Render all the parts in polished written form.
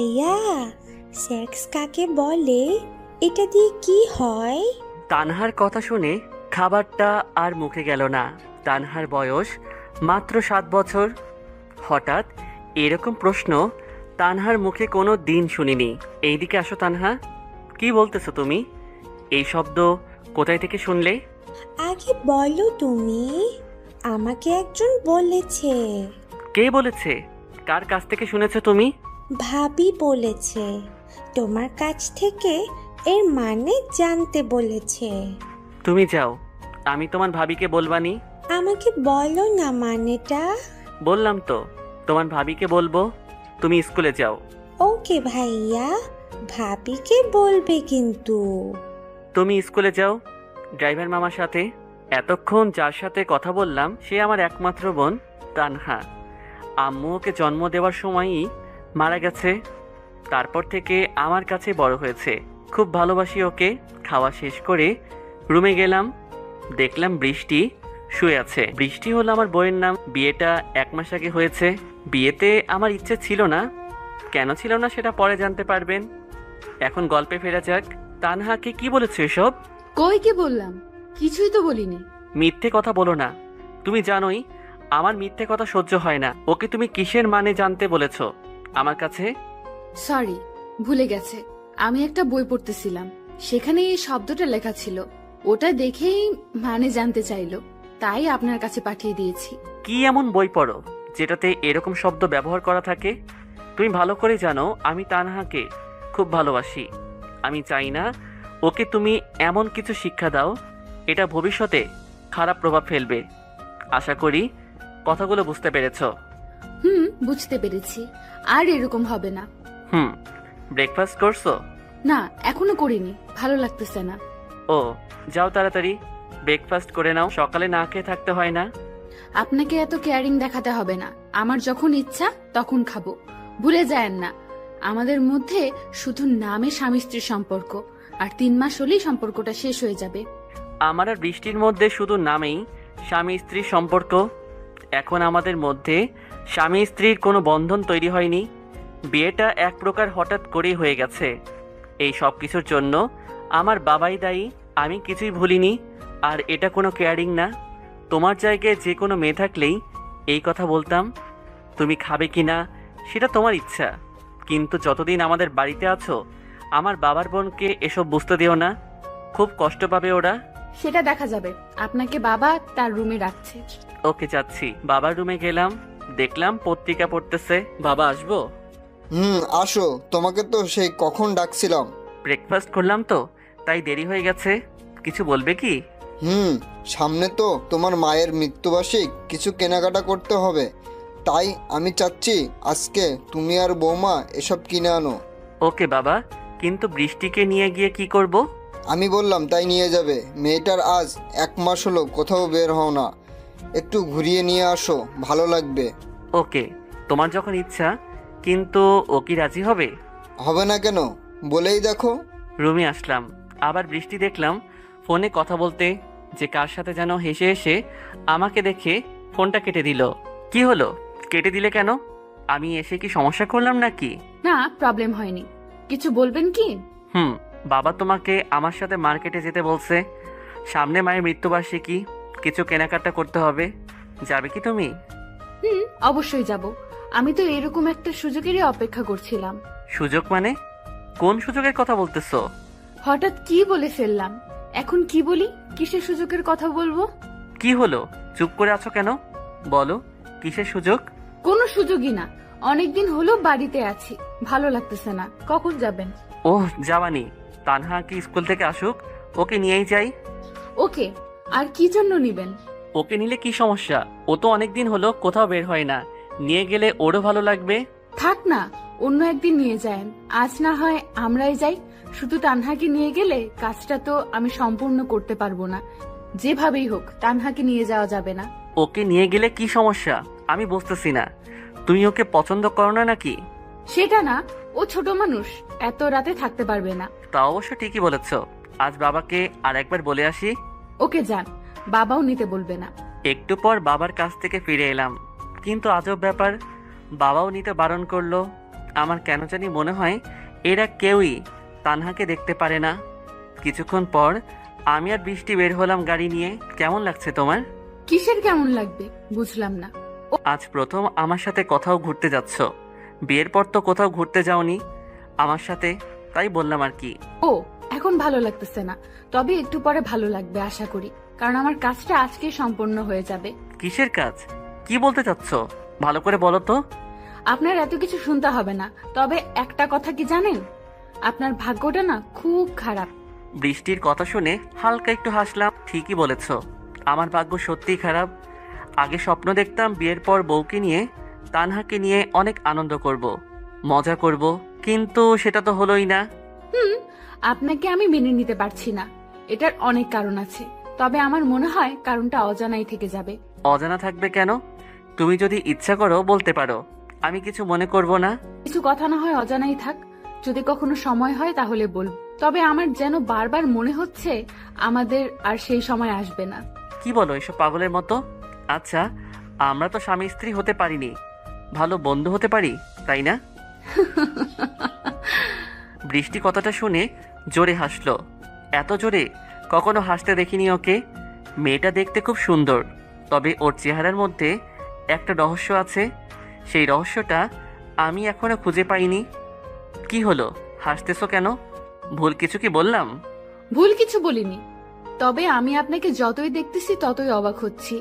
ভাইয়া, সেক্স কাকে বলে? এটা দিয়ে কি হয়? তানহার কথা শুনে খাবারটা আর মুখে গেল না। তানহার বয়স মাত্র 7 বছর। হঠাৎ এরকম প্রশ্ন তানহার মুখে কোনো দিন শুনিনি। এইদিকে আসো তানহা, কি বলতেছো তুমি? এই শব্দ কোথায় থেকে শুনলে? আগে বলো তুমি। আমাকে একজন বলেছে। কে বলেছে? কার কাছ থেকে শুনেছো তুমি? ভাবি বলেছে। তোমার কাছ থেকে এর মানে জানতে বলেছে। তুমি যাও, আমি তোমার ভাবিকে বলবানি। আমাকে বলো না মানেটা। বললাম তো তোমার ভাবিকে বলবো। তুমি স্কুলে যাও। ওকে ভাইয়া, ভাবিকে বলবে কিন্তু। তুমি স্কুলে যাও ড্রাইভার মামার সাথে। এতক্ষণ যার সাথে কথা বললাম সে আমার একমাত্র বোন তানহা। আম্মু ওকে জন্ম দেওয়ার সময়ই মারা গেছে। তারপর থেকে আমার কাছে বড় হয়েছে। খুব ভালোবাসি ওকে। খাওয়া শেষ করে রুমে গেলাম, দেখলাম বৃষ্টি শুয়ে আছে। বৃষ্টি হলো আমার বইয়ের নাম। বিয়েটা 1 মাস আগে হয়েছে। বিয়েতে আমার ইচ্ছে ছিল না। কেন ছিল না সেটা পরে জানতে পারবেন। এখন গল্পে ফেরা যাক। তানহাকে কি বলেছো এসব? কই কি বললাম? কিছুই তো বলিনি। মিথ্যে কথা বলো না। তুমি জানোই আমার মিথ্যে কথা সহ্য হয় না। ওকে তুমি কিসের মানে জানতে বলেছো আমার কাছে? সরি, ভুলে গেছে। আমি একটা বই পড়তেছিলাম, সেখানে এই শব্দটা লেখা ছিল। ওটা দেখেই মানে জানতে চাইলো, তাই আপনার কাছে পাঠিয়ে দিয়েছি। কি এমন বই পড়ো যেটাতে এরকম শব্দ ব্যবহার করা থাকে? তুমি ভালো করে জানো আমি তানহাকে খুব ভালোবাসি। আমি চাই না ওকে তুমি এমন কিছু শিক্ষা দাও এটা ভবিষ্যতে খারাপ প্রভাব ফেলবে। আশা করি কথাগুলো বুঝতে পেরেছো। বুঝতে পেরেছি। আর এরকম হবে না। ব্রেকফাস্ট করছো? না, এখনো করিনি, ভালো লাগতেছে না। ও, যাও তাড়াতাড়ি ব্রেকফাস্ট করে নাও। সকালে না খেয়ে থাকতে হয় না। আপনাকে এত কেয়ারিং দেখাতে হবে না। আমার যখন ইচ্ছা তখন খাবো। ভুলে যায়েন না, আমাদের মধ্যে শুধু নামে স্বামী স্ত্রীর সম্পর্ক, আর 3 মাস হলেই সম্পর্কটা শেষ হয়ে যাবে। আমার আর বৃষ্টির মধ্যে শুধু নামেই স্বামী স্ত্রীর সম্পর্ক। এখন আমাদের মধ্যে স্বামী স্ত্রীর কোনো বন্ধন তৈরি হয়নি। বিয়েটা এক প্রকার হঠাৎ করেই হয়ে গেছে। এই সব কিছুর জন্য আমার বাবাই দায়ী। আমি কিছুই ভুলিনি। আর এটা কোনো কেয়ারিং না। তোমার জায়গায় যে কোনো মেয়ে থাকলেই এই কথা বলতাম। তুমি খাবে কি না সেটা তোমার ইচ্ছা, কিন্তু যতদিন আমাদের বাড়িতে আছো আমার বাবার বোনকে এসব বুঝতে দিও না। খুব কষ্ট পাবে ওরা। সেটা দেখা যাবে। আপনাকে বাবা তার রুমে রাখছে। ওকে, যাচ্ছি। বাবার রুমে গেলাম, দেখলাম পত্রিকা পড়তেছে। বাবা, আসবো? আসো, তোমাকে তো সেই কখন ডাকছিলাম। ব্রেকফাস্ট করলাম তো তাই দেরি হয়ে গেছে। কিছু বলবে কি? সামনে তো তোমার মায়ের মৃত্যুবার্ষিক, কিছু কেনাকাটা করতে হবে। তাই আমি চাচ্ছি আজকে তুমি আর বৌমা এসব কিনে আনো। ওকে বাবা, কিন্তু বৃষ্টিকে নিয়ে গিয়ে কি করব? আমি বললাম তাই নিয়ে যাবে। মেয়েটার আজ 1 মাস হলো কোথাও বের হও না, একটু ঘুরিয়ে নিয়ে আসো, ভালো লাগবে। ওকে, তোমার যখন ইচ্ছা। কিন্তু ও কি রাজি হবে? হবে না কেন, বলেই দেখো। রুমে আসলাম, আবার বৃষ্টি দেখলাম ফোনে কথা বলতে। যে কার সাথে যেন হেসে হেসে আমাকে দেখে ফোনটা কেটে দিল। কি হলো, কেটে দিলে কেন? আমি এসে কি সমস্যা করলাম নাকি? না, প্রবলেম হয়নি। কিছু বলবেন কি? বাবা তোমাকে আমার সাথে মার্কেটে যেতে বলছে। সামনে মায়ের মৃত্যুবার্ষিকী, কিছু কেনাকাটা করতে হবে। যাবে কি তুমি? অবশ্যই যাব। আমি তো এরকম একটা সুযোগেরই অপেক্ষা করছিলাম। সুযোগ মানে? কোন সুযোগের কথা বলতেছো? হঠাৎ কি বলে ফেললাম। এখন কি বলি? কিসের সুযোগের কথা বলবো? কি হলো, চুপ করে আছো কেন? বলো, কিসের সুযোগ? কোনো সুযোগই না। অনেকদিন হলো বাড়িতে আছি, ভালো লাগতেছে না। কখন যাবেন? ওহ, যাবানি। তানহা কি স্কুল থেকে আসুক, ওকে নিয়েই যাই। ওকে, আর কি জন্য নিবেন? ওকে নিলে কি সমস্যা? ও তো অনেকদিন হলো কোথাও বের হয় না। নিয়ে গেলে ওরও ভালো লাগবে। থাক না, অন্য একদিন নিয়ে যায়েন। আজ না হয় আমরাই যাই। শুধু তানহাকে নিয়ে গেলে কাজটা তো আমি সম্পূর্ণ করতে পারবো না। যেভাবেই হোক তানহাকে নিয়ে যাওয়া যাবে না। ওকে নিয়ে গেলে কি সমস্যা আমি বুঝতেছি না। তুমি ওকে পছন্দ করো না নাকি? সেটা না, ও ছোট মানুষ, এত রাতে থাকতে পারবে না। তা অবশ্য ঠিকই বলেছ। আজ বাবাকে আর একবার বলে আসি। ওকে যান, বাবাও নিতে বলবে না। একটু পর বাবার কাছ থেকে ফিরে এলাম, কিন্তু আজব ব্যাপার, বাবাও নিতে বারণ করলো। আমার কেন জানি মনে হয় এরা কেউই তানহাকে দেখতে পারে না। কিছুক্ষণ পর আমি আর বৃষ্টি বের হলাম গাড়ি নিয়ে। কেমন লাগছে তোমার? কিসের কেমন লাগবে বুঝলাম না। আজ প্রথম আমার সাথে কোথাও ঘুরতে যাচ্ছ। বিয়ের পর তো কোথাও ঘুরতে যাওনি আমার সাথে, তাই বললাম আর কি। ও, এখন ভালো লাগতেছে না, তবে একটু পরে ভালো লাগবে আশা করি, কারণ আমার কাজটা আজকে সম্পূর্ণ হয়ে যাবে। কিসের কাজ? কি বলতে চাচ্ছ ভালো করে বলো তো। আপনার এত কিছু শুনতে হবে না, তবে একটা কথা কি জানেন, আপনার ভাগ্যটা না খুব খারাপ। বৃষ্টির কথা শুনে হালকা একটু হাসলাম। ঠিকই বলেছ, আমার ভাগ্য সত্যিই খারাপ। আগে স্বপ্ন দেখতাম বিয়ের পর বউকে নিয়ে, তানহাকে নিয়ে অনেক আনন্দ করব, মজা করব, কিন্তু সেটা তো হলোই না। আপনাকে আমি মেনে নিতে পারছি না, এটার অনেক কারণ আছে, তবে আমার মনে হয় কারণটা অজানাই থেকে যাবে। অজানা থাকবে কেন? তুমি যদি ইচ্ছা করো বলতে পারো, আমি কিছু মনে করব না। কিছু কথা না হয় অজানাই থাক, যদি কখনো সময় হয় তাহলে বলব, তবে আমার যেন বারবার মনে হচ্ছে আমাদের আর সেই সময় আসবে না। কি বলো এসব পাগলের মতো? আচ্ছা, আমরা তো স্বামী স্ত্রী হতে পারিনি, ভালো বন্ধু হতে পারি, তাই না? বৃষ্টি কথাটা শুনে জোরে হাসলো। এত জোরে কখনো হাসতে দেখিনি ওকে। মেয়েটা দেখতে খুব সুন্দর, তবে ওর চেহারার মধ্যে একটা রহস্য আছে। সেই রহস্যটা আমি এখনো খুঁজে পাইনি। কি হলো, হাসতেছো কেন? ভুল কিছু কি বললাম? ভুল কিছু বলিনি, তবে আমি আপনাকে যতই দেখতেছি ততই অবাক হচ্ছি।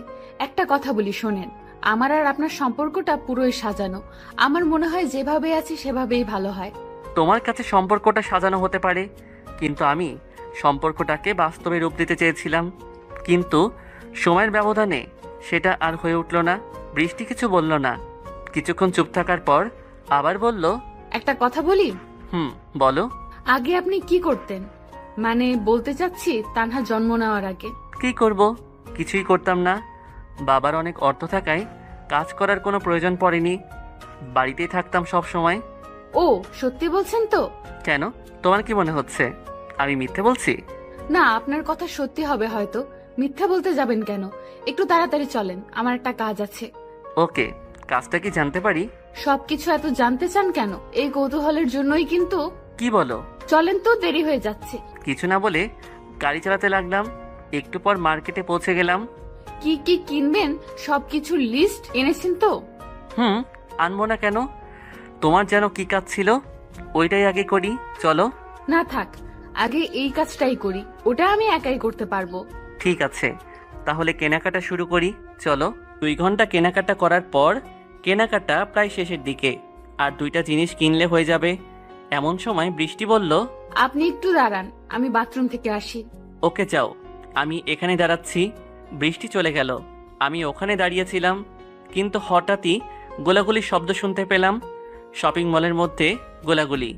একটা কথা বলি শোনেন, আমার আর আপনার সম্পর্কটা পুরোই সাজানো। আমার মনে হয় যেভাবে আছে সেভাবেই ভালো হয়। তোমার কাছে সম্পর্কটা সাজানো হতে পারে, কিন্তু আমি সম্পর্কটাকে বাস্তবে রূপ দিতে চেয়েছিলাম, কিন্তু সময়ের ব্যবধানে সেটা আর হয়ে উঠল না। বৃষ্টি কিছু বলল না। কিছুক্ষণ চুপ থাকার পর আবার বলল, একটা কথা বলি। বলো। আগে আপনি কি করতেন? মানে বলতে চাচ্ছি তানহা জন্ম নেওয়ার আগে। কি করব? কিছুই করতাম না। বাবার অনেক অর্থ থাকায় কাজ করার কোনো প্রয়োজন পড়েনি, বাড়িতেই থাকতাম সব সময়। ও, সত্যি বলছেন তো? কেন, তোমার কি মনে হচ্ছে আমি মিথ্যে বলছি? না, আপনার কথা সত্যি হবে হয়তো। মিথ্যা বলতে যাবেন কেন? একটু তাড়াতাড়ি চলেন, আমার একটা কাজ আছে। ওকে, কাজটা কি জানতে পারি? সবকিছু এত জানতে চান কেন? এই কৌতূহলের জন্যই কিন্তু। কি বলো? চলেন তো, দেরি হয়ে যাচ্ছে। কিছু না বলে গাড়ি চালাতে লাগলাম। একটু পর মার্কেটে পৌঁছে গেলাম। কি কি কিনবেন সবকিছুর লিস্ট এনেছেন তো? আনবো না কেন? তোমার যেন কি কাজ ছিল ওইটাই আগে করি, চলো। না থাক, আগে এই কাজটাই করি, ওটা আমি একাই করতে পারবো। ঠিক আছে, তাহলে কেনাকাটা শুরু করি, চলো। 2 ঘন্টা কেনাকাটা করার পর কেনাকাটা প্রায় শেষের দিকে, আর 2টা জিনিস কিনলে হয়ে যাবে। এমন সময় বৃষ্টি বলল, আপনি একটু দাঁড়ান, আমি বাথরুম থেকে আসি। ওকে যাও, আমি এখানে দাঁড়াচ্ছি। বৃষ্টি চলে গেল। আমি ওখানে দাঁড়িয়েছিলাম, কিন্তু হঠাৎই গোলাগুলির শব্দ শুনতে পেলাম। শপিং মলের মধ্যে গোলাগুলি।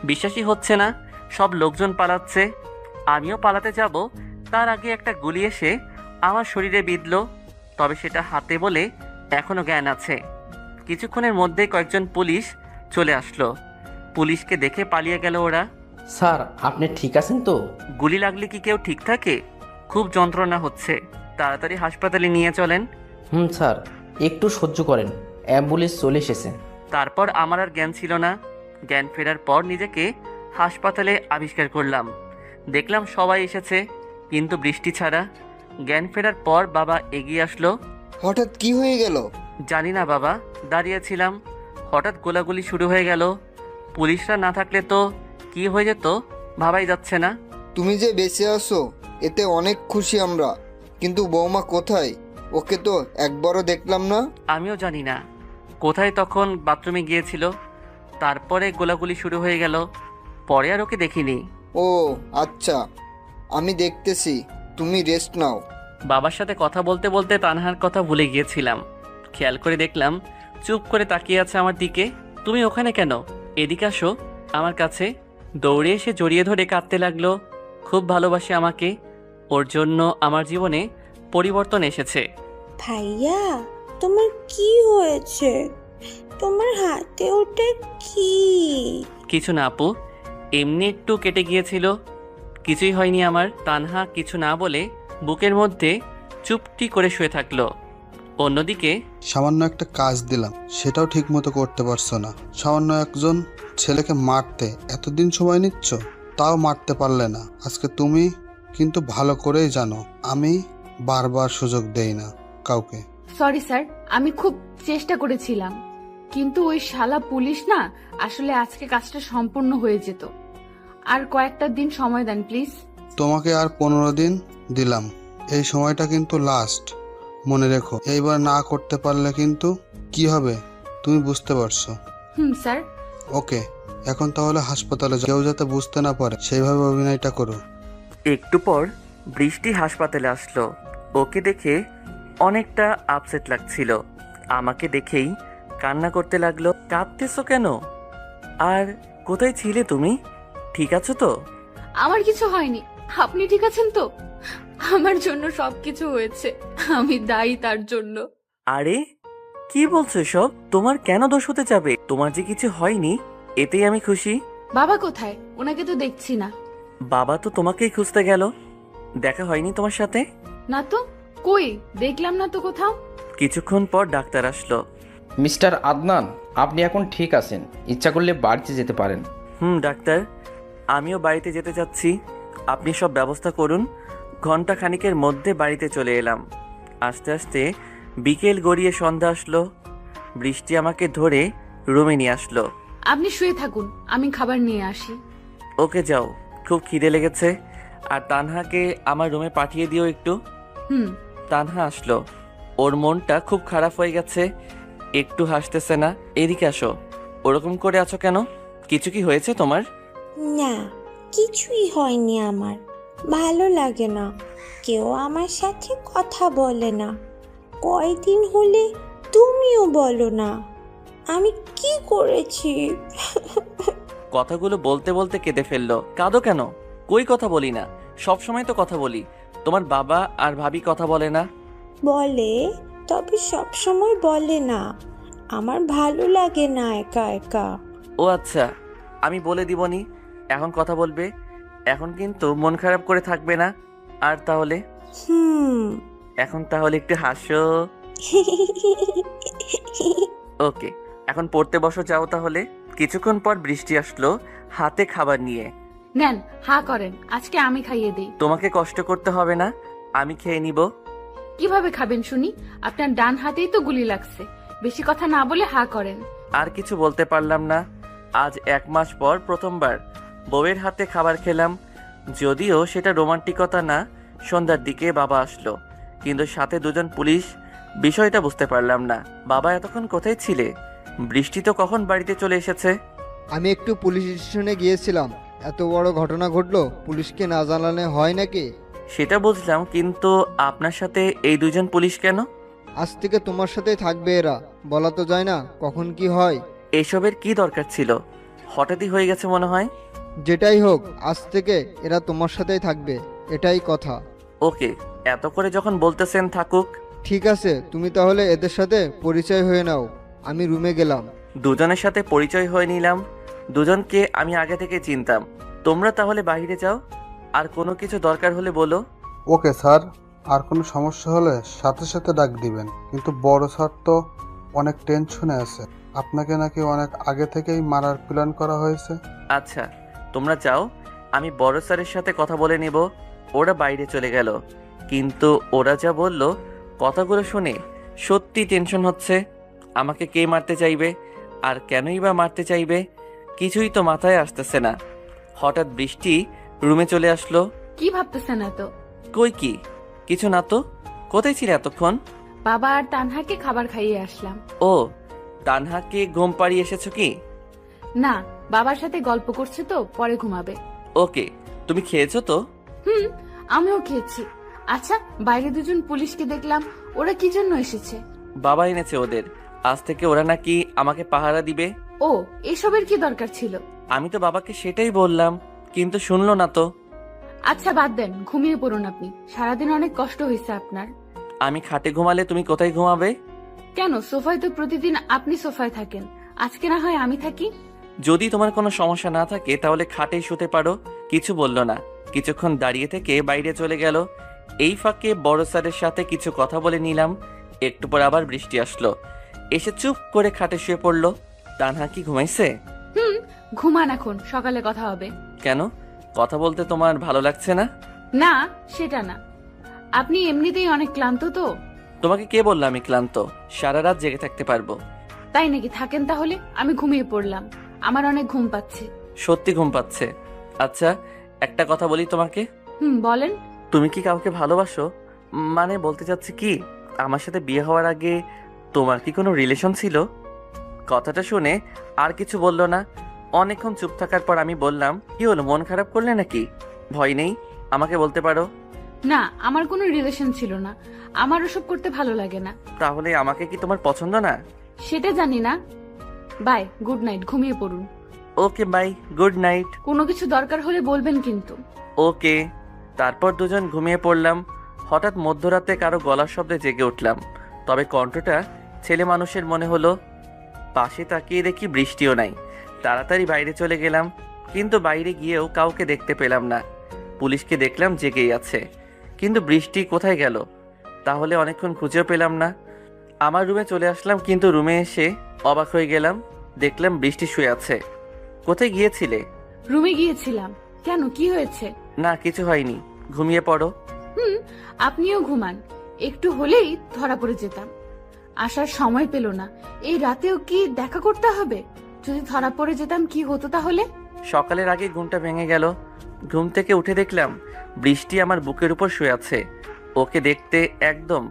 বিশ্বাসই হচ্ছে না, সব লোকজন পালাচ্ছে। আমিও পালাতে যাব, তার আগে একটা গুলি এসে আমার শরীরে বিঁধল, তবে সেটা হাতে বলে এখনো জ্ঞান আছে। কিছুক্ষণের মধ্যে কয়েকজন পুলিশ চলে আসলো। পুলিশকে দেখে পালিয়ে গেল ওরা। স্যার, আপনি ঠিক আছেন তো? গুলি লাগলে কি কেউ ঠিক থাকে? খুব যন্ত্রণা হচ্ছে, তাড়াতাড়ি হাসপাতালে নিয়ে চলেন। স্যার, একটু সহ্য করেন, অ্যাম্বুলেন্স চলে এসেছে। তারপর আমার আর জ্ঞান ছিল না। জ্ঞান ফেরার পর নিজেকে হাসপাতালে আবিষ্কার করলাম। দেখলাম সবাই এসেছে, কিন্তু বৃষ্টি ছাড়া। জ্ঞান ফেরার পর বাবা এগিয়ে আসলো। হঠাৎ কি হয়ে গেল? জানি না বাবা, দাঁড়িয়েছিলাম, হঠাৎ গোলাগুলি শুরু হয়ে গেল। পুলিশরা না থাকলে তো কি হয়ে যেত ভাবাই যাচ্ছে না। তুমি যে বেঁচে আছো এতে অনেক খুশি আমরা, কিন্তু বৌমা কোথায়? ওকে তো একবারও দেখলাম না। আমিও জানি না কোথায়, তখন বাথরুমে গিয়েছিল, তারপরে গোলাগুলি শুরু হয়ে গেল, পরে আর ওকে দেখিনি। ও আচ্ছা, আমি দেখতেছি, তুমি রেস্ট নাও। বাবার সাথে কথা বলতে বলতে তানহার কথা ভুলে গিয়েছিলাম। খেয়াল করে দেখলাম চুপ করে তাকিয়ে আছে আমার দিকে। তুমি ওখানে কেন? এদিকে আসো আমার কাছে। দৌড়ে এসে জড়িয়ে ধরে কাঁদতে লাগলো। খুব ভালোবাসে আমাকে, ওর জন্য আমার জীবনে পরিবর্তন এসেছে। ভাইয়া, তোমার কি হয়েছে? তোমার হাতে ওটা কি? কিছু না আপু, এমনি একটু কেটে গিয়েছিল, কিছুই হয়নি আমার। তানহা কিছু না বলে বুকের মধ্যে চুপটি করে শুয়ে থাকলো। অন্যদিকে সামান্য একটা কাজ দিলাম, সেটাও ঠিক মতো করতে পারছো না। সামান্য একজন ছেলেকে মারতে এতদিন সময় নিচ্ছ, তাও মারতে পারলে না। আজকে তুমি কিন্তু ভালো করেই জানো আমি বারবার সুযোগ দেই না কাউকে। সরি স্যার, আমি খুব চেষ্টা করেছিলাম, কিন্তু ওই শালা পুলিশ না, আসলে আজকে কাজটা সম্পূর্ণ হয়ে যেত। আর কয়েকটা দিন সময় দেন প্লিজ। তোমাকে আর 15 দিন দিলাম, এই সময়টা কিন্তু লাস্ট, মনে রেখো। এইবার না করতে পারলে কিন্তু কি হবে তুমি বুঝতে পারছো। স্যার। ওকে, এখন তাহলে হাসপাতালে যাও। কেউ যাতে বুঝতে না পারে সেইভাবে অভিনয়টা করো। একটু পর বৃষ্টি হাসপাতালে আসলো। ওকে দেখে অনেকটা আপসেট লাগছিল। আমাকে দেখেই কান্না করতে লাগলো। কাঁদতেছো কেন? আর কোথায় ছিলে তুমি? ঠিক আছো তো? আমার কিছু হয়নি, আপনি ঠিক আছেন তো? আমার জন্য সবকিছু হয়েছে, আমি দায়ী তার জন্য। আরে কি বলছো সব? তোমার কেন দোষ হতে যাবে? তোমার যে কিছু হয়নি, এতেই আমি খুশি। বাবা কোথায়? ওনাকে তো দেখছি না। বাবা তো তোমাকেই খুঁজতে গেল। দেখা হয়নি তোমার সাথে? না তো, কই দেখলাম না তো কোথাও। কিছুক্ষণ পর ডাক্তার আসলো। মিস্টার আদনান, আপনি এখন ঠিক আছেন, ইচ্ছা করলে বাড়িতে যেতে পারেন। ডাক্তার, আমিও বাড়িতে যেতে চাচ্ছি। আপনি সব ব্যবস্থা করুন। ঘন্টা খানিকের মধ্যে বাড়িতে চলে এলাম। আস্তে আস্তে বিকেল গড়িয়ে সন্ধ্যা আসলো। বৃষ্টি আমাকে ধরে রুমে নিয়ে আসলো। আপনি শুয়ে থাকুন, আমি খাবার নিয়ে আসি। ওকে যাও, খুব খিদে লেগেছে। আর তানহাকে আমার রুমে পাঠিয়ে দিও একটু। তানহা আসলো। ওর মনটা খুব খারাপ হয়ে গেছে, একটু হাসতেছে না। এদিকে আসো। ওরকম করে আছো কেন? কিছু কি হয়েছে তোমার? না, কিছুই হয়নি আমার। ভালো লাগে না, কেউ আমার সাথে কথা বলে না। কয়দিন হলে তুমিও বলো না। আমি কি করেছি? কথাগুলো বলতে বলতে কেঁদে ফেললো। কাঁদো কেন? কই কথা বলি না? সব সময় তো কথা বলি। তোমার বাবা আর ভাবি কথা বলে না? বলে, তবে সব সময় বলে না। আমার ভালো লাগে না একা একা। ও আচ্ছা, আমি বলে দিবনি। এখন কথা বলবে। এখন কিন্তু মন খারাপ করে থাকবে না। আর তাহলে এখন তাহলে একটু হাসো। ওকে, এখন পড়তে বসো যাও তাহলে। কিছুক্ষণ পর বৃষ্টি আসলো হাতে খাবার নিয়ে। নেন, হা করেন, আজকে আমি খাইয়ে দিই। তোমাকে কষ্ট করতে হবে না, আমি খেয়ে নিব। কিভাবে খাবেন শুনি? আপনার ডান হাতেই তো গুলি লাগছে। বেশি কথা না বলে হা করেন। আর কিছু বলতে পারলাম না। আজ 1 মাস পর প্রথমবার বউয়ের হাতে খাবার খেলাম। যদিও সেটা রোমান্টিকতা না। সন্ধ্যার দিকে বাবা আসলো, কিন্তু সাথে 2 জন পুলিশ। বিষয়টা বুঝতে পারলাম না। বাবা এতক্ষণ কোথায় ছিলে? বৃষ্টি তো কখন বাড়িতে চলে এসেছে? আমি একটু পুলিশ স্টেশনে গিয়েছিলাম। এত বড় ঘটনা ঘটলো, পুলিশকে না জানালে হয় নাকি? সেটা বুঝলাম, কিন্তু আপনার সাথে এই 2 জন পুলিশ কেন? আজ থেকে তোমার সাথেই থাকবে এরা। বলা তো যায় না কখন কি হয়। এসবের কি দরকার ছিল? হঠাৎই হয়ে গেছে মনে হয়। যেটাই হোক, আজ থেকে এরা তোমার সাথেই থাকবে, এটাই কথা। ওকে, এত করে যখন বলতেছেন থাকুক। ঠিক আছে, তুমি তাহলে এদের সাথে পরিচয় হয়ে নাও। আমি রুমে গেলাম। 2 জনের সাথে পরিচয় হয়ে নিলাম। 2 জনকে আমি আগে থেকে চিনতাম। তোমরা তাহলে বাইরে যাও, আর কোনো কিছু দরকার হলে বলো। ওকে স্যার, আর কোনো সমস্যা হলে সাথে সাথে ডাক দিবেন। কিন্তু বড় স্যার তো অনেক টেনশনে আছে, আপনাকে নাকি অনেক আগে থেকেই মারার প্ল্যান করা হয়েছে। আচ্ছা, তোমরা যাও, আমি বড় স্যারের সাথে কথা বলে নেব। ওরা বাইরে চলে গেল, কিন্তু ওরা যা বলল কথাগুলো শুনে সত্যি টেনশন হচ্ছে। আমাকে কে মারতে চাইবে, আর কেনই বা মারতে চাইবে, কিছুই তো মাথায় আসতেছে না। হঠাৎ বৃষ্টি রুমে চলে আসলো। কি ভাবতেছেন এত? কই কি কিছু না তো। কোথায় ছিলে এতক্ষণ? বাবা আর তানহাকে খাবার খাইয়ে আসলাম। ও, তানহাকে ঘুম পাড়িয়ে এসেছো কি? না, বাবার সাথে গল্প করছে তো, পরে ঘুমাবে। ওকে, তুমি খেয়েছো তো? আমিও খেয়েছি। আচ্ছা, বাইরে 2 জন পুলিশকে দেখলাম, ওরা কি জন্য এসেছে? বাবা এনেছে ওদের। আজ থেকে ওরা নাকি আমাকে পাহারা দিবে। ও, এসবের কি দরকার ছিল? আমি তো বাবাকে সেটাই বললাম, কিন্তু শুনলো না তো। আচ্ছা বাদ দেন, ঘুমিয়ে পড়ুন আপনি। সারাদিন অনেক কষ্ট হয়েছে আপনার। আমি খাটে ঘুমালে তুমি কোথায় ঘুমাবে? কেন, সোফায় তো প্রতিদিন আপনি সোফায় থাকেন, আজকে না হয় আমি থাকি। যদি তোমার কোনো সমস্যা না থাকে তাহলে খাটেই শুতে পারো। কিছু বললো না। কিছুক্ষণ দাঁড়িয়ে থেকে বাইরে চলে গেল। এই ফাঁকে বড় স্যারের সাথে কিছু কথা বলে নিলাম। একটু পর আবার বৃষ্টি আসলো, এসে চুপ করে খাটে শুয়ে পড়লো। তানহা কি ঘুমাইছে? হুম, ঘুমান এখন, সকালে কথা হবে। কেন, কথা বলতে তোমার ভালো লাগছে না? না, সেটা না, আপনি এমনিতেই অনেক ক্লান্ত তো। তোমাকে কে বললো আমি ক্লান্ত? সারা রাত জেগে থাকতে পারবো। তাই নাকি? থাকেন তাহলে, আমি ঘুমিয়ে পড়লাম, আমার অনেক ঘুম পাচ্ছে। সত্যি ঘুম পাচ্ছে? আচ্ছা, একটা কথা বলি তোমাকে। বলেন। তুমি কি কাউকে ভালোবাসো? মানে বলতে চাচ্ছি কি, আমার সাথে বিয়ে হওয়ার আগে তোমার কি কোনো রিলেশন ছিল? কথাটা শুনে আর কিছু বললো না। অনেকক্ষণ চুপ থাকার পর আমি বললাম, কি হলো, মন খারাপ করলে নাকি? ভয় নেই, আমাকে বলতে পারো। না, আমার কোনো রিলেশন ছিল না, আমার ওসব করতে ভালো লাগে না। তাহলে আমাকে কি তোমার পছন্দ না? সেটা জানি না। বাই, গুড নাইট, ঘুমিয়ে পড়ুন। Okay bye, good night. কোনো কিছু দরকার হলে বলবেন কিন্তু। ওকে। তারপর দুজন ঘুমিয়ে পড়লাম। হঠাৎ মধ্যরাতে কারো গলার শব্দে জেগে উঠলাম, তবে কণ্ঠটা ছেলে মানুষের মনে হলো। পাশে তাকিয়ে দেখি বৃষ্টিও নাই। তাড়াতাড়ি বাইরে চলে গেলাম, কিন্তু বাইরে গিয়েও কাউকে দেখতে পেলাম না। পুলিশকে দেখলাম জেগেই আছে, কিন্তু বৃষ্টি কোথায় গেল? তাহলে অনেকক্ষণ খুঁজেও পেলাম না। আমার রুমে চলে আসলাম, কিন্তু রুমে এসে অবাক হয়ে গেলাম, দেখলাম বৃষ্টি শুয়ে আছে। কোথায় গিয়েছিলে? রুমে গিয়েছিলাম। কেন, কি হয়েছে? না, কিছু হয়নি, ঘুমিয়ে পড়ো। আপনিও ঘুমান, একটু হলেই ধরা পড়ে যেতাম। আসার সময় পেল না, এই রাতেও কি দেখা করতে হবে? যদি ধরা পড়ে যেতাম কি হতো তাহলে? সকালের আগে ঘুমটা ভেঙে গেল। ঘুম থেকে উঠে দেখলাম বৃষ্টি আমার বুকের উপর শুয়ে আছে। ওকে দেখতে একদম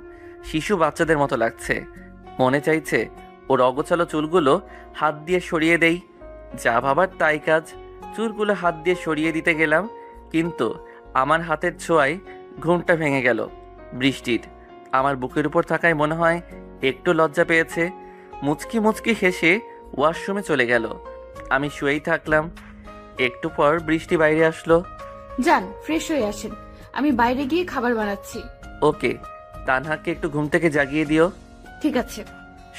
শিশু বাচ্চাদের মতো লাগছে। মনে চাইছে ওর অগোছালো চুলগুলো হাত দিয়ে সরিয়ে দেই। যা ভাবার তাই কাজ। চুলগুলো হাত দিয়ে সরিয়ে দিতে গেলাম, কিন্তু আমার হাতের ছোঁয়ায় ঘুমটা ভেঙে গেল। বৃষ্টির আমার বুকের উপর থাকায় মনে হয় একটু লজ্জা পেয়েছে। মুচকি মুচকি হেসে ওয়াশরুমে চলে গেল। আমি শুয়েই থাকলাম। একটু পর বৃষ্টি বাইরে আসলো। যান, ফ্রেশ হয়ে আসেন, আমি বাইরে গিয়ে খাবার বানাচ্ছি। ওকে। তানহাকে একটু ঘুম থেকে জাগিয়ে দিও। ঠিক আছে।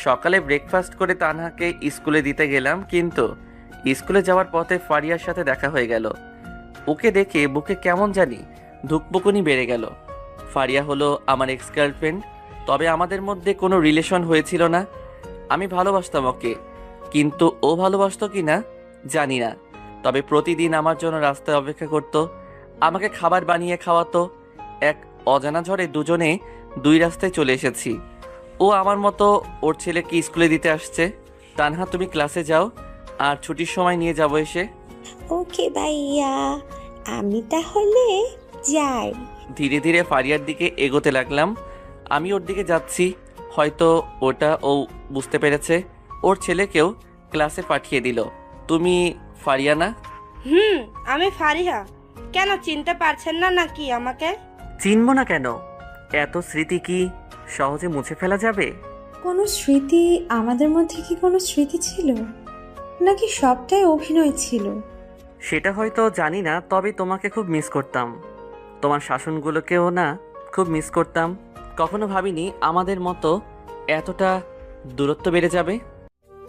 সকালে ব্রেকফাস্ট করে তানহাকে স্কুলে দিতে গেলাম, কিন্তু স্কুলে যাওয়ার পথে ফারিয়ার সাথে দেখা হয়ে গেল। ওকে দেখে বুকে কেমন জানি ধুকপুকুনি বেড়ে গেল। ফারিয়া হলো আমার এক্স গার্লফ্রেন্ড, তবে আমাদের মধ্যে কোনো রিলেশন হয়েছিল না। আমি ভালোবাসতাম ওকে, কিন্তু ও ভালোবাসতো কি না জানি না। তবে প্রতিদিন আমার জন্য রাস্তায় অপেক্ষা করত, আমাকে খাবার বানিয়ে খাওয়াতো। এক অজানা ঝড়ে দুজনে দুই রাস্তায় চলে এসেছি। ও আমার মতো ওর ছেলেকে স্কুলে দিতে আসছে। তানহা, তুমি ক্লাসে যাও, আর ছুটির সময় নিয়ে যাবো এসে। ওকে ভাইয়া, আমি তাহলে যাই। ধীরে ধীরে ফারিয়ার দিকে এগোতে লাগলাম। আমি ওর দিকে যাচ্ছি, হয়তো ওটা ও বুঝতে পেরেছে, ওর ছেলেকেও ক্লাসে পাঠিয়ে দিল। তুমি ফারিয়া না? আমি ফারিহা। কেন, চিনতে পারছেন না নাকি আমাকে? চিনব না কেন? এত স্মৃতি কি সহজে মুছে ফেলা যাবে? কোনো স্মৃতি, আমাদের মধ্যে কি কোনো স্মৃতি ছিল, নাকি সবটাই অভিনয় ছিল? সেটা হয়তো জানি না, তবে তোমাকে খুব মিস করতাম। তোমার শাসনগুলোকেও না খুব মিস করতাম। কখনো ভাবিনি আমাদের মতো এতটা দূরত্ব বেড়ে যাবে।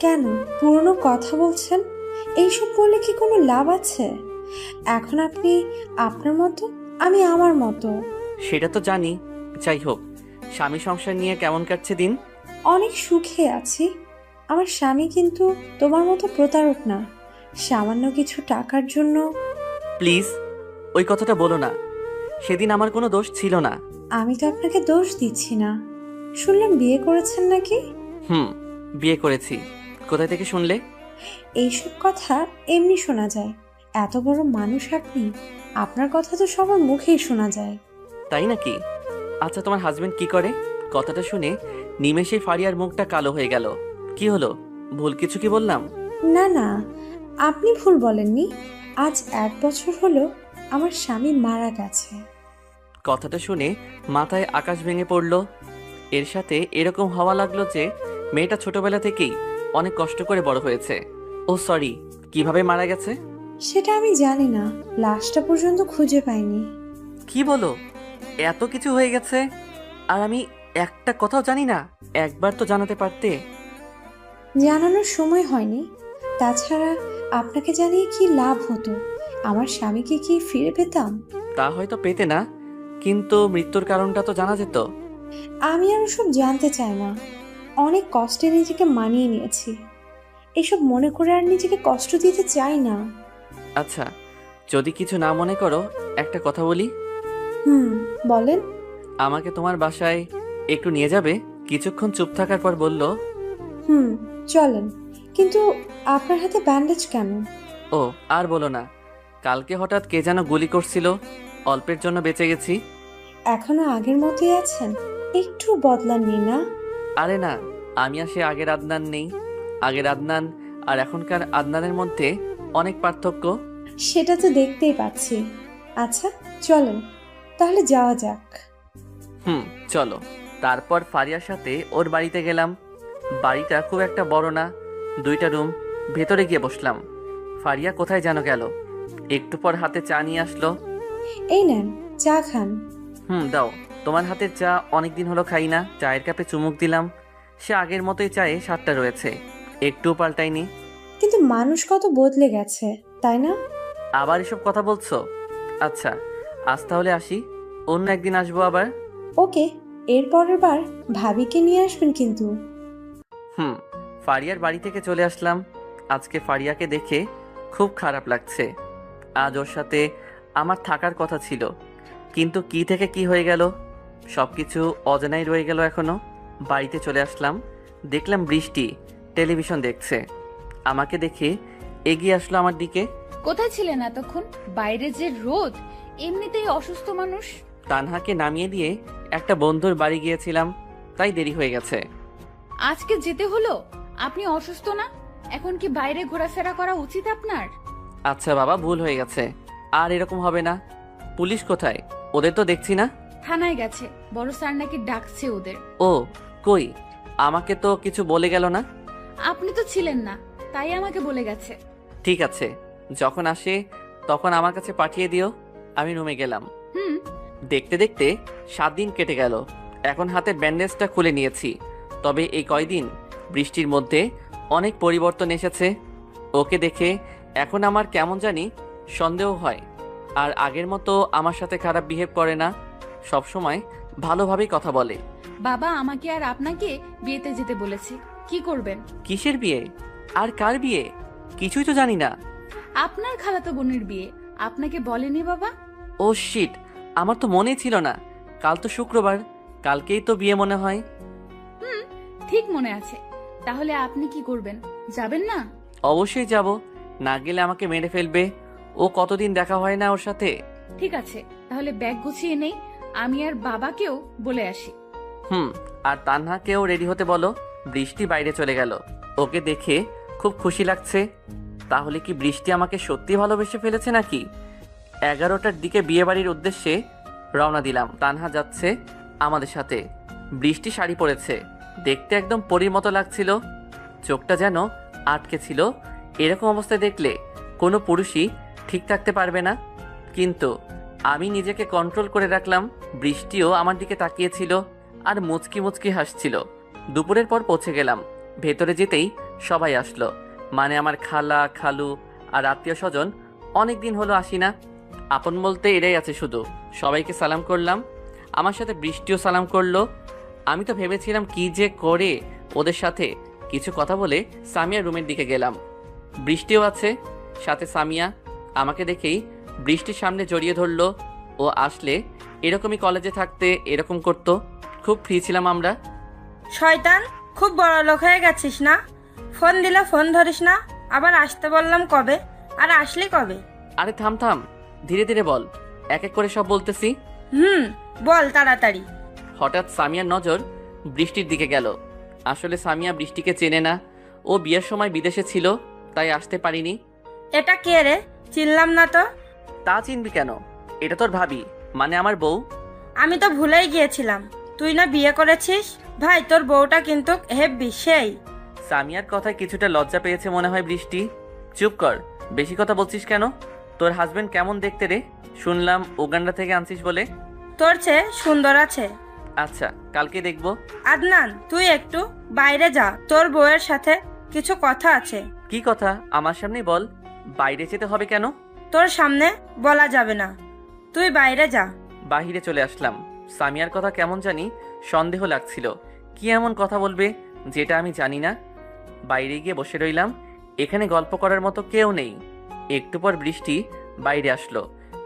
কেন পুরনো কথা বলছেন? এইসব বললে কি কোনো লাভ আছে? এখন আপনি আপনার মতো, আমি আমার মতো। সেটা তো জানি। যাই হোক, স্বামী সংসার নিয়ে কেমন কাটছে দিন? অনেক সুখে আছি। আমার স্বামী কিন্তু তোমার মতো প্রতারক না। সামান্য কিছু টাকার জন্য। প্লিজ ওই কথাটা বলো না। সেদিন আমার কোনো দোষ ছিল না। আমি তো আপনাকে দোষ দিচ্ছি না। শুনলাম বিয়ে করেছেন নাকি? বিয়ে করেছি। কোথা থেকে শুনলে? এইসব কথা এমনি শোনা যায়। এত বড় মানুষ আপনি, আপনার কথা তো সবার মুখেই শোনা যায়। তাই নাকি? আচ্ছা, তোমার হাজবেন্ড কি করে? কথাটা শুনে নিমেষে ফারিয়ার মুখটা কালো হয়ে গেল। কি হলো, ভুল কিছু কি বললাম? না না, আপনি ভুল বলেননি। আজ 1 বছর হলো আমার স্বামী মারা গেছে। কথাটা শুনে মাথায় আকাশ ভেঙে পড়ল। এর সাথে এরকম হওয়া লাগলো যে মেয়েটা ছোটবেলা থেকেই অনেক কষ্ট করে বড় হয়েছে। ও সরি, কিভাবে মারা গেছে? সেটা আমি জানি না, লাশটা পর্যন্ত খুঁজে পাইনি। কি বলো, এত কিছু হয়ে গেছে আর আমি একটা কথাও জানি না? একবার তো জানাতে পারতে। জানানোর সময় হয়নি। তাছাড়া আপনাকে জানিয়ে কি লাভ হতো? আমার স্বামীকে কি ফিরে পেতাম? তা হয়তো পেতে না, কিন্তু মৃত্যুর কারণটা তো জানা যেত। আমি আর ওসব জানতে চাই না। অনেক কষ্টে নিজেকে মানিয়ে নিয়েছি। এসব মনে করে আর নিজেকে কষ্ট দিতে চাই না। আচ্ছা, যদি কিছু না মনে করো একটা কথা বলি। বলেন। আমাকে তোমার বাসায় একটু নিয়ে যাবে? কিছুক্ষণ চুপ থাকার পর বলল, চলেন। কিন্তু আপনার হাতে ব্যান্ডেজ কেন? ও আর বলো না, কালকে হঠাৎ কে যেন গুলি করছিল, অল্পের জন্য বেঁচে গেছি। এখনো আগের মতোই আছেন? একটু বদলাননি না? আরে না, আমি আর সে আগের আদনান নেই। আগের আদনান আর এখনকার আদনানের মধ্যে অনেক পার্থক্য। সেটা তো দেখতেই পাচ্ছি। আচ্ছা চলেন তাহলে, যাওয়া যাক। চলো। তারপর ফারিয়ার সাথে ওর বাড়িতে গেলাম। বাড়িটা খুব একটা বড় না, 2টা রুম। ভেতরে গিয়ে বসলাম। ফারিয়া কোথায় যেন গেল। একটু পর হাতে চা নিয়ে আসলো। এই নেন, চা খান। দাও। তোমার হাতের চা অনেকদিন হলো খাই না। চায়ের কাপে চুমুক দিলাম। সে আগের মতোই চায়ে স্বাদটা রয়েছে, একটুও পাল্টায়নি। কিন্তু মানুষ কত বদলে গেছে, তাই না? আবার এসব কথা বলছো? আচ্ছা, আজ তাহলে আসি, অন্য একদিন আসবো আবার। ওকে, এর পরের বার ভাবিকে নিয়ে আসবেন কিন্তু। ফারিয়ার বাড়ি থেকে চলে আসলাম। আজকে ফারিয়াকে দেখে খুব খারাপ লাগছে। আজ ওর সাথে আমার থাকার কথা ছিল, কিন্তু কি থেকে কি হয়ে গেল, সবকিছু অজানাই রয়ে গেল এখনো। বাড়িতে চলে আসলাম, দেখলাম বৃষ্টি টেলিভিশন দেখছে। আমাকে দেখে এগিয়ে আসলো আমার দিকে। কোথায় ছিলেন এতক্ষণ? বাইরে যে রোদ, এমনিতেই অসুস্থ মানুষ। তানহাকে নামিয়ে দিয়ে একটা বন্ধুর বাড়ি গিয়েছিলাম, তাই দেরি হয়ে গেছে। আজকে যেতে হলো? আপনি অসুস্থ না? এখন কি বাইরে ঘোরাফেরা করা উচিত আপনার? আচ্ছা বাবা, ভুল হয়ে গেছে, আর এরকম হবে না। পুলিশ কোথায়? ওদের তো দেখছি না। থানায় গেছে, বড় স্যার নাকি ডাকছে ওদের। ও কই, আমাকে তো কিছু বলে গেল না। আপনি তো ছিলেন না, তাই আমাকে বলে গেছে। ঠিক আছে, যখন আসে তখন আমার কাছে পাঠিয়ে দিও। আমি রুমে গেলাম। দেখতে দেখতে 7 দিন কেটে গেল। এখন হাতের ব্যান্ডেজটা খুলে নিয়েছি। তবে এই কয়দিন বৃষ্টির মধ্যে অনেক পরিবর্তন এসেছে। ওকে দেখে এখন আমার কেমন জানি সন্দেহ হয়। আর আগের মতো আমার সাথে খারাপ বিহেভ করে না, সবসময় ভালোভাবেই কথা বলে। বাবা আমাকে আর আপনাকে বিয়েতে যেতে বলেছে, কি করবেন? কিসের বিয়ে? আর কার বিয়ে? কিছুই তো জানি না। আপনার খালাতো বোনের বিয়ে। আপনাকে বলেনি বাবা? ও শিট, আমার তো মনেই ছিল না। কাল তো শুক্রবার, কালকেই তো বিয়ে মনে হয়। ঠিক মনে আছে। তাহলে আপনি কি করবেন, যাবেন না? অবশ্যই যাব, না গেলে আমাকে মেরে ফেলবে। ও কতদিন দেখা হয় না ওর সাথে। ঠিক আছে, তাহলে ব্যাগ গুছিয়ে নেই, আমি আর বাবাকেও বলে আসি। আর তানহাকেও রেডি হতে বলো। বৃষ্টি বাইরে চলে গেল, ওকে দেখে খুব খুশি লাগছে। তাহলে কি বৃষ্টি আমাকে সত্যি ভালোবেসে ফেলেছে নাকি? 11টার দিকে বিয়ে বাড়ির উদ্দেশ্যে রওনা দিলাম। তানহা যাচ্ছে আমাদের সাথে। বৃষ্টি শাড়ি পরেছে, দেখতে একদম পরীর মতো লাগছিল। চোখটা যেন আটকে ছিল। এরকম অবস্থায় দেখলে কোনো পুরুষই ঠিক থাকতে পারবে না, কিন্তু আমি নিজেকে কন্ট্রোল করে রাখলাম। বৃষ্টিও আমার দিকে তাকিয়েছিল আর মুচকি মুচকি হাসছিল। দুপুরের পর পৌঁছে গেলাম। ভেতরে যেতেই সবাই আসলো, মানে আমার খালা, খালু আর আত্মীয় স্বজন। অনেকদিন হলো আসি না। আপন বলতে এরাই আছে শুধু। সবাইকে সালাম করলাম, আমার সাথে বৃষ্টিও সালাম করলো। আমি তো ভেবেছিলাম কি যে করে ওদের সাথে কিছু কথা বলে সামিয়ার রুমের দিকে গেলাম। বৃষ্টিও আছে সাথে। সামিয়া আমাকে দেখেই বৃষ্টির সামনে জড়িয়ে ধরলো। ও আসলে এরকমই কলেজে থাকতে এরকম করতো। খুব ফ্রি ছিলাম আমরা। শয়তান, খুব বড় লোক হয়ে গেছিস না? ফোন দিলে ফোন ধরিস না, আবার আসতে বললাম কবে, আর আসলি কবে? আরে থাম থাম, ধীরে ধীরে বল, এক এক করে সব বলতেছি। বল তাড়াতাড়ি। হঠাৎ সামিয়ার নজর বৃষ্টির দিকে গেল। আসলে সামিয়া বৃষ্টিকে চেনে না। ও বিয়ের সময় বিদেশে ছিল, তাই আসতে পারিনি। এটা কে রে? চিনলাম না তো। তা চিনবি কেন? এটা তোর ভাবি, মানে আমার বউ। আমি তো ভুলেই গিয়েছিলাম, তুই না বিয়ে করেছিস। ভাই, তোর বউটা কিন্তু হেব্বি সেই। সামিয়ার কথায় কিছুটা লজ্জা পেয়েছে মনে হয় বৃষ্টি। চুপ কর, বেশি কথা বলছিস কেন? তোর হাজবেন্ড কেমন দেখতে রে? শুনলাম উগান্ডা থেকে আনছিস বলে। তোর চেয়ে সুন্দর আছে। আচ্ছা, কালকে দেখবো। আদনান, তুই একটু বাইরে যা, তোর বউয়ের সাথে কিছু কথা আছে। কি কথা? আমার সামনেই বল। বাইরে যেতে হবে কেন? তোর সামনে বলা যাবে না, তুই বাইরে যা। বাহিরে চলে আসলাম। সামিয়ার কথা কেমন জানি সন্দেহ লাগছিল কি এমন কথা বলবে যেটা আমি জানি না। বাইরে গিয়ে বসে রইলাম। এখানে গল্প করার মতো কেউ নেই। একটু পর বৃষ্টি বাইরে আসলো,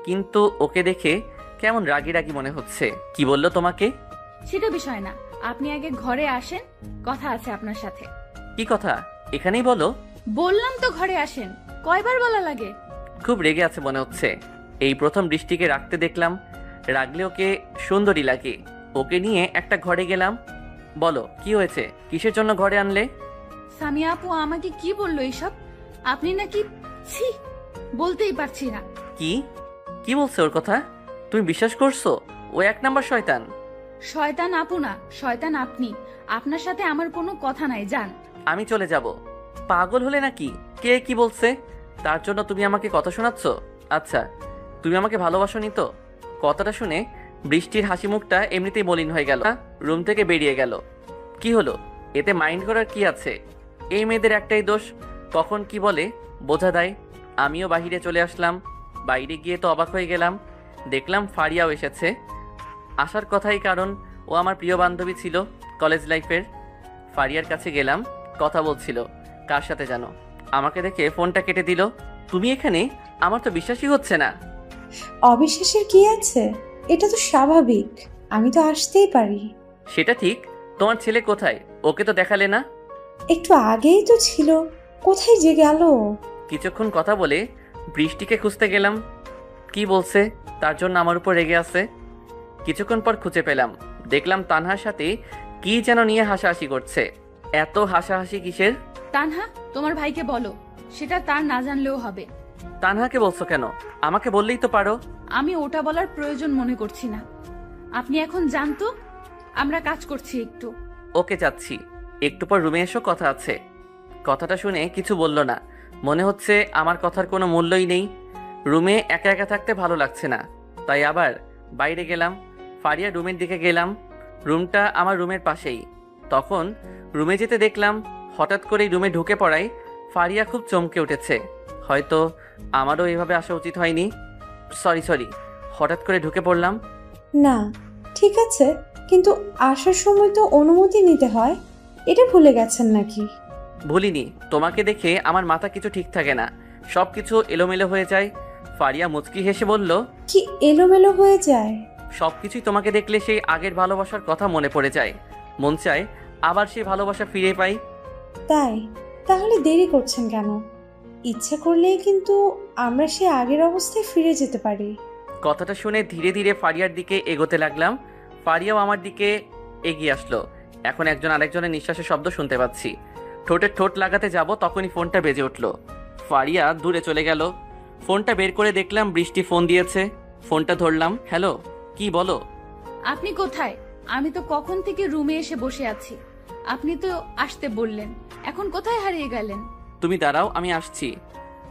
কিন্তু ওকে দেখে কেমন রাগি রাগি মনে হচ্ছে। কি বললো তোমাকে? সেটা বিষয় না, আপনি আগে ঘরে আসেন, কথা আছে আপনার সাথে। কি কথা? এখানেই বলো। বললাম তো ঘরে আসেন, কয়বার বলা লাগে? খুব রেগে আছে মনে হচ্ছে। এই প্রথম বৃষ্টিকে রাখতে দেখলাম। রাগলে ওকে সুন্দরী লাগে। ওকে নিয়ে একটা ঘরে গেলাম। বলো কি হয়েছে, কিসের জন্য ঘরে আনলে? সামিয়া আপু আমাকে কি বললো এইসব? আপনি নাকি ছি, বলতেই পারছি না। কি কি বলছে ওর কথা? তুমি বিশ্বাস করছো? ও এক নাম্বার শয়তান। শয়তান আপু না, শয়তান আপনি। আপনার সাথে আমার কোনো কথা নাই, যান। আমি চলে যাব। পাগল হলে নাকি? কে কি বলছে তার জন্য তুমি আমাকে কথা শোনাচ্ছ? আচ্ছা, তুমি আমাকে ভালোবাসোনি তো? কথাটা শুনে বৃষ্টির হাসি মুখটা এমনিতেই মলিন হয়ে গেল। রুম থেকে বেরিয়ে গেল। কি হলো, এতে মাইন্ড করার কি আছে? এই মেয়েদের একটাই দোষ, কখন কি বলে বোঝা দেয়। আমিও বাহিরে চলে আসলাম। বাইরে গিয়ে তো অবাক হয়ে গেলাম। দেখলাম ফারিয়াও এসেছে। আসার কথাই, কারণ ও আমার প্রিয় বান্ধবী ছিল কলেজ লাইফের। ফারিয়ার কাছে গেলাম, কথা বলছিল কার সাথে জানো। আমাকে দেখে ফোনটা কেটে দিল। তুমি এখানে? আমার তো বিশ্বাসই হচ্ছে না। অবিশ্বাসের কি আছে? এটা তো স্বাভাবিক, আমি তো আসতেই পারি। সেটা ঠিক, তোমার ছেলে কোথায়? ওকে তো দেখালে না। একটু আগেই তো ছিল, কোথায় যে গেল? কিছুক্ষণ কথা বলে বৃষ্টিকে খুঁজতে গেলাম। কি বলছে তার জন্য আমার উপর রেগে আছে। কিছুক্ষণ পর খুঁজে পেলাম। দেখলাম তানহার সাথে কি যেন নিয়ে হাসাহাসি করছে। এত হাসাহাসি কিসের? তানহা, তোমার ভাইকে বলো, সেটা তার না জানলেও হবে। তানহাকে বলছো কেন? আমাকে বললেই তো পারো। আমি ওটা বলার প্রয়োজন মনে করছি না। আপনি এখন জানতো, আমরা কাজ করছি একটু। ওকে, যাচ্ছি। একটু পর রুমে এসো, কথা আছে। কথাটা শুনে কিছু বলল না। মনে হচ্ছে আমার কথার কোনো মূল্যই নেই। রুমে একা একা থাকতে ভালো লাগছে না, তাই আবার বাইরে গেলাম। ফারিয়া রুমের দিকে গেলাম। রুমটা আমার রুমের পাশেই। তখন রুমে যেতে দেখলাম হঠাৎ করেই রুমে ঢুকে পড়ায় ফারিয়া খুব চমকে উঠেছে। হয়তো আমারও এভাবে আসা উচিত হয়নি। সরি, হঠাৎ করে ঢুকে পড়লাম। না, ঠিক আছে, কিন্তু আসার সময় তো অনুমতি নিতে হয়, এটা ভুলে গেছেন নাকি? ভুলিনি। তোমাকে দেখে আমার মাথা কিছু ঠিক থাকে না, সব কিছু এলোমেলো হয়ে যায়। ফারিয়া মুচকি হেসে বলল, কি এলোমেলো হয়ে যায়? সবকিছুই তোমাকে দেখলে সেই আগের ভালোবাসার কথা মনে পড়ে যায়। মন চায় আবার সেই ভালোবাসা ফিরে পাই। তাই? তাহলে দেরি করছেন কেন? ইচ্ছে করলেই কিন্তু আমরা সে আগের অবস্থায় ফিরে যেতে পারি। কথাটা শুনে ধীরে ধীরে ফারিয়ার দিকে এগোতে লাগলাম। ফারিয়াও আমার দিকে এগিয়ে আসলো। এখন একজন আরেকজনের নিঃশ্বাসের শব্দ শুনতে পাচ্ছি। ঠোঁটে ঠোঁট লাগাতে যাব, তখনই ফোনটা বেজে উঠল। ফারিয়া দূরে চলে গেল। ফোনটা বের করে দেখলাম বৃষ্টি ফোন দিয়েছে। ফোনটা ধরলাম। হ্যালো, কি বলো? আপনি কোথায়? আমি তো কখন থেকে রুমে এসে বসে আছি, আপনি তো আসতে বললেন, এখন কোথায় হারিয়ে গেলেন? তুমি দাঁড়াও, আমি আসছি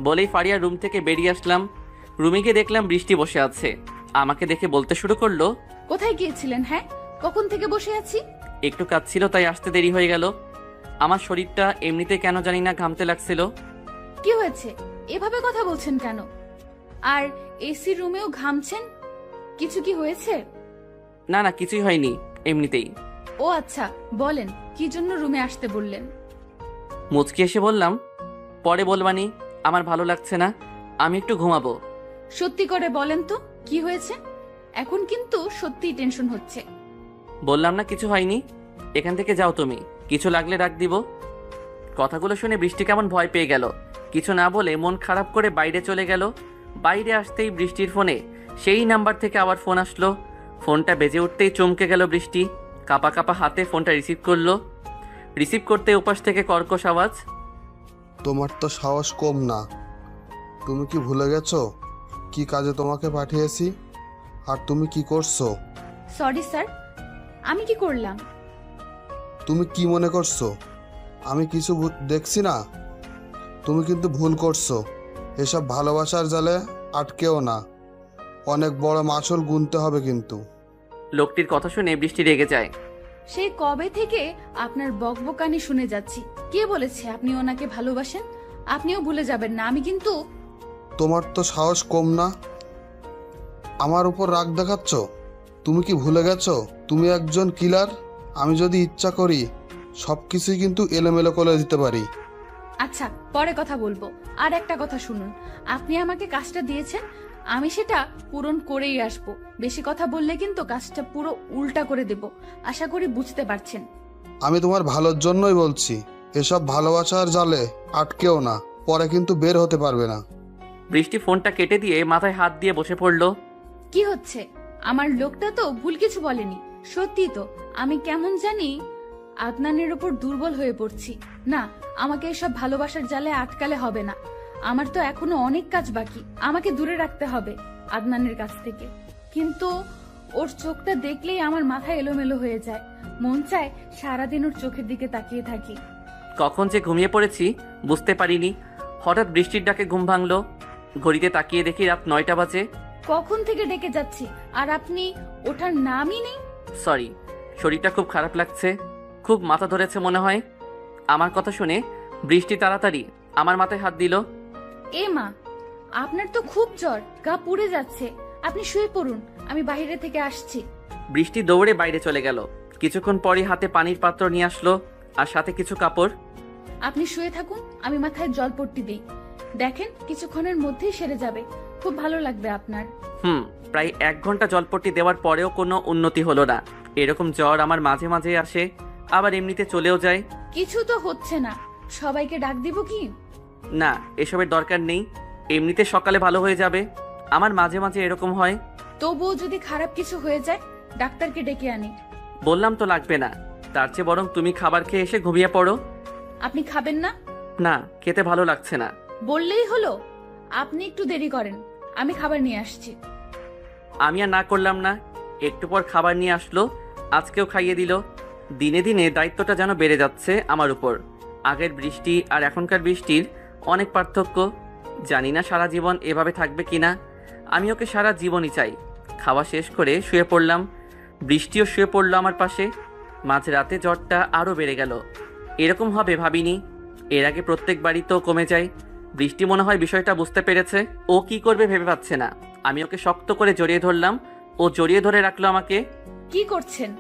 বলেই ফারিয়া রুম থেকে বেরিয়ে আসলাম। রুমে গিয়ে দেখলাম বৃষ্টি বসে আছে। আমাকে দেখে বলতে শুরু করলো, কোথায় গিয়েছিলেন? হ্যাঁ, কখন থেকে বসে আছি। একটু কাজ ছিল তাই আসতে দেরি হয়ে গেল। আমার শরীরটা এমনিতে কেন জানি না ঘামতে লাগছিল। কি হয়েছে, এভাবে কথা বলছেন কেন? আর এসি রুমেও ঘামছেন, কিছু কি হয়েছে? না না, কিছুই হয়নি, এমনিতেই। ও আচ্ছা, বলেন কি জন্য রুমে আসতে বললেন? মুচকি এসে বললাম, পরে বলবানি, আমার ভালো লাগছে না, আমি একটু ঘুমাবো। সত্যি করে বলেন তো কি হয়েছে? এখন কিন্তু সত্যিই টেনশন হচ্ছে। বললাম না কিছু হয়নি। এখান থেকে যাও তুমি, কিছু লাগলে ডাক দিব। কথাগুলো শুনে বৃষ্টি কেমন ভয় পেয়ে গেল। কিছু না বলে মন খারাপ করে বাইরে চলে গেল। বাইরে আসতেই বৃষ্টির ফোনে সেই নাম্বার থেকে আবার ফোন আসলো। ফোনটা বেজে উঠতেই চমকে গেল বৃষ্টি। কাপা কাপা হাতে ফোনটা রিসিভ করলো। রিসিভ করতে উপাস থেকে কর্কশ আওয়াজ, তোমার তো সাহস কম না। তুমি কি ভুলে গেছো কি কাজে তোমাকে পাঠিয়েছি আর তুমি কি করছো? সরি স্যার, আমি কি করলাম? তুমি কি মনে করছো আমি কিছু দেখছি না? তুমি কিন্তু ভুল করছো। এসব ভালোবাসার জালে আটকেও না, অনেক বড় মাসুল গুনতে হবে কিন্তু। লোকটির কথা শুনে বৃষ্টি রেগে যায়। সেই কবে থেকে আপনার বকবকানি শুনে যাচ্ছি। কে বলেছে আপনি ওনাকে ভালোবাসেন? আপনিও ভুলে যাবেন না, আমি কিন্তু। তোমার তো সাহস কম না, আমার উপর রাগ দেখাচ্ছ। তুমি কি ভুলে গেছো তুমি একজন কিলার? আমি যদি ইচ্ছা করি সব কিছুই কিন্তু এলোমেলো করে দিতে পারি। আচ্ছা, পরে কথা বলবো। আর একটা কথা শুনুন, আপনি আমাকে কাজটা দিয়েছেন, আমি সেটা পূরণ করেই আসবো। বেশি কথা বললে কিন্তু কাজটা পুরো উল্টা করে দেব। আশা করি বুঝতে পারছেন। আমি তোমার ভালোর জন্যই বলছি, এসব ভালোবাসার জালে আটকেও না, পরে কিন্তু বের হতে পারবে না। বৃষ্টি ফোনটা কেটে দিয়ে মাথায় হাত দিয়ে বসে পড়লো। কি হচ্ছে? আমার লোকটা তো ভুল কিছু বলেনি। সত্যি তো আমি কেমন জানি আদনানের উপর দুর্বল হয়ে পড়ছি। না, আমাকে এসব ভালোবাসার জালে আটকালে হবে না। আমার তো এখনো অনেক কাজ বাকি, আমাকে দূরে রাখতে হবে আদনানের কাছ থেকে। কিন্তু ওর চোখটা দেখলেই আমার মাথা এলোমেলো হয়ে যায়। মন চায় সারাদিন ওর চোখের দিকে তাকিয়ে থাকি। কখন যে ঘুমিয়ে পড়েছি বুঝতে পারিনি। হঠাৎ বৃষ্টির ডাকে ঘুম ভাঙলো। ঘড়িতে তাকিয়ে দেখি রাত 9টা বাজে। কখন থেকে ডেকে যাচ্ছি আর আপনি ওঠার নামই নেই। সরি, শরীরটা খুব খারাপ লাগছে, খুব মাথা ধরেছে মনে হয়। আমার কথা শুনে বৃষ্টি তাড়াতাড়ি আমার মাথায় হাত দিল। এ মা, আপনার তো খুব জ্বর, গা পুড়ে যাচ্ছে। আপনি শুয়ে পড়ুন, আমি বাইরে থেকে আসছি। বৃষ্টি দৌড়ে বাইরে চলে গেল। কিছুক্ষণ পরই হাতে পানির পাত্র নিয়ে আসলো আর সাথে কিছু কাপড়। আপনি শুয়ে থাকুন, আমি মাথায় জলপট্টি দিই। দেখেন কিছুক্ষণের মধ্যেই সেরে যাবে, খুব ভালো লাগবে আপনার। প্রায় 1 ঘন্টা জলপট্টি দেওয়ার পরেও কোনো উন্নতি হলো না। এরকম জ্বর আমার মাঝে মাঝে আসে, আবার এমনিতে চলেও যায়। কিছু তো হচ্ছে না, সবাইকে ডাক দিব কি? না, এসবের দরকার নেই, এমনিতে সকালে ভালো হয়ে যাবে। আমার মাঝে মাঝে এরকম হয়। তবুও যদি খারাপ কিছু হয়ে যায়, ডাক্তারকে ডেকে আনি। বললাম তো লাগবে না, তার চেয়ে বরং তুমি খাবার খেয়ে এসে ঘুমিয়ে পড়ো। আপনি খাবেন না? না, খেতে ভালো লাগছে না। বললেই হলো। আপনি একটু দেরি করেন, আমি খাবার নিয়ে আসছি। আমি আর না করলাম না। একটু পর খাবার নিয়ে আসলো, আজকেও খাইয়ে দিল। দিনে দিনে দায়িত্বটা যেন বেড়ে যাচ্ছে আমার উপর। আগের বৃষ্টি আর এখনকার বৃষ্টির অনেক পার্থক্য। জানি না সারা জীবন এভাবে থাকবে কিনা। আমি ওকে সারা জীবনই চাই। খাওয়া শেষ করে শুয়ে পড়লাম। বৃষ্টিও শুয়ে পড়লো আমার পাশে। মাঝরাতে জ্বরটা আরও বেড়ে গেল। এরকম হবে ভাবিনি। এর আগে প্রত্যেক বাড়ি তো কমে যায়। বৃষ্টি মনে হয় বিষয়টা বুঝতে পেরেছে। ও কি করবে ভেবে পাচ্ছে না। আমি ওকে শক্ত করে জড়িয়ে ধরলাম, ও জড়িয়ে ধরে রাখলো আমাকে। কি করছেন?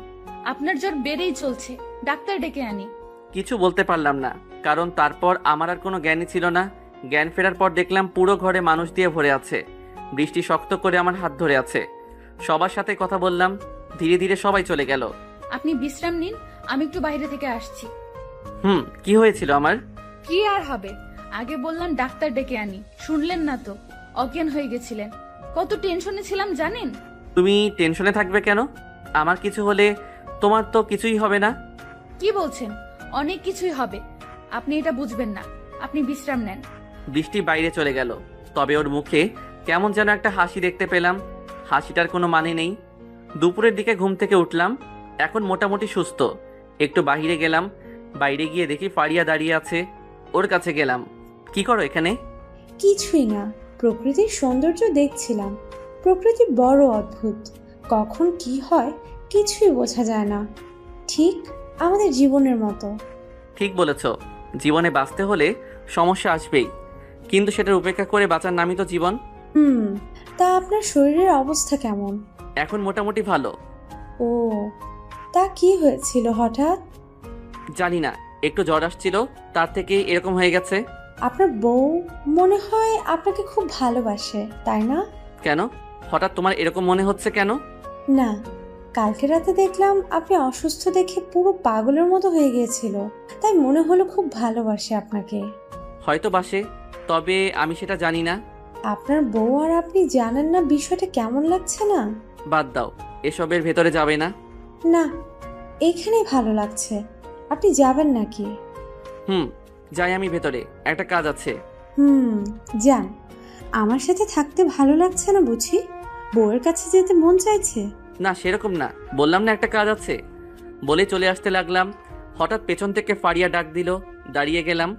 আপনার জ্বর বেড়েই চলছে, ডাক্তার ডেকে আনি। কিছু বলতে পারলাম না, কারণ তারপর আমার আর কোনো জ্ঞানই ছিল না। জ্ঞান ফেরার পর দেখলাম পুরো ঘরে মানুষ দিয়ে ভরে আছে। বৃষ্টি শক্ত করে আমার হাত ধরে আছে। সবার সাথে কথা বললাম। ধীরে ধীরে সবাই চলে গেল। আপনি বিশ্রাম নিন, আমি একটু বাইরে থেকে আসছি। কি হয়েছিল আমার? কি আর হবে, আগে বললাম ডাক্তার ডেকে আনি, শুনলেন না তো, অজ্ঞান হয়ে গেছিলেন। কত টেনশনে ছিলাম জানেন? তুমি টেনশনে থাকবে কেন? আমার কিছু হলে তোমার তো কিছুই হবে না। কি বলছেন? অনেক কিছুই হবে, আপনি এটা বুঝবেন না। আপনি বিশ্রাম নেন। বৃষ্টি বাইরে চলে গেল, তবে ওর মুখে কেমন যেন একটা হাসি দেখতে পেলাম। হাসিটার কোনো মানে নেই। দুপুরের দিকে ঘুম থেকে উঠলাম, এখন মোটামুটি সুস্থ। একটু বাইরে গেলাম, বাইরে গিয়ে দেখি ফারিয়া দাঁড়িয়ে আছে। ওর কাছে গেলাম। কি করো এখানে? কিছুই না, প্রকৃতির সৌন্দর্য দেখছিলাম। প্রকৃতি বড় অদ্ভুত, কখন কি হয় কিছুই বোঝা যায় না। ঠিক আমাদের জীবনের মতো। ঠিক বলেছ, জীবনে বাঁচতে হলে সমস্যা আসবেই, কিন্তু সেটার উপেক্ষা করে বাঁচার নামই তো জীবন। তা আপনার শরীরের অবস্থা কেমন? এখন মোটামুটি ভালো। ও, তা কি হয়েছিল হঠাৎ? জানি না, একটু জ্বর আসছিল, তার থেকেই এরকম হয়ে গেছে। আপনার বউ মনে হয় আপনাকে খুব ভালোবাসে, তাই না? কেন হঠাৎ তোমার এরকম মনে হচ্ছে কেন? না, কালকে রাতে দেখলাম আপনি অসুস্থ দেখে পুরো পাগলের মতো হয়ে গিয়েছিল, তাই মনে হলো খুব ভালোবাসে আপনাকে। হয়তো বাসে, তবে আমি সেটা জানি না। আপনার বউ আর আপনি জানেন না বিষয়টা কেমন লাগছে না? বাদ দাও, এসবের ভেতরে যাবে না। না, এখানেই ভালো লাগছে। আপনি যাবেন নাকি? যাই আমি ভেতরে, একটা কাজ আছে। যান। আমার সাথে থাকতে ভালো লাগছে না বুঝি? বউয়ের কাছে যেতে মন চাইছে? না সেরকম না, বললাম না একটা কাজ আছে। বলে চলে আসতে লাগলাম, হঠাৎ পেছন থেকে ফারিয়া ডাক দিল। দাঁড়িয়ে গেলাম।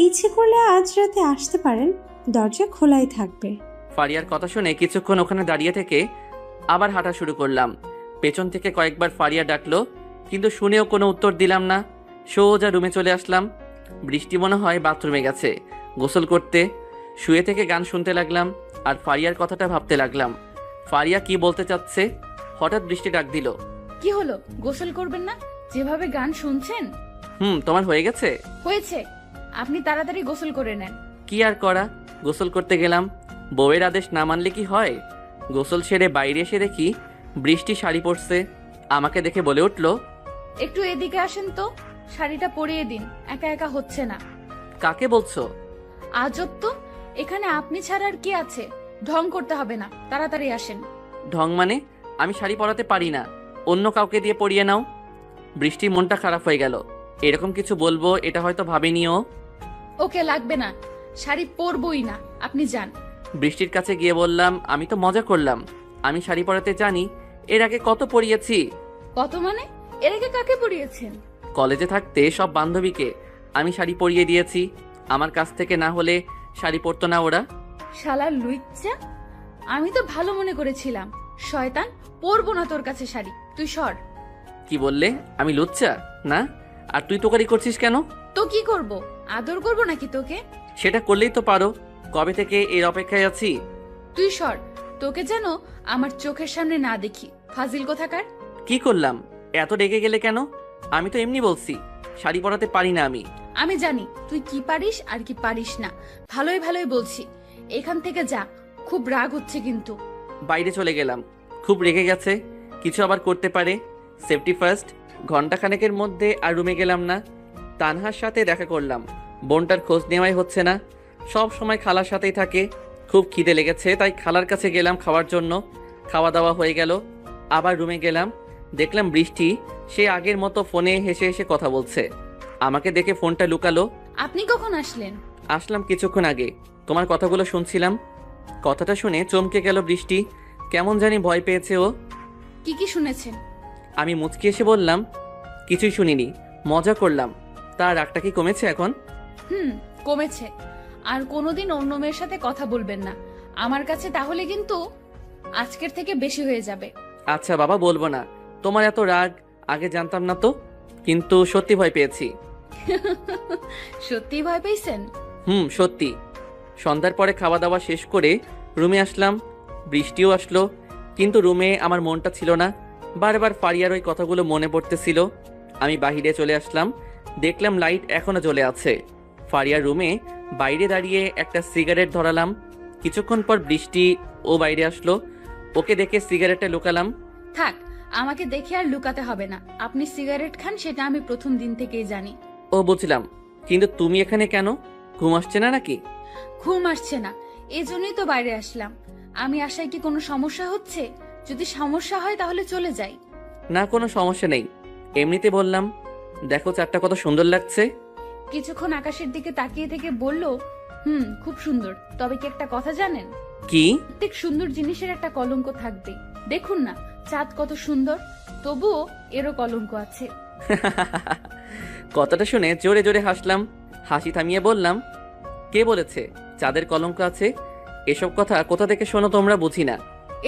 ইচ্ছে করলে আজ রাতে আসতে পারেন, দরজা খোলাই থাকবে। ফারিয়ার কথা শুনে কিছুক্ষণ ওখানে দাঁড়িয়ে থেকে আবার হাঁটা শুরু করলাম। পেছন থেকে কয়েকবার ফারিয়া ডাকলো, কিন্তু শুনেও কোনো উত্তর দিলাম না। সোজা রুমে চলে আসলাম। বৃষ্টি মনে হয় বাথরুমে গেছে গোসল করতে। শুয়ে থেকে গান শুনতে লাগলাম আর ফারিয়ার কথাটা ভাবতে লাগলাম। ফারিয়া কি বলতে চাচ্ছে? হঠাৎ বৃষ্টি ডাক দিল। কি হলো, গোসল করবেন না? যেভাবে গান শুনছেন। তোমার হয়ে গেছে? হয়েছে, আপনি তাড়াতাড়ি গোসল করে নেন। কি আর করা, গোসল করতে গেলাম। বউয়ের আদেশ না মানলে কি হয়। গোসল সেরে বাইরে এসে দেখি বৃষ্টি শাড়ি পরছে। আমাকে দেখে বলে উঠল, একটু এদিকে আসেন তো, শাড়িটা পরিয়ে দিন, একা একা হচ্ছে না। কাকে বলছো? আজব তো, এখানে আপনি ছাড়া আর কি আছে? ঢং করতে হবে না, তাড়াতাড়ি আসেন। ঢং মানে? আমি শাড়ি পরাতে পারি না, অন্য কাউকে দিয়ে পরিয়ে নাও। বৃষ্টির মনটা খারাপ হয়ে গেল। এরকম কিছু বলবো এটা হয়তো ভাবেনিও। ওকে, লাগবে না, শাড়ি পরবই না, আপনি যান। বৃষ্টির কাছে গিয়ে বললাম, আমি তো মজা করলাম, আমি শাড়ি পরাতে জানি, এর আগে কত পরিয়েছি। কত মানে? এর আগে কাকে পরিয়েছেন? কলেজে থাকতে সব বান্ধবীকে আমি শাড়ি পরিয়ে দিয়েছি। আমার কাছ থেকে না হলে শাড়ি পরতো না ওরা। শালার লুইচ্চা, আমি তো ভালো মনে করেছিলাম। শয়তান, পরবো না তোর কাছে শাড়ি, তুই সর। কি বললে? আমি লুচ্চা না? আর তুই তোকারি করছিস কেন? তো কি করব, আদর করব নাকি তোকে? সেটা করলেই তো পারো। কবে থেকে এর অপেক্ষায় আছি। তুই সর, তোকে যেন আমার চোখের সামনে না দেখি, ফাজিল কোথাকার। কি করলাম? এত রেগে গেলে কেন? আমি তো এমনি বলছি, শাড়ি পরাতে পারি না আমি। আমি জানি তুই কি পারিস আর কি পারিস না, ভালোই ভালোই বলছি। এখান থেকে যা, খুব রাগ হচ্ছে কিন্তু। বাইরে চলে গেলাম, খুব রেগে গেছে। কিছু আবার করতে পারে। Safety first. ঘন্টাখানেকের মধ্যে আর রুমে গেলাম না। তানহার সাথে দেখা করলাম। বোনটার খোঁজ নেওয়াই হচ্ছে না, সব সময় খালার সাথেই থাকে। খুব খিদে লেগেছে, তাই খালার কাছে গেলাম খাওয়ার জন্য। খাওয়া দাওয়া হয়ে গেল। আবার রুমে গেলাম, দেখলাম বৃষ্টি সে আগের মতো ফোনে হেসে হেসে কথা বলছে। আমাকে দেখে ফোনটা লুকালো। আপনি কখন আসলেন? আসলাম কিছুক্ষণ আগে, তোমার কথাগুলো শুনছিলাম। কথাটা শুনে চমকে গেল বৃষ্টি, কেমন জানি ভয় পেয়েছে ও। কি কি শুনেছেন? আমি মুচকি এসে বললাম, কিছুই শুনিনি, মজা করলাম। তার রাগটা কি কমেছে এখন? কমেছে। আর কোনোদিন অন্য মেয়ের সাথে কথা বলবেন না আমার কাছে, তাহলে কিন্তু আজকের থেকে বেশি হয়ে যাবে। আচ্ছা বাবা, বলবো না। তোমার এত রাগ আগে জানতাম না তো, কিন্তু সত্যি ভয় পেয়েছি। সত্যি ভয় পেয়েছেন? সত্যি। সন্ধ্যার পরে খাওয়া দাওয়া শেষ করে রুমে আসলাম। বৃষ্টিও আসলো, কিন্তু রুমে আমার মনটা ছিল না। বারবার ফারিয়ার ওই কথাগুলো মনে পড়তেছিল। আমি বাহিরে চলে আসলাম, দেখলাম লাইট এখনো জ্বলে আছে। ফারিয়ার রুমে বাইরে দাঁড়িয়ে একটা সিগারেট ধরালাম। কিছুক্ষণ পর বৃষ্টি ও বাইরে আসলো, ওকে দেখে সিগারেটটা লুকালাম। থাক, আমাকে দেখে আর লুকাতে হবে না, আপনি সিগারেট খান সেটা আমি প্রথম দিন থেকেই জানি। ও বুঝলাম, কিন্তু তুমি এখানে কেন? ঘুম আসছে না নাকি? ঘুম আসছে না, এজন্যই তো বাইরে আসলাম। আমি আসায় কি কোনো সমস্যা হচ্ছে? যদি সমস্যা হয় তাহলে চলে যাই। না, কোনো সমস্যা নেই, এমনিতে বললাম। দেখো চারটা কত সুন্দর লাগছে। কিছুক্ষণ আকাশের দিকে তাকিয়ে থেকে বলল, খুব সুন্দর। তবে কি একটা কথা জানেন? কি? প্রত্যেক সুন্দর জিনিসের একটা কলঙ্ক থাকবে। দেখুন না, চাঁদ কত সুন্দর, তবুও এরও কলঙ্ক আছে। কথাটা শুনে জোরে জোরে হাসলাম। হাসি থামিয়ে বললাম, কে বলেছে চাঁদের কলঙ্ক আছে? এসব কথা কোথা থেকে শোনো তোমরা? বুঝি না।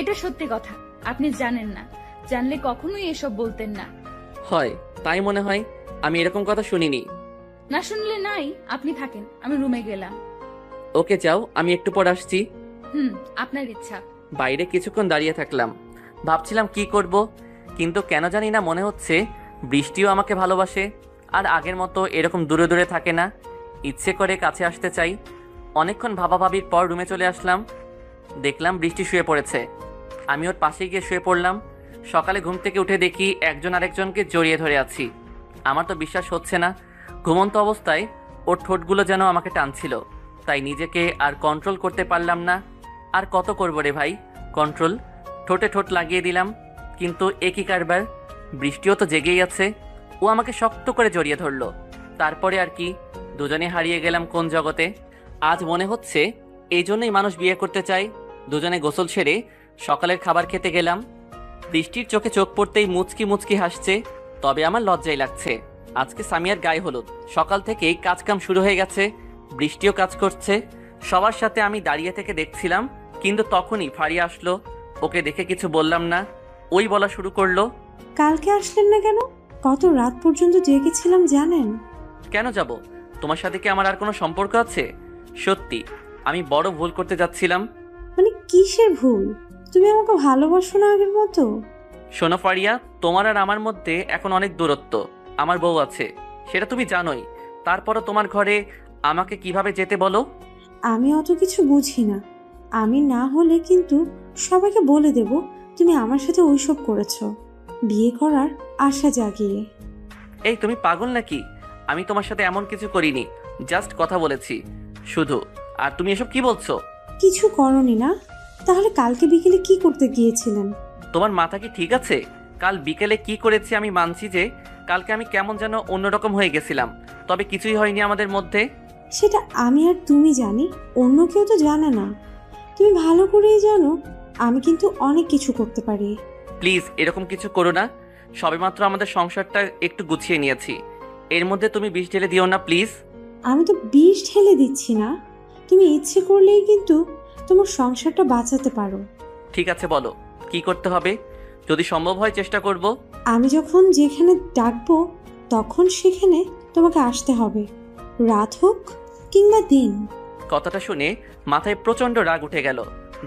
এটা সত্যি কথা, আপনি জানেন না, জানলে কখনোই এসব বলতেন না। হয়, তাই মনে হয়। আমি এরকম কথা শুনিনি। না শুনলে নাই, আপনি থাকেন, আমি রুমে গেলাম। ওকে যাও, আমি একটু পর আসছি। আপনার ইচ্ছা। বাইরে কিছুক্ষণ দাঁড়িয়ে থাকলাম, ভাবছিলাম কি করব, কিন্তু কেন জানি না মনে হচ্ছে বৃষ্টিও আমাকে ভালোবাসে, আর আগের মতো এরকম দূরে দূরে থাকে না। ইচ্ছে করে কাছে আসতে চাই। অনেকক্ষণ ভাবাভাবির পর রুমে চলে আসলাম, দেখলাম বৃষ্টি শুয়ে পড়েছে। আমি ওর পাশে গিয়ে শুয়ে পড়লাম। সকালে ঘুম থেকে উঠে দেখি একজন আরেকজনকে জড়িয়ে ধরে আছি। আমার তো বিশ্বাস হচ্ছে না। ঘুমন্ত অবস্থায় ওর ঠোঁটগুলো যেন আমাকে টানছিল, তাই নিজেকে আর কন্ট্রোল করতে পারলাম না। আর কত করবো রে ভাই কন্ট্রোল? ঠোঁটে ঠোঁট লাগিয়ে দিলাম, কিন্তু একই কারবার। বৃষ্টিও তো জেগেই আছে। ও আমাকে শক্ত করে জড়িয়ে ধরলো। তারপরে আর কি, দুজনে হারিয়ে গেলাম কোন জগতে। আজ মনে হচ্ছে এই জন্যই মানুষ বিয়ে করতে চায়। দুজনে গোসল সেরে সকালের খাবার খেতে গেলাম। বৃষ্টির চোখে চোখ পড়তেই মুচকি মুচকি হাসছে। তবে আমার লজ্জাই লাগছে। আজকে সামিয়ার গায়ে হলুদ, সকাল থেকেই কাজকাম শুরু হয়ে গেছে। বৃষ্টিও কাজ করছে। সবার সাথে আমি দাঁড়িয়ে থেকে দেখছিলাম, কিন্তু তখনই ফারিয়া আসলো। ওকে দেখে কিছু বললাম না, ওই বলা শুরু করলো, কালকে আসলেন না কেন? কত রাত পর্যন্ত জেগেছিলাম জানেন? কেন যাব? তোমার সাথে কি আমার আর কোনো সম্পর্ক আছে? সত্যি আমি বড় ভুল করতে যাচ্ছিলাম। মানে কিসের ভুল? তুমি আমাকে ভালোবাসো না আগের মতো? শোনো ফারিয়া, তোমার আর আমার মধ্যে এখন অনেক দূরত্ব। আমার বউ আছে, সেটা তুমি জানোই। তারপরও তোমার ঘরে আমাকে কিভাবে যেতে বলো? আমি অত কিছু বুঝি না। আমি না হলে কিন্তু সবাইকে বলে দেব তুমি আমার সাথে ওইসব করেছো, বিয়ে করার আশা জাগিয়ে। এই তুমি পাগল নাকি? আমি তোমার সাথে এমন কিছু করিনি, জাস্ট কথা বলেছি শুধু। আর তুমি এসব কি বলছো? কিছু করনি না? তাহলে কালকে বিকেলে কি করতে গিয়েছিলেন? তোমার মাথা কি ঠিক আছে? কাল বিকেলে কি করেছি আমি মানছি যে কালকে আমি কেমন যেন অন্যরকম হয়ে গেছিলাম, তবে কিছুই হয়নি আমাদের মধ্যে। সেটা আমি আর তুমি জানি, অন্য কেউ তো জানে না। তুমি ভালো করেই জানো আমি কিন্তু অনেক কিছু করতে পারি। প্লিজ এরকম কিছু করো না। সবেমাত্র আমাদের সংসারটা একটু গুছিয়ে নিয়েছি, এর মধ্যে তুমি বিষ ঢেলে দিও না প্লিজ। আমি তো বিষ ঢেলে দিচ্ছি না, তুমি ইচ্ছে করলেই কিন্তু তোমার সংসারটা বাঁচাতে পারো। ঠিক আছে বলো কি করতে হবে, যদি সম্ভব হয় চেষ্টা করব। আমি যখন যেখানে ডাকবো তখন সেখানে তোমাকে আসতে হবে, রাত হোক কিংবা দিন। কথাটা শুনে মাথায় প্রচণ্ড রাগ উঠে গেল।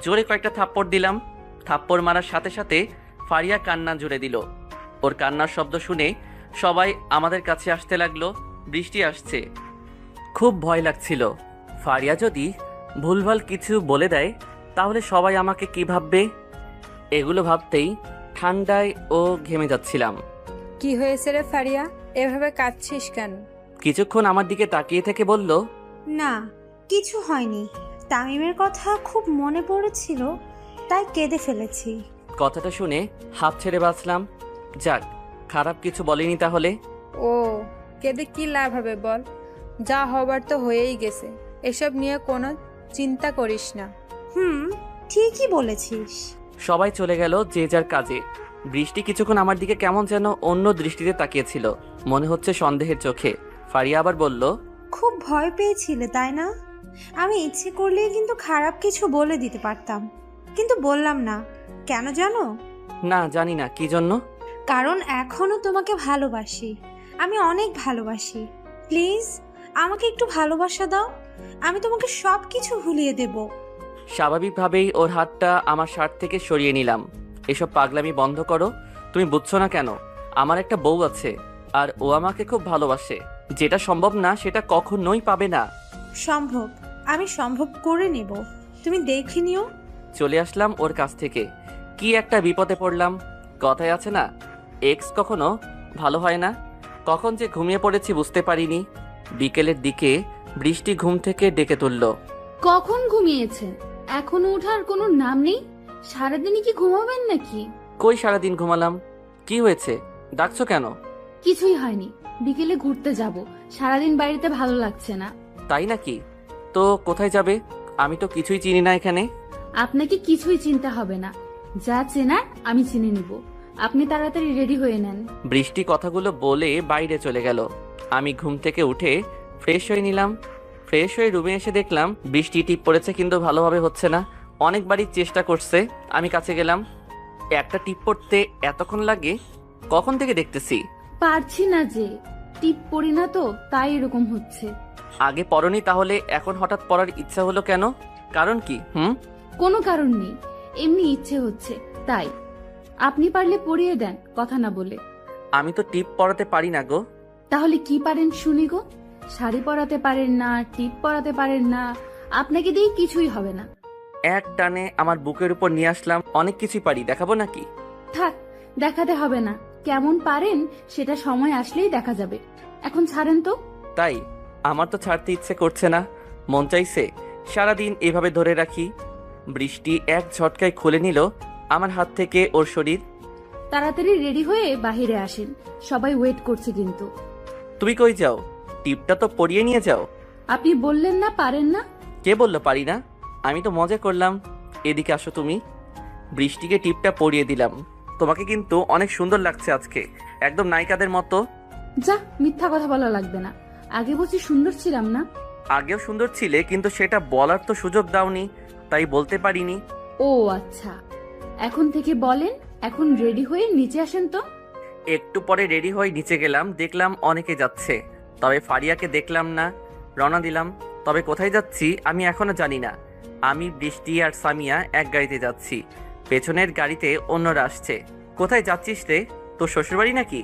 জোরে কয়েকটা থাপ্পড় দিলাম। থাপ্পড় মারার সাথে সাথে ফারিয়া কান্না জুড়ে দিল। ওর কান্নার শব্দ শুনে সবাই আমাদের কাছে আসতে লাগলো। বৃষ্টি আসছে, খুব ভয় লাগছিল। ফারিয়া যদি ভুলভাল কিছু বলে দেয় তাহলে সবাই আমাকে কি ভাববে, এগুলো ভাবতেই ঠান্ডায় ও ঘেমে যাচ্ছিলাম। কি হয়েছে রে ফারিয়া, এভাবে কাঁদছিস কেন? কিছুক্ষণ আমার দিকে তাকিয়ে থেকে বলল, না কিছু হয়নি, তামিমের কথা খুব মনে পড়েছিল তাই কেঁদে ফেলেছি। কথাটা শুনে হাত ছেড়ে বাঁচলাম। যাক, খারাপ কিছু বলেনি তাহলে। ও, কেঁদে কি লাভ হবে বল, যা হবার তো হয়েই গেছে, এসব নিয়ে কোনো চিন্তা করিস না। ঠিকই বলেছিস। সবাই চলে গেল যে যার কাজে। বৃষ্টি কিছুক্ষণ আমার দিকে কেমন যেন অন্য দৃষ্টিতে তাকিয়েছিল, মনে হচ্ছে সন্দেহের চোখে। ফারিয়া আবার বলল, খুব ভয় পেয়েছিলে তাই না? আমি ইচ্ছে করলেই কিন্তু খারাপ কিছু বলে দিতে পারতাম, কিন্তু বললাম না। কেন জানো? না জানি না কি জন্য। কারণ এখনো তোমাকে ভালোবাসি, আমি অনেক ভালোবাসি। প্লিজ আমাকে একটু ভালোবাসা দাও, আমি তোমাকে সব কিছু ভুলিয়ে দেব। স্বাভাবিকভাবেই ওর হাতটা আমার শার্ট থেকে সরিয়ে নিলাম। এসব পাগলামি বন্ধ করো। তুমি বুঝছো না কেন? আমার একটা বউ আছে আর ও আমাকে খুব ভালোবাসে। যেটা সম্ভব না সেটা কখনোই পাবে না। সম্ভব, আমি সম্ভব করে নেব, তুমি দেখে নিও। চলে আসলাম ওর কাছ থেকে। কি একটা বিপদে পড়লাম। কথায় আছে না, এক্স কখনো ভালো হয় না। কখন যে ঘুমিয়ে পড়েছি বুঝতে পারিনি। বিকেলের দিকে বৃষ্টি ঘুম থেকে ডেকে তুলল। কখন ঘুমিয়েছেন? এখনো ওঠার কোনো নাম নেই। সারাদিনই কি ঘুমাবেন নাকি? কই সারাদিন ঘুমালাম। কি হয়েছে, ডাকছো কেন? কিছুই হয়নি, বিকেলে ঘুরতে যাব। সারাদিন বাড়িতে ভালো লাগছে না। তাই নাকি? তো কোথায় যাবে? আমি তো কিছুই চিনি না এখানে। আপনাকে কিছুই চিন্তা হবে না, যা চেনার আমি চিনে নিব। আপনি তাড়াতাড়ি রেডি হয়ে নেন। বৃষ্টি কথাগুলো বলে বাইরে চলে গেল। আমি ঘুম থেকে উঠে ফ্রেশ হয়ে নিলাম। ফ্রেশ হয়ে রুমে এসে দেখলাম বৃষ্টি টিপ পড়েছে কিন্তু ভালোভাবে হচ্ছে না। অনেকবারই চেষ্টা করছে। আমি কাছে গেলাম। একটা টিপ পড়তে এতক্ষণ লাগে কখন থেকে দেখতেছি। পারছি না যে, টিপ পড়ি না তো তাই এরকম হচ্ছে। আগে পড়নি তাহলে এখন হঠাৎ পড়ার ইচ্ছা হলো কেন? কারণ কি? কোনো কারণ নেই, এমনি ইচ্ছে হচ্ছে তাই। আপনি পারলে পড়িয়ে দেন কথা না বলে। আমি তো টিপ পড়াতে পারি না গো। তাহলে কি পারেন শুনি গো? শাড়ি পরাতে পারেন না, টিপ পরাতে পারেন না, আপনাকে দিয়ে কিছুই হবে না। এক টানে আমার বুকের উপর নিয়ে আসলাম। অনেক কিছুই পারি, দেখাবো নাকি? থাক, দেখাতে হবে না। কেমন পারেন সেটা সময় আসলেই দেখা যাবে। এখন ছাড়েন তো। তাই? আমার তো ছাড়তে ইচ্ছে করছে না, মন চাইছে সারাদিন এভাবে ধরে রাখি। বৃষ্টি এক ঝটকায় খুলে নিল আমার হাত থেকে ওর শরীর। তাড়াতাড়ি রেডি হয়ে বাহিরে আসেন, সবাই ওয়েট করছে কিন্তু। তুমি কই যাও? টিপটা তো পরিয়ে নিয়ে যাও। আপনি বললেন না পারেন না। কে বললো পারি না? আমি তো মজা করলাম। এদিকে আসো তুমি। বৃষ্টিকে টিপটা পরিয়ে দিলাম। তোমাকে কিন্তু অনেক সুন্দর লাগছে আজকে, একদম নায়িকাদের মতো। যা, মিথ্যা কথা বলা লাগবে না। আগে বলছি সুন্দর ছিলাম না? আগেও সুন্দর ছিলে কিন্তু সেটা বলার তো সুযোগ দাওনি, তাই বলতে পারিনি। ও আচ্ছা, এখন থেকে বলেন। এখন রেডি হয়ে নিচে আসেন তো। একটু পরে রেডি হয়ে নিচে গেলাম, দেখলাম অনেকে যাচ্ছে, তবে ফারিয়াকে দেখলাম না। রওনা দিলাম, তবে কোথায় যাচ্ছি আমি এখনো জানি না। আমি, বৃষ্টি আর সামিয়া এক গাড়িতে যাচ্ছি, পেছনের গাড়িতে অন্যরা আসছে। কোথায় যাচ্ছিস রে? তোর শ্বশুরবাড়ি নাকি?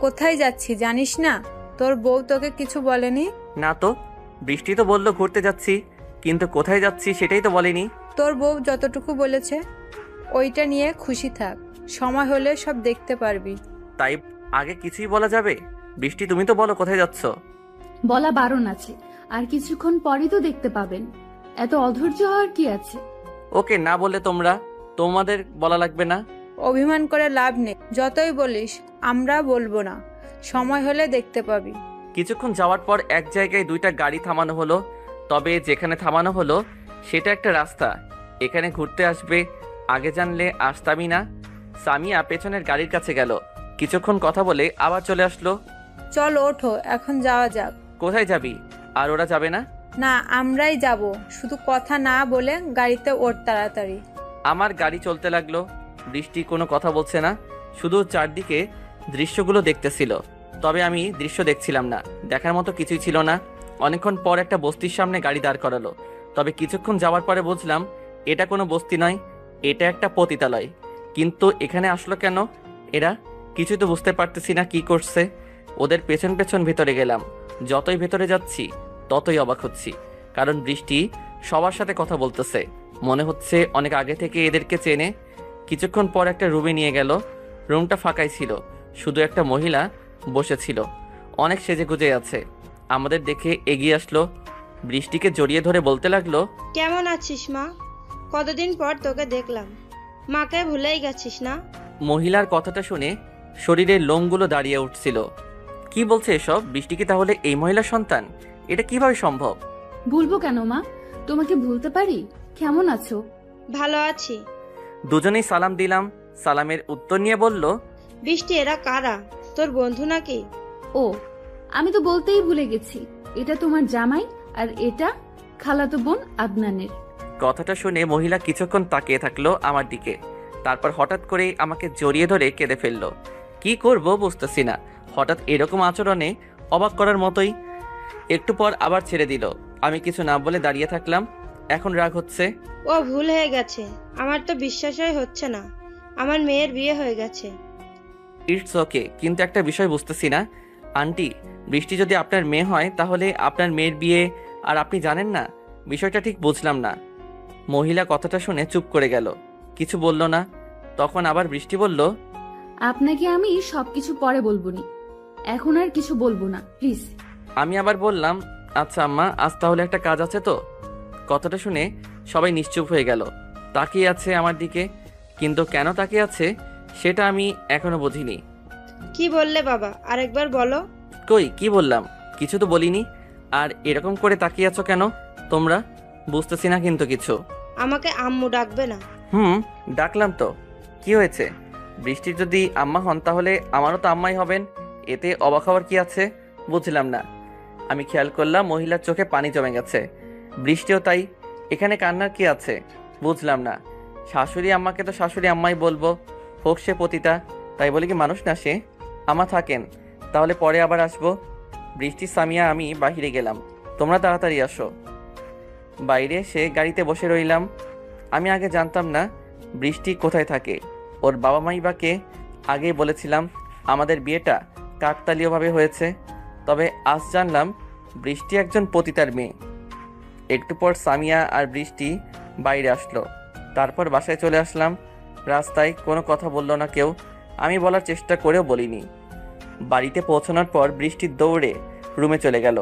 কোথায় যাচ্ছি জানিস না? তোর বউ তোকে কিছু বলেনি? না তো, বৃষ্টি তো বললো ঘুরতে যাচ্ছি, কিন্তু কোথায় যাচ্ছি সেটাই তো বলেনি। তোর বউ যতটুকু বলেছে ওইটা নিয়ে খুশি থাক, সময় হলে সব দেখতে পারবি। তাই আগে কিছুই বলা যাবে? বৃষ্টি তুমি তো বলো কোথায় যাচ্ছ। বলা বারণ আছে, আর কিছুক্ষণ পরেই তো দেখতে পাবেন। এত অধৈর্য হওয়ার কি আছে? ওকে, না বললে তোমাদের বলা লাগবে না। অভিমান করে লাভ নেই, যতই বলিস আমরা বলবো না, সময় হলে দেখতে পাবি। কিছুক্ষণ যাওয়ার পর এক জায়গায় দুইটা গাড়ি থামানো হলো। তবে যেখানে থামানো হলো সেটা একটা রাস্তা। এখানে ঘুরতে আসবে আগে জানলে আসতামই না। সামিয়া পেছনের গাড়ির কাছে গেল, কিছুক্ষণ কথা বলে আবার চলে আসলো। চল ওঠো, এখন যাওয়া যাক। কোথায় যাবি? আর ওরা যাবে না? না, আমরাই যাব, শুধু কথা না বলে গাড়িতে ওঠ তাড়াতাড়ি। আমার গাড়ি চলতে লাগলো। বৃষ্টি কোনো কথা বলছে না, শুধু চারদিকে দৃশ্যগুলো দেখতেছিল। তবে আমি দৃশ্য দেখছিলাম না, দেখার মতো কিছুই ছিল না। অনেকক্ষণ পর একটা বস্তির সামনে গাড়ি দাঁড় করালো। তবে কিছুক্ষণ যাওয়ার পরে বুঝলাম এটা কোনো বস্তি নয়, এটা একটা পতিতালয়। কিন্তু এখানে আসলো কেন এরা? কিছু তো বুঝতে পারতেছি না কি করছে। ওদের পেছন পেছন ভেতরে গেলাম। যতই ভেতরে যাচ্ছি ততই অবাক হচ্ছি, কারণ বৃষ্টি সবার সাথে কথা বলতেছে। মনে হচ্ছে অনেক আগে থেকে এদেরকে চেনে। কিছুক্ষণ পর একটা রুমে নিয়ে গেল। রুমটা ফাঁকাই ছিল, শুধু একটা মহিলা বসেছিল, অনেক সেজে গুজে আছে। আমাদের দেখে এগিয়ে আসলো, বৃষ্টিকে জড়িয়ে ধরে বলতে লাগলো, কেমন আছিস মা? কতদিন পর তোকে দেখলাম, মাকে ভুলেই গেছিস না? মহিলার কথাটা শুনে শরীরের লোমগুলো দাঁড়িয়ে উঠছিল। কি বলছে এসব? বৃষ্টি কি তাহলে এই মহিলার সন্তান? এটা কিভাবে সম্ভব? ভুলবো কেন মা? তোমাকে ভুলতে পারি? কেমন আছো? ভালো আছি। দুজনেই সালাম দিলাম। সালামের উত্তর নিয়ে বলল, বৃষ্টি, এরা কারা? তোর বন্ধু নাকি? ও, আমি তো বলতেই ভুলে গেছি, এটা তোমার জামাই আর এটা খালাতো বোন আদনানের। কথাটা শুনে মহিলা কিছুক্ষণ তাকিয়ে থাকলো আমার দিকে, তারপর হঠাৎ করে আমাকে জড়িয়ে ধরে কেঁদে ফেললো। কি করব বুঝতেছি না, হঠাৎ এরকম আচরণে অবাক করার মতোই। একটু পর আবার ছেড়ে দিল। আমি কিছু না বলে দাঁড়িয়ে থাকলাম। এখন রাগ হচ্ছে। ও ভুল হয়ে গেছে, আমার তো বিশ্বাসই হচ্ছে না আমার মেয়ের বিয়ে হয়ে গেছে। ইটস ওকে, কিন্তু একটা বিষয় বুঝতেছি না আন্টি, বৃষ্টি যদি আপনার মেয়ে হয় তাহলে আপনার মেয়ের বিয়ে আর আপনি জানেন না? বিষয়টা ঠিক বুঝলাম না। মহিলা কথাটা শুনে চুপ করে গেল, কিছু বলল না। তখন আবার বৃষ্টি বলল, আপনাকে আমি সবকিছু পরে বলবোনি, এখন আর কিছু বলবো না, প্লিজ। আমি আবার বললাম, আচ্ছা আম্মা, আজ তাহলে একটা কাজ আছে তো। কথাটা শুনে সবাই নিশ্চুপ হয়ে গেল, তাকিয়ে আছে আমার দিকে। কিন্তু কেন তাকিয়ে আছে সেটা আমি এখনো বুঝিনি। কি বললে বাবা, আরেকবার বলো। কই কি বললাম? কিছু তো বলিনি। আর এরকম করে তাকিয়ে আছো কেন তোমরা? বুঝতেছি না কিন্তু কিছু। আমাকে আম্মু ডাকবে না? ডাকলাম তো, কি হয়েছে? বৃষ্টির যদি আম্মা হন তাহলে আমারও তো আম্মাই হবেন, এতে অবাক হওয়ার কি আছে? বুঝলাম না। আমি খেয়াল করলাম মহিলার চোখে পানি জমে গেছে, বৃষ্টিও তাই। এখানে কান্নার কি আছে? বুঝলাম না। শাশুড়ি আম্মাকে তো শাশুড়ি আম্মাই বলবো, হোক সে পতিতা, তাই বলে কি মানুষ না সে? আম্মা থাকেন, তাহলে পরে আবার আসবো। বৃষ্টি, সামিয়া, আমি বাহিরে গেলাম, তোমরা তাড়াতাড়ি আসো। বাইরে এসে গাড়িতে বসে রইলাম। আমি আগে জানতাম না বৃষ্টি কোথায় থাকে। ওর বাবা মাই বাকে আগেই বলেছিলাম আমাদের বিয়েটা কাকতালীয়ভাবে হয়েছে। তবে আজ জানলাম বৃষ্টি একজন পতিতার মেয়ে। একটু পর সামিয়া আর বৃষ্টি বাইরে আসলো, তারপর বাসায় চলে আসলাম। রাস্তায় কোনো কথা বললো না কেউ, আমি বলার চেষ্টা করেও বলিনি। বাড়িতে পৌঁছানোর পর বৃষ্টি দৌড়ে রুমে চলে গেল।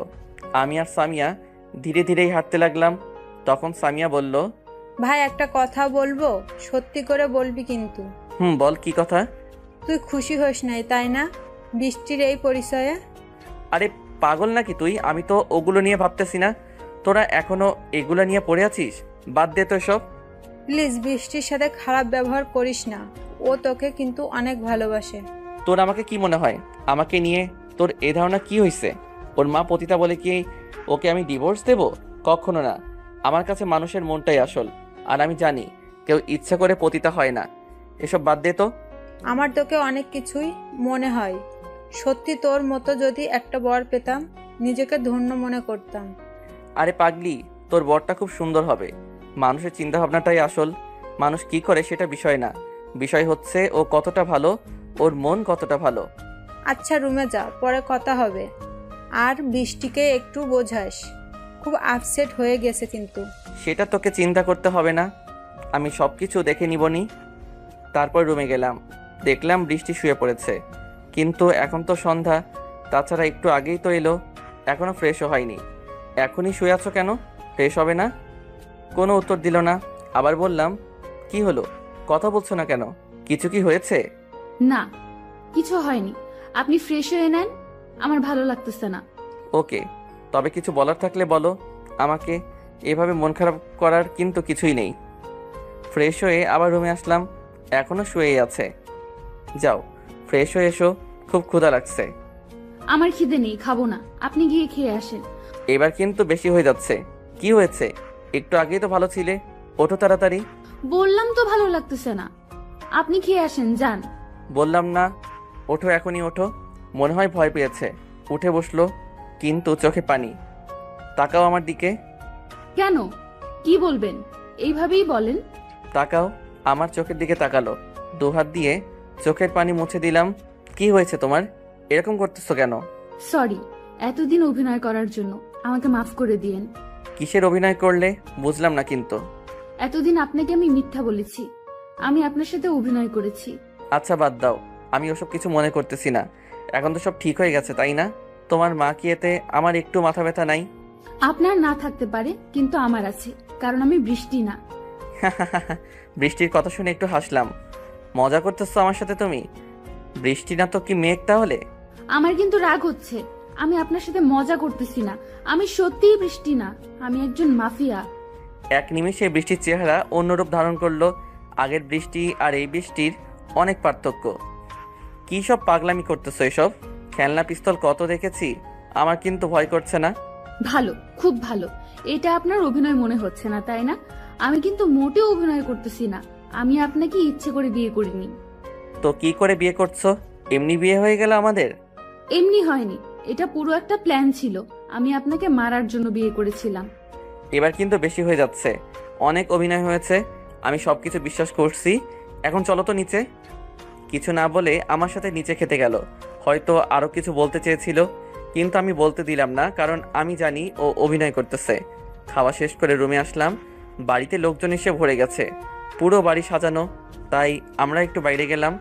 আমি আর সামিয়া ধীরে ধীরেই হাঁটতে লাগলাম। তখন সামিয়া বলল, ভাই একটা কথা বলবো, সত্যি করে বলবি কিন্তু। বল, কি কথা? তুই খুশি হোস নাই তাই না বৃষ্টির এই পরিচয়ে? আরে পাগল নাকি তুই? আমি তো ওগুলো নিয়ে ভাবতেছি না। তোরা এখনো এগুলো নিয়ে পড়ে আছিস? বাদ দে তো সব। প্লিজ বৃষ্টির সাথে খারাপ ব্যবহার করিস না, ও তোকে কিন্তু অনেক ভালোবাসে। তোর আমাকে কি মনে হয়? আমাকে নিয়ে তোর এ ধারণা কি হয়েছে? ওর মা পতিতা বলে কি ওকে আমি ডিভোর্স দেব? কখনো না। আমার কাছে মানুষের মনটাই আসল, আর আমি জানি কেউ ইচ্ছা করে পতিতা হয় না। এসব বাদ দে তো। আমার তোকে অনেক কিছুই মনে হয়, সত্যি তোর মতো যদি একটা বর পেতাম নিজেকে ধন্য মনে করতাম। আরে পাগলি, তোর বরটা খুব সুন্দর হবে। মানুষের চিন্তা ভাবনাটাই আসল, মানুষ কি করে সেটা বিষয় না। বিষয় হচ্ছে ও কতটা ভালো, ওর মন কতটা ভালো। আচ্ছা রুমে যা, পরে কথা হবে। আর বৃষ্টিকে একটু বোঝাস, খুব আপসেট হয়ে গেছে কিন্তু। সেটা তোকে চিন্তা করতে হবে না, আমি সব কিছু দেখে নিবনি। তারপর রুমে গেলাম, দেখলাম বৃষ্টি শুয়ে পড়েছে, কিন্তু এখন তো সন্ধ্যা, তাছাড়া একটু আগেই তো এলো, এখনও ফ্রেশও হয়নি। এখনই শুয়ে আছো কেন, ফ্রেশ হবে না? কোনো উত্তর দিল না। আবার বললাম, কি হলো, কথা বলছো না কেন, কিছু কি হয়েছে? না, কিছু হয়নি। আপনি ফ্রেশ হয়ে নেন, আমার ভালো লাগতেছে না। ওকে, তবে কিছু বলার থাকলে বলো আমাকে, এভাবে মন খারাপ করার কিন্তু কিছুই নেই। ফ্রেশ হয়ে আবার রুমে আসলাম, এখনও শুয়েই আছে। যাও ফ্রেশ হয়ে এসো, খুব ক্ষুধা লাগছে। আমার খিদে নেই, খাবো না, আপনি গিয়ে খেয়ে আসেন। এবার কিন্তু বেশি হয়ে যাচ্ছে। কি হয়েছে, একটু আগেই তো ভালো ছিলে, ওঠো তাড়াতাড়ি। বললাম তো ভালো লাগতেছে না, আপনি খেয়ে আসেন, যান। বললাম না, ওঠো, এখনই ওঠো। মনে হয় ভয় পেয়েছে, উঠে বসলো, কিন্তু চোখে পানি। তাকাও আমার দিকে। কেন, কি বলবেন, এইভাবেই বলেন। তাকাও, আমার চোখের দিকে তাকালো, দুহাত দিয়ে চোখের পানি মুছে দিলাম। কি হয়েছে তোমার, এরকম করতেছো কেন? সরি, এতদিন অভিনয় করার জন্য আমাকে মাফ করে দিয়েন। কিসের অভিনয় করলে, বুঝলাম না কিন্তু। এতদিন আপনাকে আমি মিথ্যা বলেছি, আমি আপনার সাথে অভিনয় করেছি। আচ্ছা বাদ দাও, আমি ওসব কিছু মনে করতেছি না। এখন তো সব ঠিক হয়ে গেছে, তাই না? তোমার মা কি এতে আমার একটু মাথা ব্যথা নাই? আপনার না থাকতে পারে, কিন্তু আমার আছে, কারণ আমি বৃষ্টি না। বৃষ্টির কথা শুনে একটু হাসলাম। মজা করতেছো আমার সাথে তুমি? বৃষ্টি না তো কি মেঘ তাহলে? আমার কিন্তু রাগ হচ্ছে, আমি আপনার সাথে মজা করতেছি না, আমি সত্যিই বৃষ্টি না, আমি একজন মাফিয়া। এক নিমেষে বৃষ্টির চেহারা অন্যরূপ ধারণ করলো। আগের বৃষ্টি আর এই বৃষ্টির অনেক পার্থক্য। কি সব পাগলামি করতেছো এসব? খেলনা পিস্তল কত দেখেছি, আমার কিন্তু ভয় করছে না। ভালো, খুব ভালো। এটা আপনার অভিনয় মনে হচ্ছে না, তাই না? আমি কিন্তু মোটেও অভিনয় করতেছি না, আমি আপনাকে ইচ্ছে করে বিয়ে করিনি। তো কি করে বিয়ে করছো? এমনি বিয়ে হয়ে গেল আমাদের? এমনি হয়নি, এটা পুরো একটা প্ল্যান ছিল, আমি আপনাকে মারার জন্য বিয়ে করেছিলাম। এবার কিন্তু বেশি হয়ে যাচ্ছে, অনেক অভিনয় হয়েছে, আমি সবকিছু বিশ্বাস করছি। এখন চলো তো নিচে। কিছু না বলে আমার সাথে নিচে খেতে গেল। হয়তো আরো কিছু বলতে চেয়েছিল, কিন্তু আমি বলতে দিলাম না, কারণ আমি জানি ও অভিনয় করতেছে। খাওয়া শেষ করে রুমে আসলাম, বাড়িতে লোকজন এসে ভরে গেছে, পুরো বাড়ি সাজানো। তাই আমরা একটু বাইরে গেলাম।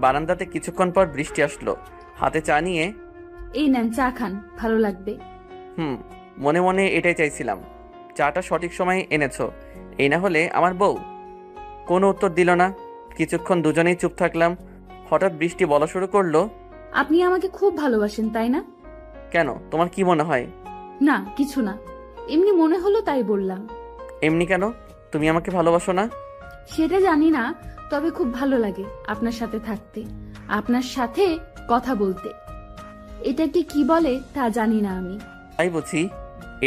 বারান্দাতে কিছুক্ষণ পর বৃষ্টি আসলো, হাতে চা নিয়ে। এই নেন, চা খান, ভালো লাগবে। মনে মনে এটাই চাইছিলাম, চাটা সঠিক সময়ে এনেছো, এই না হলে আমার বউ। কোনো উত্তর দিল না। কিছুক্ষণ দুজনেই চুপ থাকলাম। হঠাৎ বৃষ্টি বলা শুরু করলো, আপনি আমাকে খুব ভালোবাসেন, তাই না? কেন, তোমার কি মনে হয়? না, কিছু না, এমনি মনে হলো তাই বললাম। এমনি কেন, তুমি আমাকে ভালোবাসো না? সেটা জানি না, তবে খুব ভালো লাগে আপনার সাথে থাকতে, আপনার সাথে কথা বলতে। এটাকে কি বলে তা জানি না আমি। তাই বুঝি,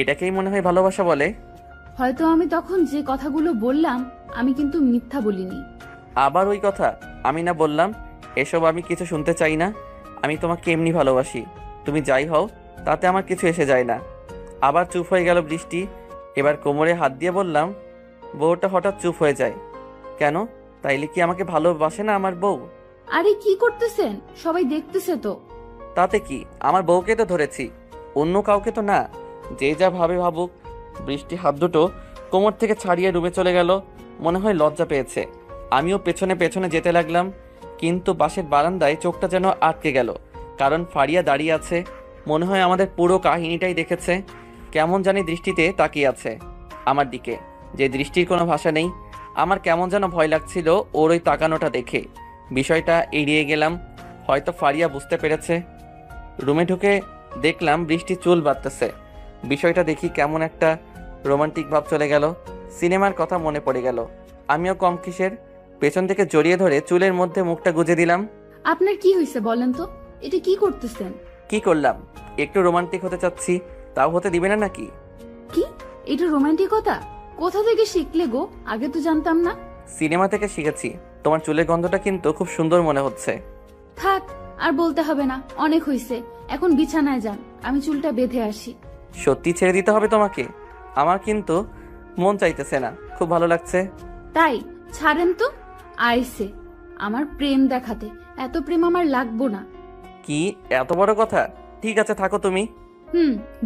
এটাকেই মনে হয় ভালোবাসা বলে। হয়তো আমি তখন যে কথাগুলো বললাম, আমি কিন্তু মিথ্যা বলিনি। আবার ওই কথা, আমি না বললাম এসব আমি কিছু শুনতে চাই না। আমি তোমাকে এমনি ভালোবাসি, তুমি যাই হও তাতে আমার কিছু এসে যায় না। আবার চুপ হয়ে গেল বৃষ্টি। এবার কোমরে হাত দিয়ে বললাম, বউটা হঠাৎ চুপ হয়ে যায় কেন? তাইলে কি আমাকে ভালোবাসে না আমার বউ? আরে কি করতেছেন, সবাই দেখতেছে তো। তাতে কি, আমার বউকে তো ধরেছি, অন্য কাউকে তো না। যে যা ভাবে ভাবুক। বৃষ্টি হাত দুটো কোমর থেকে ছাড়িয়ে রুমে চলে গেল, মনে হয় লজ্জা পেয়েছে। আমিও পেছনে পেছনে যেতে লাগলাম, কিন্তু বাসের বারান্দায় চোখটা যেন আটকে গেল, কারণ ফারিয়া দাঁড়িয়ে আছে। মনে হয় আমাদের পুরো কাহিনীটাই দেখেছে। কেমন জানি দৃষ্টিতে তাকিয়ে আছে আমার দিকে, যে দৃষ্টির কোনো ভাষা নেই। আমার কেমন যেন ভয় লাগছিল ওর ওই তাকানোটা দেখে। বিষয়টা এড়িয়ে গেলাম, হয়তো ফারিয়া বুঝতে পেরেছে। রুমে ঢুকে দেখলাম বৃষ্টি চুল বাঁধতেছে। বিষয়টা দেখি কেমন একটা রোমান্টিক ভাব চলে গেল, সিনেমার কথা মনে পড়ে গেল। আমিও কম কিসের, পেছন থেকে জড়িয়ে ধরে চুলের মধ্যে মুখটা গুজে দিলাম। আপনার কি হয়েছে বলেন তো, এটা কি করতেছেন? কি করলাম, একটু রোমান্টিক হতে চাচ্ছি, তাও হতে দিবে না নাকি? কি, এটা রোমান্টিকতা? কোথা থেকে শিখলে গো, আগে তো জানতাম না। সিনেমা থেকে শিখেছি। তোমার চুলের গন্ধটা কিন্তু খুব সুন্দর মনে হচ্ছে। থাক, আর বলতে হবে না, অনেক হইছে, এখন বিছানায় যান, আমি চুলটা বেঁধে আসি। সত্যি ছেড়ে দিতে হবে তোমাকে? আমার কিন্তু মন চাইতেছে না, খুব ভালো লাগছে। তাই ছাড়েন তো। আইসে, আমার প্রেম দেখাতে। এত প্রেম আমার লাগবো না। কি এত বড় কথা? ঠিক আছে, থাকো তুমি।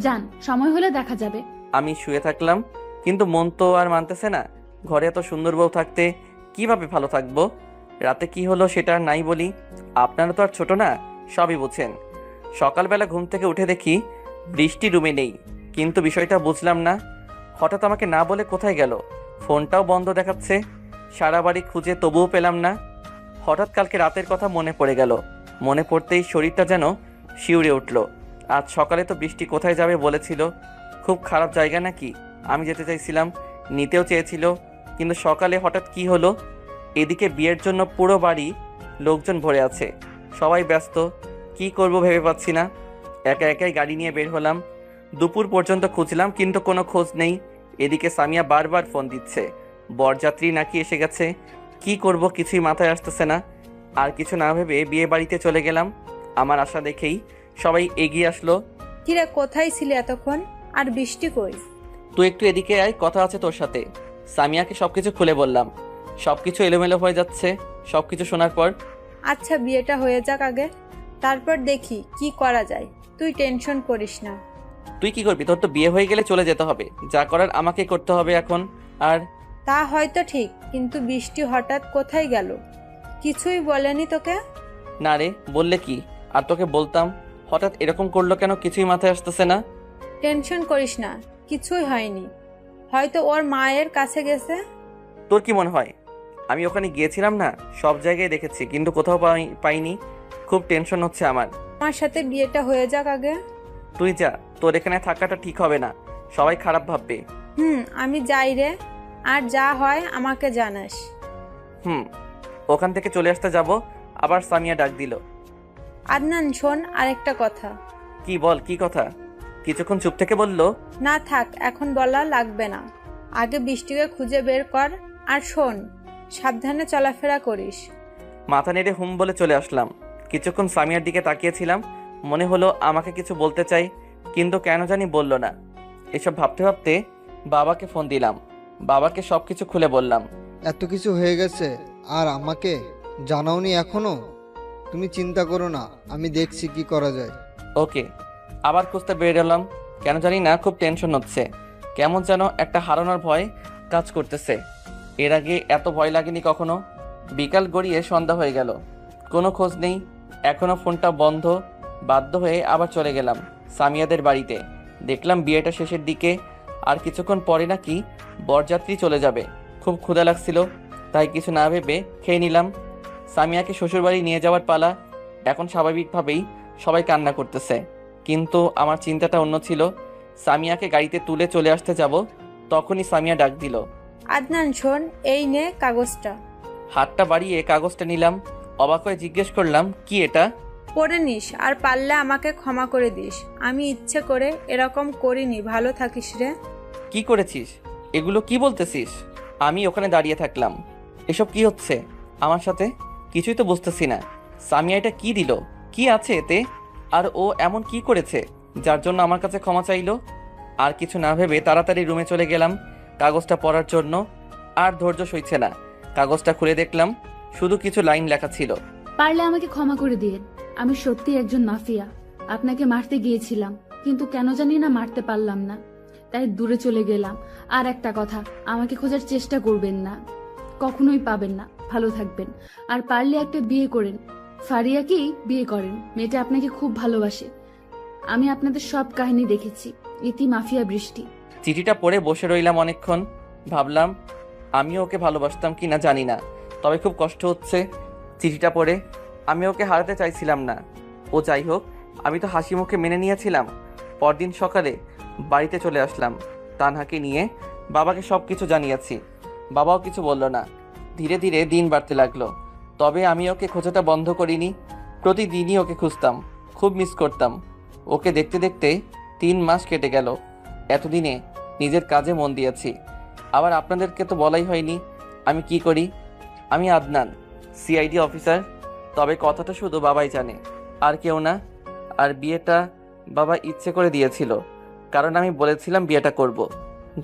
যান, সময় হলে দেখা যাবে। আমি শুয়ে থাকলাম, কিন্তু মন তো আর মানতেছে না। ঘরে এত সুন্দর বউ থাকতে কিভাবে ভালো থাকবো? রাতে কি হলো সেটা আর নাই বলি, আপনারা তো আর ছোট না, সবই বুঝছেন। সকালবেলা ঘুম থেকে উঠে দেখি বৃষ্টি রুমে নেই, কিন্তু বিষয়টা বুঝলাম না। হঠাৎ আমাকে না বলে কোথায় গেল? ফোনটাও বন্ধ দেখাচ্ছে। সারা বাড়ি খুঁজে তবুও পেলাম না। হঠাৎ কালকে রাতের কথা মনে পড়ে গেল। মনে পড়তেই শরীরটা যেন শিউরে উঠল। আজ সকালে তো বৃষ্টি কোথায় যাবে বলেছিল। খুব খারাপ জায়গা নাকি? আমি যেতে চাইছিলাম, নিতেও চেয়েছিল, কিন্তু সকালে হঠাৎ কি হলো? এদিকে বিয়ের জন্য পুরো বাড়ি লোকজন ভরে আছে, সবাই ব্যস্ত। কি করব ভেবে পাচ্ছি না। একা একাই গাড়ি নিয়ে বের হলাম। দুপুর পর্যন্ত খুঁজলাম, কিন্তু কোনো খোঁজ নেই। এদিকে সামিয়া বারবার ফোন দিচ্ছে, বরযাত্রী নাকি এসে গেছে। কি করব কিছুই মাথায় আসতেছে না। আর কিছু না ভেবে বিয়ে বাড়িতে চলে গেলাম। আমার আশা দেখেই সবাই এগিয়ে আসলো। কিরে, কোথায় ছিলে এতক্ষণ? আর বৃষ্টি কই? তুই একটু এদিকে আয়, কথা আছে তোর সাথে। সামিয়াকে সবকিছু খুলে বললাম। সবকিছু এলোমেলো হয়ে যাচ্ছে সবকিছু শোনার পর। আচ্ছা, বিয়েটা হয়ে যাক আগে, তারপর দেখি কি করা যায়। তুই টেনশন করিস না। তুই কি করবি? তোর তো বিয়ে হয়ে গেলে চলে যেতে হবে, যা করার আমাকে করতে হবে এখন। আর তা হয়তো ঠিক, কিন্তু বৃষ্টি হঠাৎ কোথায় গেল? কিছুই বলেনি তোকে? না রে, বললে কি আর তোকে বলতাম। হঠাৎ এরকম করলো কেন কিছুই মাথায় আসতেছে না। টেনশন করিস না, কিছুই হয়নি। হয়তো ওর মায়ের কাছে গেছে। তোর কি মনে হয়? আমি ওখানে গিয়েছিলাম না, সব জায়গায় দেখেছি, কিন্তু কোথাও পাইনি। খুব টেনশন হচ্ছে আমার। আমার সাথে বিয়েটা হয়ে যাক আগে। তুই যা, তোর এখানে থাকাটা ঠিক হবে না, সবাই খারাপ ভাববে। আমি যাই রে, আর যা হয় আমাকে জানাস। ওখান থেকে চলে আসতে যাব, আবার সামিয়া ডাক দিল। আদনান শোন, আরেকটা কথা। কি বল, কি কথা? কিছুক্ষণ চুপ থেকে বলল। না থাক, এখন বলা লাগবে না। আগে বৃষ্টিকে খুঁজে বের কর, আর শোন, সাবধানে চলাফেরা করিস। মাথা নেড়ে হুম বলে চলে আসলাম। কিছুক্ষণ সামিয়ার দিকে তাকিয়েছিলাম, মনে হলো আমাকে কিছু বলতে চাই, কিন্তু কেন জানি বলল না। এসব ভাবতে ভাবতে বাবাকে ফোন দিলাম। বাবাকে সবকিছু খুলে বললাম। এত কিছু হয়ে গেছে আর আমাকে জানাওনি এখনো? তুমি চিন্তা করো না, আমি দেখছি কি করা যায়। ওকে। আবার খুঁজতে বেরোলাম। কেন জানি না খুব টেনশন হচ্ছে, কেমন যেন একটা হারানোর ভয় কাজ করতেছে। এর আগে এত ভয় লাগেনি কখনো। বিকাল গড়িয়ে সন্ধ্যা হয়ে গেল, কোনো খোঁজ নেই। এখনো ফোনটা বন্ধ। বাধ্য হয়ে আবার চলে গেলাম সামিয়াদের বাড়িতে। দেখলাম বিয়েটা শেষের দিকে, আর কিছুক্ষণ পরে নাকি বরযাত্রী চলে যাবে। খুব ক্ষুধা লাগছিল, তাই কিছু না ভেবে খেয়ে নিলাম। সামিয়াকে শ্বশুরবাড়ি নিয়ে যাওয়ার পালা। এখন স্বাভাবিকভাবেই সবাই কান্না করতেছে, কিন্তু আমার চিন্তাটা অন্য ছিল। সামিয়াকে গাড়িতে তুলে চলে আসতে যাব, তখনই সামিয়া ডাক দিল। আদনান শোন, এই নে কাগজটা। হাতটা বাড়িয়ে কাগজটা নিলাম। অবাক হয়ে জিজ্ঞেস করলাম, কি এটা? পড়ে নিস, আর পারলে আমাকে ক্ষমা করে দিস। আমি ইচ্ছে করে এরকম করিনি। ভালো থাকিস রে। কি করেছিস? এগুলো কি বলতেছিস? আমি ওখানে দাঁড়িয়ে থাকলাম। এসব কি হচ্ছে আমার সাথে? কিছুই তো বুঝতেছি না। সামিয়া এটা কি দিল? কি আছে এতে? আর ও এমন কি করেছে যার জন্য আমার কাছে ক্ষমা চাইলো? আর কিছু না ভেবে তাড়াতাড়ি রুমে চলে গেলাম কাগজটা পড়ার জন্য। আর ধৈর্য সইছে না। কাগজটা খুলে দেখলাম শুধু কিছু লাইন লেখা ছিল। পারলে আমাকে ক্ষমা করে দিন। আমি সত্যি একজন মাফিয়া। আপনাকে মারতে গিয়েছিলাম, কিন্তু কেন জানি না মারতে পারলাম না, তাই দূরে চলে গেলাম। আর একটা কথা, আমাকে খোঁজার চেষ্টা করবেন না, কখনোই পাবেন না। ভালো থাকবেন। আর পারলে একটা বিয়ে করেন, ফারিয়াকেই বিয়ে করেন। মেয়েটা আপনাকে খুব ভালোবাসে। আমি আপনাদের সব কাহিনী দেখেছি। ইতি মাফিয়া বৃষ্টি। চিঠিটা পড়ে বসে রইলাম অনেকক্ষণ। ভাবলাম আমিও ওকে ভালোবাসতাম কি না জানি না, তবে খুব কষ্ট হচ্ছে। চিঠিটা পড়ে আমি ওকে হারাতে চাইছিলাম না। ও যাই হোক, আমি তো হাসি মুখে মেনে নিয়েছিলাম। পরদিন সকালে বাড়িতে চলে আসলাম তানহাকে নিয়ে। বাবাকে সব কিছু জানিয়েছি, বাবাও কিছু বলল না। ধীরে ধীরে দিন বাড়তে লাগলো, তবে আমি ওকে খোঁজাটা বন্ধ করিনি। প্রতিদিনই ওকে খুঁজতাম, খুব মিস করতাম ওকে। দেখতে দেখতে 3 মাস কেটে গেল। এতদিনে নিজের কাজে মন দিয়েছি। আবার আপনাদেরকে তো বলাই হয়নি আমি কি করি। আমি আদনান, সিআইডি অফিসার। তবে কথাটা শুধু বাবাই জানে, আর কেউ না। আর বিয়েটা বাবা ইচ্ছে করে দিয়েছিল, কারণ আমি বলেছিলাম বিয়েটা করব।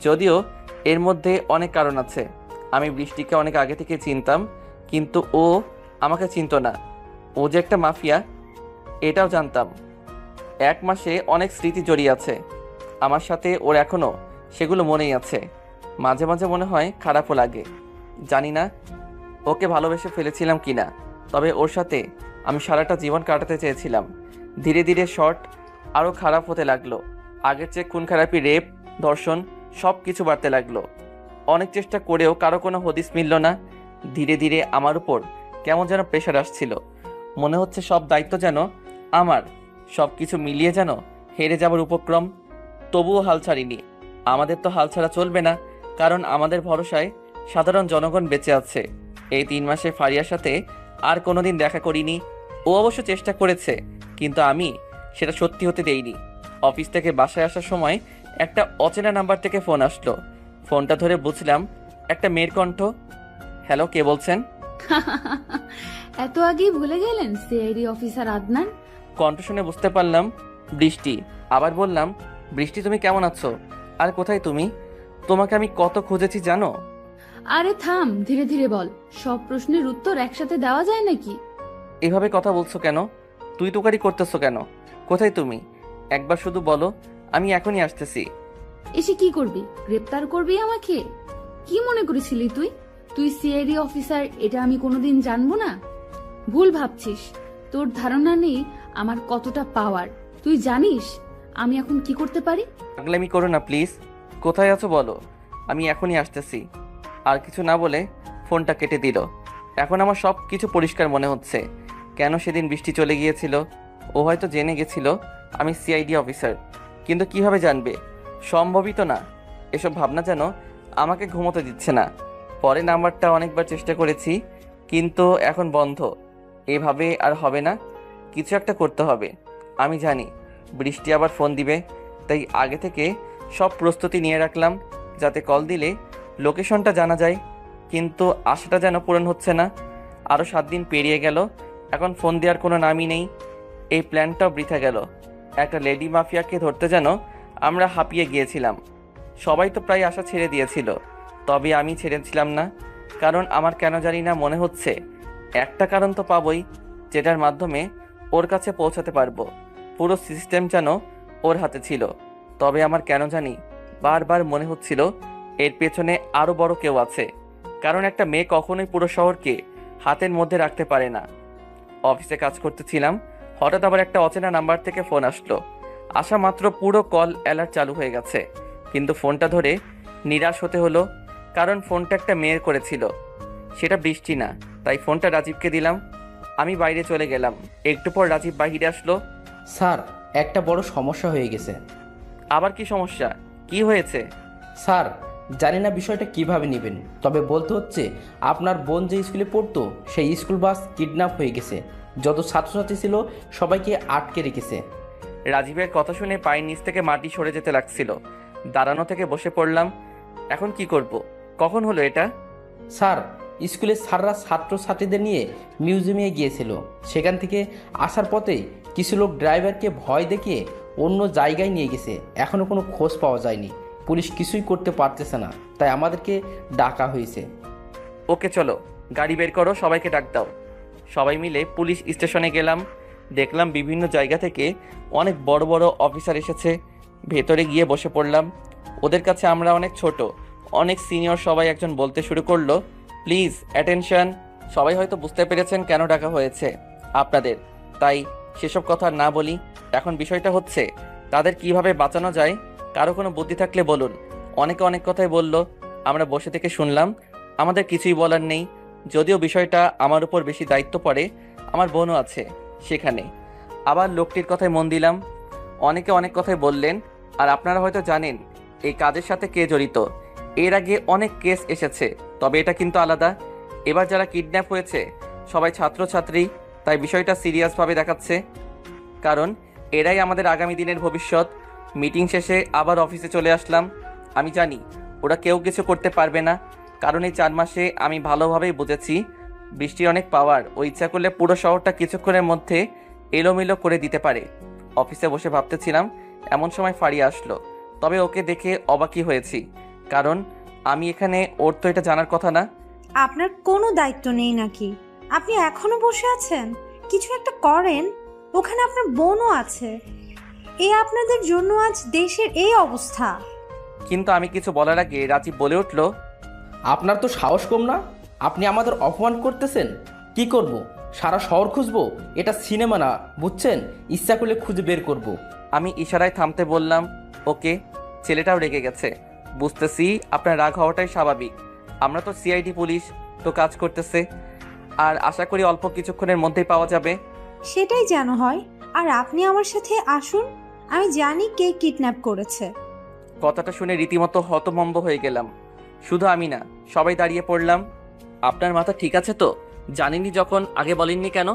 যদিও এর মধ্যে অনেক কারণ আছে। আমি বৃষ্টিকে অনেক আগে থেকে চিনতাম, কিন্তু ও আমাকে চিনতো না। ও যে একটা মাফিয়া এটাও জানতাম। 1 মাসে অনেক স্মৃতি জড়িয়ে আছে আমার সাথে, ওর এখনও সেগুলো মনেই আছে। মাঝে মাঝে মনে হয় খারাপও লাগে। জানি না ওকে ভালোবেসে ফেলেছিলাম কিনা, তবে ওর সাথে আমি সারাটা জীবন কাটাতে চেয়েছিলাম। ধীরে ধীরে শর্ট আরও খারাপ হতে লাগলো। আগের চেয়ে খুন খারাপি, রেপ, ধর্ষণ সব কিছু বাড়তে লাগলো। অনেক চেষ্টা করেও কারো কোনো হদিস মিলল না। ধীরে ধীরে আমার উপর কেমন যেন প্রেশার আসছিল। মনে হচ্ছে সব দায়িত্ব যেন আমার, সব কিছু মিলিয়ে যেন হেরে যাবার উপক্রম। তবুও হাল ছাড়িনি। আমাদের তো হাল ছাড়া চলবে না, কারণ আমাদের ভরসায় সাধারণ জনগণ বেঁচে আছে। এই 3 মাসে ফারিয়ার সাথে আর কোনোদিন দেখা করিনি। ও অবশ্য চেষ্টা করেছে, কিন্তু আমি সেটা সত্যি হতে দেইনি। অফিস থেকে বাসায় আসার সময় একটা অচেনা নাম্বার থেকে ফোন আসলো। ফোনটা ধরে বুঝলাম একটা মেয়ের কণ্ঠ। হ্যালো, কে বলছেন? এত আগেই ভুলে গেলেন সিআইডি অফিসার আদনান? কণ্ঠ শুনে বুঝতে পারলাম বৃষ্টি। আবার বললাম, বৃষ্টি তুমি কেমন আছো? আর কোথায় তুমি? তোমাকে আমি কত খুঁজেছি জানো? আরে থাম, ধীরে ধীরে বল। সব প্রশ্নের উত্তর একসাথে দেওয়া যায় নাকি? এভাবে কথা বলছো কেন? তুই তোকারি করতেছো কেন? কোথায় তুমি? একবার শুধু বলো, আমি এখনই আসতেছি। এসে কি করবি? গ্রেপ্তার করবি আমাকে? কি মনে করেছিলি তুই? তুই সিআইডি অফিসার এটা আমি কোনোদিন জানবো না? ভুল ভাবছিস। তোর ধারণা নেই আমার কতটা পাওয়ার। তুই জানিস আমি এখন কি করতে পারি? পাগলামি করো না প্লিজ। কোথায় আছো বলো, আমি এখনই আসতেছি। আর কিছু না বলে ফোনটা কেটে দিল। এখন আমার সব কিছু পরিষ্কার মনে হচ্ছে। কেন সেদিন বৃষ্টি চলে গিয়েছিল? ও হয়তো জেনে গেছিল আমি সিআইডি অফিসার, কিন্তু কিভাবে জানবে? সম্ভবই তো না। এসব ভাবনা যেন আমাকে ঘুমোতে দিচ্ছে না। পরে নাম্বারটা অনেকবার চেষ্টা করেছি, কিন্তু এখন বন্ধ। এভাবে আর হবে না, কিছু একটা করতে হবে। আমি জানি বৃষ্টি আবার ফোন দিবে, তাই আগে থেকে সব প্রস্তুতি নিয়ে রাখলাম, যাতে কল দিলে লোকেশনটা জানা যায়। কিন্তু আশাটা যেন পূরণ হচ্ছে না। আরও 7 দিন পেরিয়ে গেল, এখন ফোন দেওয়ার কোনো নামই নেই। এই প্ল্যানটাও বৃথা গেল। একটা লেডি মাফিয়াকে ধরতে যেন আমরা হাঁপিয়ে গিয়েছিলাম। সবাই তো প্রায় আশা ছেড়ে দিয়েছিল, তবে আমি ছেড়েছিলাম না। কারণ আমার কেন জানি না মনে হচ্ছে একটা কারণ তো পাবই, যেটার মাধ্যমে ওর কাছে পৌঁছাতে পারবো। পুরো সিস্টেম যেন ওর হাতে ছিল। তবে আমার কেন জানি বারবার মনে হচ্ছিল এর পেছনে আরও বড় কেউ আছে। কারণ একটা মেয়ে কখনোই পুরো শহরকে হাতের মধ্যে রাখতে পারে না। অফিসে কাজ করতেছিলাম, হঠাৎ আবার একটা অচেনা নাম্বার থেকে ফোন আসলো। আসা মাত্র পুরো কল অ্যালার্ট চালু হয়ে গেছে, কিন্তু ফোনটা ধরে নিরাশ হতে হলো। কারণ ফোনটা একটা মেয়ের করেছিল, সেটা বৃষ্টি না। তাই ফোনটা রাজীবকে দিলাম। আমি বাইরে চলে গেলাম। একটু পর রাজীব বাহিরে আসলো। স্যার, একটা বড় সমস্যা হয়ে গেছে। আবার কি সমস্যা? কি হয়েছে? স্যার, জানি না বিষয়টা কিভাবে নেবেন, তবে বলতে হচ্ছে আপনার বোন যে স্কুলে পড়তো সেই স্কুল বাস কিডন্যাপ হয়ে গেছে। যত ছাত্রছাত্রী ছিল সবাইকে আটকে রেখেছে। রাজীবের কথা শুনে পায়ের নিচ থেকে মাটি সরে যেতে লাগছিল। দাঁড়ানো থেকে বসে পড়লাম। এখন কি করব? কখন হলো এটা? স্যার, স্কুলের স্যাররা ছাত্রছাত্রীদের নিয়ে মিউজিয়ামে গিয়েছিল। সেখান থেকে আসার পথে কিছু লোক ড্রাইভারকে ভয় দেখিয়ে অন্য জায়গায় নিয়ে গেছে। এখনও কোনো খোঁজ পাওয়া যায়নি। পুলিশ কিছুই করতে পারতেছে না, তাই আমাদেরকে ডাকা হয়েছে। ওকে চলো, গাড়ি বের করো, সবাইকে ডাক দাও। সবাই মিলে পুলিশ স্টেশনে গেলাম। দেখলাম বিভিন্ন জায়গা থেকে অনেক বড় বড় অফিসার এসেছে। ভেতরে গিয়ে বসে পড়লাম। ওদের কাছে আমরা অনেক ছোট, অনেক সিনিয়র। সবাই একজন বলতে শুরু করলো, প্লিজ অ্যাটেনশন। সবাই হয়তো বুঝতে পেরেছেন কেন ডাকা হয়েছে আপনাদের, তাই সেসব কথা না বলি। এখন বিষয়টা হচ্ছে তাদের কিভাবে বাঁচানো যায়। কারো কোনো বুদ্ধি থাকলে বলুন। অনেকে অনেক কথাই বলল, আমরা বসে থেকে শুনলাম। আমাদের কিছুই বলার নেই। যদিও বিষয়টা আমার উপর বেশি দায়িত্ব পড়ে, আমার বোনও আছে সেখানে। আবার লোকটির কথায় মন দিলাম। অনেকে অনেক কথাই বললেন। আর আপনারা হয়তো জানেন এই কাজের সাথে কে জড়িত। এর আগে অনেক কেস এসেছে, তবে এটা কিন্তু আলাদা। এবার যারা কিডন্যাপ হয়েছে সবাই ছাত্রছাত্রী, তাই বিষয়টা সিরিয়াসভাবে দেখাচ্ছে। কারণ এরাই আমাদের আগামী দিনের ভবিষ্যৎ। মিটিং শেষে আবার অফিসে চলে আসলাম। আমি জানি ওরা কেউ কিছু করতে পারবে না, কারণ এই 4 মাসে আমি ভালোভাবেই বুঝেছি বৃষ্টির অনেক পাওয়ার। ও ইচ্ছা করলে পুরো শহরটা কিছুক্ষণের মধ্যে এলোমেলো করে দিতে পারে। অফিসে বসে ভাবতেছিলাম, এমন সময় ফারিয়া আসলো। তবে ওকে দেখে অবাকই হয়েছি, কারণ আমি এখানে, ওর তো এটা জানার কথা না। আপনার কোনো দায়িত্ব নেই নাকি? আপনি এখনো বসে আছেন? কিছু একটা করেন। ওখানে আপনার বোনও আছে। আপনাদের জন্য আজ দেশের এই অবস্থা। কিন্তু আমি কিছু বলার আগে রাজীব বলে উঠল, আপনার তো সাহস কম না? আপনি আমাদের অপমান করতেছেন। কি করব? সারা শহর খুঁজবো? এটা সিনেমা না, বুঝছেন? ইচ্ছা করলে খুঁজে বের করব। আমি ইশারায় থামতে বললাম। ওকে, ছেলেটাও রেগে গেছে। বুঝতেছি আপনার রাগ হওয়াটাই স্বাভাবিক। আমরা তো সিআইডি পুলিশ, তো কাজ করতেছে, আর আশা করি অল্প কিছুক্ষণের মধ্যেই পাওয়া যাবে। সেটাই যেন হয়। আর আপনি আমার সাথে আসুন, আমি জানি কে কিডন্যাপ করেছে। কথাটা শুনে রীতিমতো হতভম্ব হয়ে গেলাম। শুধু আমি না, সবাই দাঁড়িয়ে পড়লাম। আপনার মাথা ঠিক আছে তো? জানেননি যখন আগে বলেননি কেন?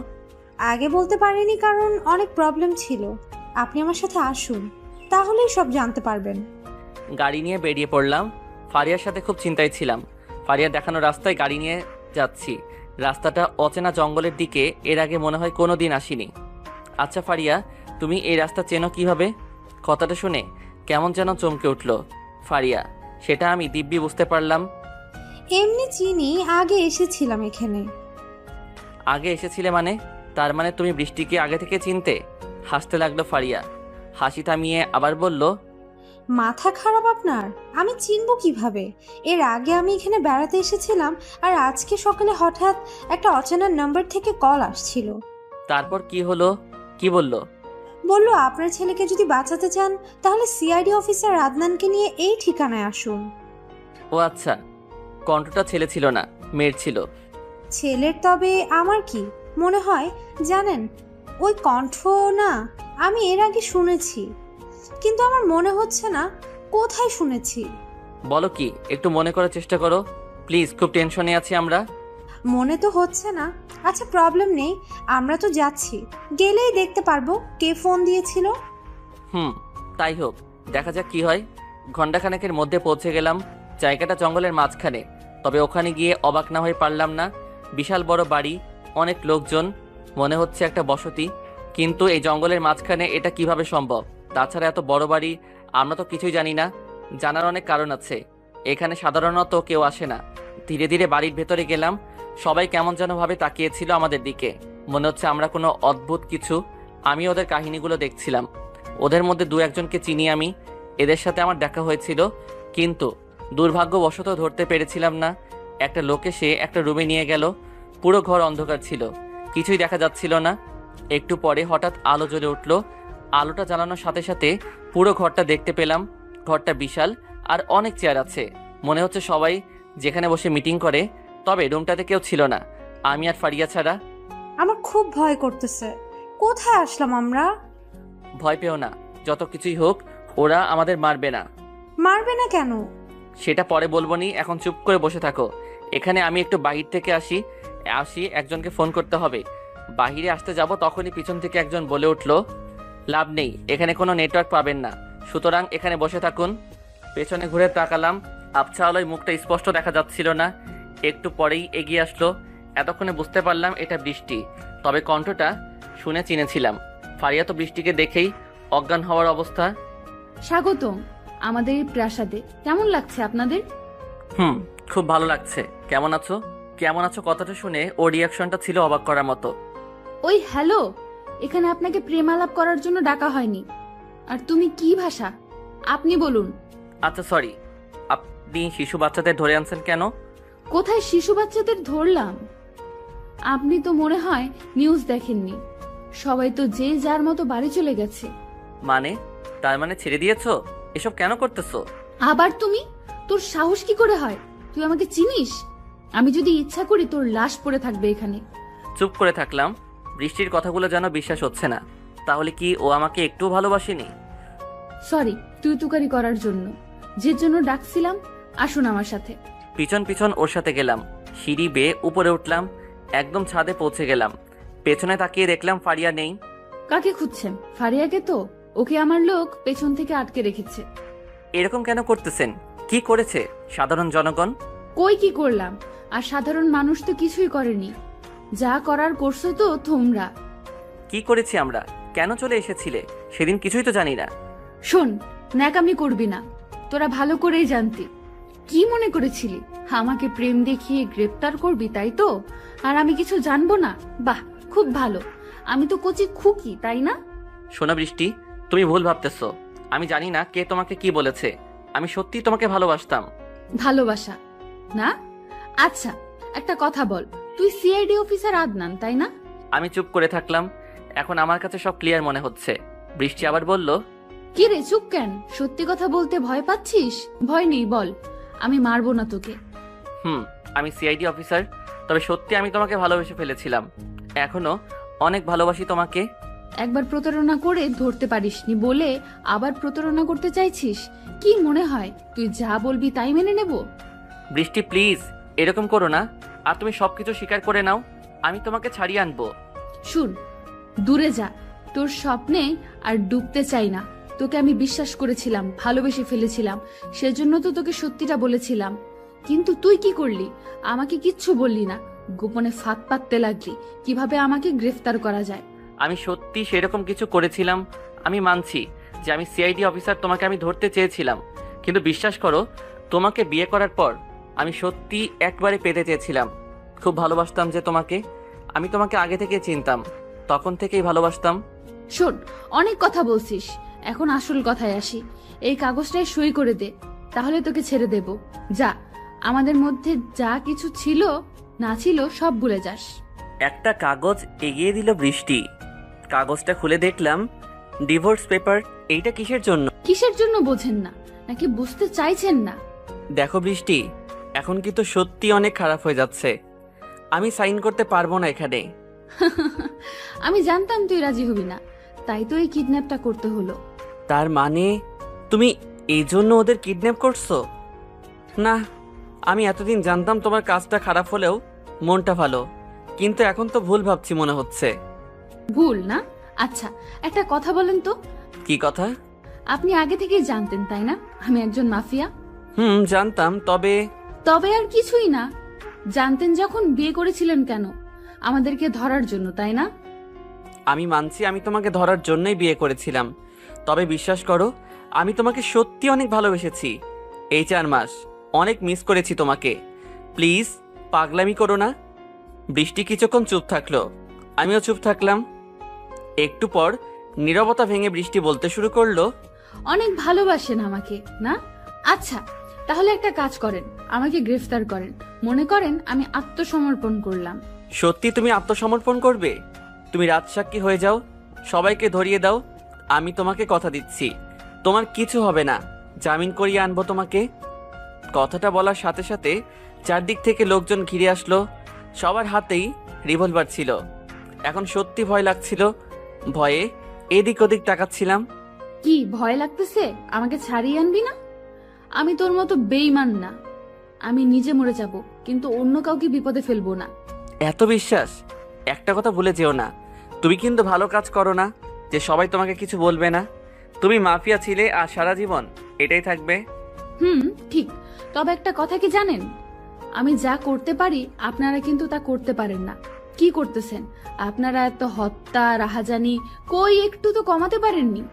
আগে বলতে পারিনি কারণ অনেক প্রবলেম ছিল। আপনি আমার সাথে আসুন, তাহলেই সব জানতে পারবেন। গাড়ি নিয়ে বেরিয়ে পড়লাম। ফারিয়ার সাথে খুব চিন্তায় ছিলাম। ফারিয়ার দেখানো রাস্তায় গাড়ি নিয়ে যাচ্ছি। রাস্তাটা অচেনা জঙ্গলের দিকে, এর আগে মনে হয় কোনো দিন আসিনি। আচ্ছা ফারিয়া, তুমি এই রাস্তা চেনো কিভাবে? কথাটা শুনে কেমন যেন চমকে উঠল ফারিয়া। সেটা আমি দিব্যি বুঝতে পারলাম। এমনি চিনি, আগে এসেছিলাম এখানে। আগে এসেছিলে মানে? তার মানে তুমি বৃষ্টিকে আগে থেকে চিনতে? হাসতে লাগলো ফারিয়া। হাসি থামিয়ে আবার বলল, মাথা খারাপ আপনার? আমি চিনবো কিভাবে? এর আগে আমি এখানে বেড়াতে এসেছিলাম, আর আজকে সকালে হঠাৎ একটা অচেনা নাম্বার থেকে কল আসছিল। তারপর কি হলো? কি বলল? বলল আপনার ছেলেকে যদি বাঁচাতে চান তাহলে সিআইডি অফিসার আদনানকে নিয়ে এই ঠিকানায় আসুন। ও আচ্ছা, কণ্ঠটা ছেলে ছিল না, মেয়ের ছিল। ছেলের? তবে আমার কি মনে হয় জানেন, ওই কণ্ঠ না আমি এর আগে শুনেছি, কিন্তু আমার মনে হচ্ছে না কোথায় শুনেছি। বলো কি, একটু মনে করার চেষ্টা করো প্লিজ, খুব টেনশনে আছি আমরা। মনে তো হচ্ছে না। আচ্ছা প্রবলেম নেই, আমরা তো যাচ্ছি, গেলেই দেখতে পারবো কে ফোন দিয়েছিল। তাই হোক, দেখা যাক কি হয়। ঘণ্টাখানেকের মধ্যে পৌঁছে গেলাম। জায়গাটা জঙ্গলের মাঝখানে, তবে ওখানে গিয়ে অবাক না হয়ে পারলাম না। বিশাল বড় বাড়ি, অনেক লোকজন, মনে হচ্ছে একটা বসতি। কিন্তু এই জঙ্গলের মাঝখানে এটা কিভাবে সম্ভব? তাছাড়া এত বড় বাড়ি, আমরা তো কিছুই জানি না। জানার অনেক কারণ আছে, এখানে সাধারণত কেউ আসে না। ধীরে ধীরে বাড়ির ভেতরে গেলাম। সবাই কেমন যেন ভাবে তাকিয়েছিল আমাদের দিকে, মনে হচ্ছে আমরা কোনো অদ্ভুত কিছু। আমি ওদের কাহিনীগুলো দেখছিলাম। ওদের মধ্যে দু একজনকে চিনি আমি, এদের সাথে আমার দেখা হয়েছিল, কিন্তু দুর্ভাগ্যবশত ধরতে পেরেছিলাম না। একটা লোক এসে একটা রুমে নিয়ে গেল। পুরো ঘর অন্ধকার ছিল, কিছুই দেখা যাচ্ছিল না। একটু পরে হঠাৎ আলো জ্বলে উঠল। আলোটা জ্বালানোর সাথে সাথে পুরো ঘরটা দেখতে পেলাম। ঘরটা বিশাল, আর অনেক চেয়ার আছে। মনে হচ্ছে সবাই যেখানে বসে মিটিং করে। তবে রুমটাতে কেউ ছিল না, আমি আর ফারিয়া ছাড়া। আমার খুব ভয় করতেছে। কোথায় আসলাম আমরা? ভয় পেও না, যত কিছুই হোক ওরা আমাদের মারবে না। মারবে না কেন? সেটা পরে বলবো নি, এখন চুপ করে বসে থাকো। এখানে আমি একটু বাহির থেকে আসি, একজনকে ফোন করতে হবে। বাহিরে আসতে যাব তখনই পিছন থেকে একজন বলে উঠল, লাভ নেই, এখানে কোনো নেটওয়ার্ক পাবেন না, সুতরাং এখানে বসে থাকুন। পেছনে ঘুরে তাকালাম, আবছা আলোয় মুখটা স্পষ্ট দেখা যাচ্ছিল না। একটু পরেই এগিয়ে আসলো। এতক্ষণে বুঝতে পারলাম এটা বৃষ্টি, তবে কণ্ঠটা শুনে চিনেছিলাম। ফারিয়া তো বৃষ্টিকে দেখেই অজ্ঞান হওয়ার অবস্থা। স্বাগতম আমাদের এই প্রাসাদে। কেমন লাগছে আপনাদের? খুব ভালো লাগছে। কেমন আছো? কেমন আছো কথাটা শুনে ওর রিয়াকশনটা ছিল অবাক করার মতো। ওই হ্যালো, এখানে আপনাকে প্রেমালাপ করার জন্য ডাকা হয়নি। আর তুমি কি ভাষা? আপনি বলুন। আচ্ছা সরি, আপনি শিশু বাচ্চাদের ধরে আনছেন কেন? কোথায় শিশু বাচ্চাদের ধরলাম? আপনি তো মনে হয় নিউজ দেখেননি। সবাই তো যে যার মতো বাড়ি চলে গেছে। মানে? তার মানে ছেড়ে দিয়েছো? এসব কেন করতেছো? আবার তুমি? তোর সাহস কি করে হয়? তুই আমাকে চিনিস? আমি যদি ইচ্ছা করি তোর লাশ পড়ে থাকবে এখানে। চুপ করে থাকলাম। বৃষ্টির কথাগুলো যেন বিশ্বাস হচ্ছে না। তাহলে কি ও আমাকে একটু ভালোবাসেনি? সরি তুই তুকারি করার জন্য। যে জন্য ডাকছিলাম, আসুন আমার সাথে। পিছন পিছন ওর সাথে গেলাম। সিঁড়ি বেয়ে উপরে উঠলাম, একদম ছাদে পৌঁছে গেলাম। পেছনে তাকিয়ে দেখলাম ফারিয়া নেই। কাকে খুঁজছেন? ফারিয়াকে তো। ওকে আমার লোক পেছন থেকে আটকে রেখেছে। এরকম কেন করতেছেন? কি করেছে সাধারণ জনগণ? কই কি করলাম? আর সাধারণ মানুষ তো কিছুই করেনি। যা করার করছো তো তোমরা। কি করেছি আমরা? কেন চলে এসেছিলে? সেদিন কিছুই তো জানি না। শোন, ন্যাকামি করবি না। তোরা ভালো করেই জানতি কি মনে করেছিলি আমাকে প্রেম দেখিয়ে গ্রেপ্তার করবি, তাই তো? আর আমি কিছু জানবো না? বাহ, খুব ভালো। আমি তো কচি খুকি, তাই না? শোনো বৃষ্টি, তুমি ভুল ভাবতেছো। আমি জানি না কে তোমাকে কি বলেছে। আমি সত্যি তোমাকে ভালোবাসতাম। ভালোবাসা না? আচ্ছা, একটা কথা বল, তুই সিআইডি অফিসার আদনান, তাই না? আমি চুপ করে থাকলাম। এখন আমার কাছে সব ক্লিয়ার মনে হচ্ছে। বৃষ্টি আবার বলল, কি রে, চুপ কেন? সত্যি কথা বলতে ভয় পাচ্ছিস? ভয় নেই, বল, আমি মারবো না তোকে। আমি সিআইডি অফিসার, তবে সত্যি আমি তোমাকে ভালোবেসে ফেলেছিলাম। এখনো অনেক ভালোবাসি তোমাকে। একবার প্রতারণা করে ধরতে পারিসনি বলে আবার প্রতারণা করতে চাইছিস? কি মনে হয় তুই যা বলবি তাই মেনে নেব? বৃষ্টি প্লিজ এরকম করো না। আর তুমি সবকিছু স্বীকার করে নাও, আমি তোমাকে ছাড়িয়ে আনবো। শুন, দূরে যা, তোর স্বপ্নে আর ডুবতে চাই না। তোকে আমি বিশ্বাস করেছিলাম, ভালোবেসে ফেলেছিলাম, সেজন্য তো তোকে সত্যিটা বলেছিলাম। কিন্তু তুই কি করলি? আমাকে কিচ্ছু বললি না, গোপনে ফাঁদ পাততে লাগলি কিভাবে আমাকে গ্রেফতার করা যায়। আমি সত্যি সেরকম কিছু করেছিলাম। আমি মানছি যে আমি সিআইডি অফিসার, তোমাকে আমি ধরতে চেয়েছিলাম। কিন্তু বিশ্বাস করো, তোমাকে বিয়ে করার পর আমি সত্যি একবারে পেতে চেয়েছিলাম। খুব ভালোবাসতাম যে তোমাকে। আমি তোমাকে আগে থেকে চিনতাম, তখন থেকেই ভালোবাসতাম। শোন, অনেক কথা বলছিস, এখন আসল কথায় আসি। এই কাগজটায় সই করে দে, তাহলে তোকে ছেড়ে দেব। যা, আমাদের মধ্যে যা কিছু ছিল না ছিল সব ভুলে যাস। একটা কাগজ এগিয়ে দিল বৃষ্টি। কাগজটা খুলে দেখলাম ডিভোর্স পেপার। এইটা কিসের জন্য? কিসের জন্য বোঝেন না নাকি বুঝতে চাইছেন না? দেখো বৃষ্টি, এখন কিন্তু সত্যি অনেক খারাপ হয়ে যাচ্ছে। আমি সাইন করতে পারবো না এখানে। আমি জানতাম তুই রাজি হবি না, তাই তো এই কিডন্যাপটা করতে হলো। তার মানে তুমি এই জন্য ওদের কিডন্যাপ করছো? না, আমি এতদিন জানতাম তোমার কাজটা খারাপ হলেও মনটা ভালো, কিন্তু এখন তো ভুল ভাবছি মনে হচ্ছে। ভুল না? আচ্ছা, একটা কথা বলেন তো। কি কথা? আপনি আগে থেকেই জানতেন, তাই না, আমি একজন মাফিয়া? জানতাম, তবে তবে আর কিছুই না। জানতেন যখন বিয়ে করেছিলেন কেন? আমাদেরকে ধরার জন্য, তাই না? আমি মানছি আমি তোমাকে ধরার জন্যই বিয়ে করেছিলাম, তবে বিশ্বাস করো আমি তোমাকে সত্যি অনেক ভালোবেসেছি। এই 4 মাস অনেক মিস করেছি তোমাকে। প্লিজ পাগলামি করো না। বৃষ্টি কিছুক্ষণ চুপ থাকলো, আমিও চুপ থাকলাম। একটু পর নীরবতা ভেঙে বৃষ্টি বলতে শুরু করলো, অনেক ভালোবাসেন আমাকে না? আচ্ছা, তাহলে একটা কাজ করেন, আমাকে গ্রেফতার করেন। মনে করেন আমি আত্মসমর্পণ করলাম। সত্যি তুমি আত্মসমর্পণ করবে? তুমি রাজসাক্ষী হয়ে যাও, সবাইকে ধরিয়ে দাও। আমি তোমাকে কথা দিচ্ছি, তোমার কিছু হবে না। জামিন করিয়ে আনবো তোমাকে। কথাটা বলার সাথে সাথে চারদিক থেকে লোকজন ঘিরে আসলো। সবার হাতেই রিভলভার ছিল। এখন সত্যি ভয় লাগছিল। ভয়ে এদিক ওদিক তাকাচ্ছিলাম। কি ভয় লাগতেছে? আমাকে ছাড়িয়ে আনবি না? আমি তোর মতো বেঈমান না। আমি নিজে মরে যাব, কিন্তু অন্য কাউকে বিপদে ফেলবো না। এত বিশ্বাস? একটা কথা ভুলে যেও না, তুমি কিন্তু ভালো কাজ করো না যে সবাই তোমাকে কিছু বলবে না। তুমি মাফিয়া ছিলে আর সারা জীবন এটাই থাকবে। ঠিক। তবে একটা কথা কি জানেন, আমি যা করতে পারি আপনারা কিন্তু তা করতে পারেন না। কি করতেছেন আপনারা? এত হত্যা, রাহাজানি কই একটু তো কমাতে পারেননি?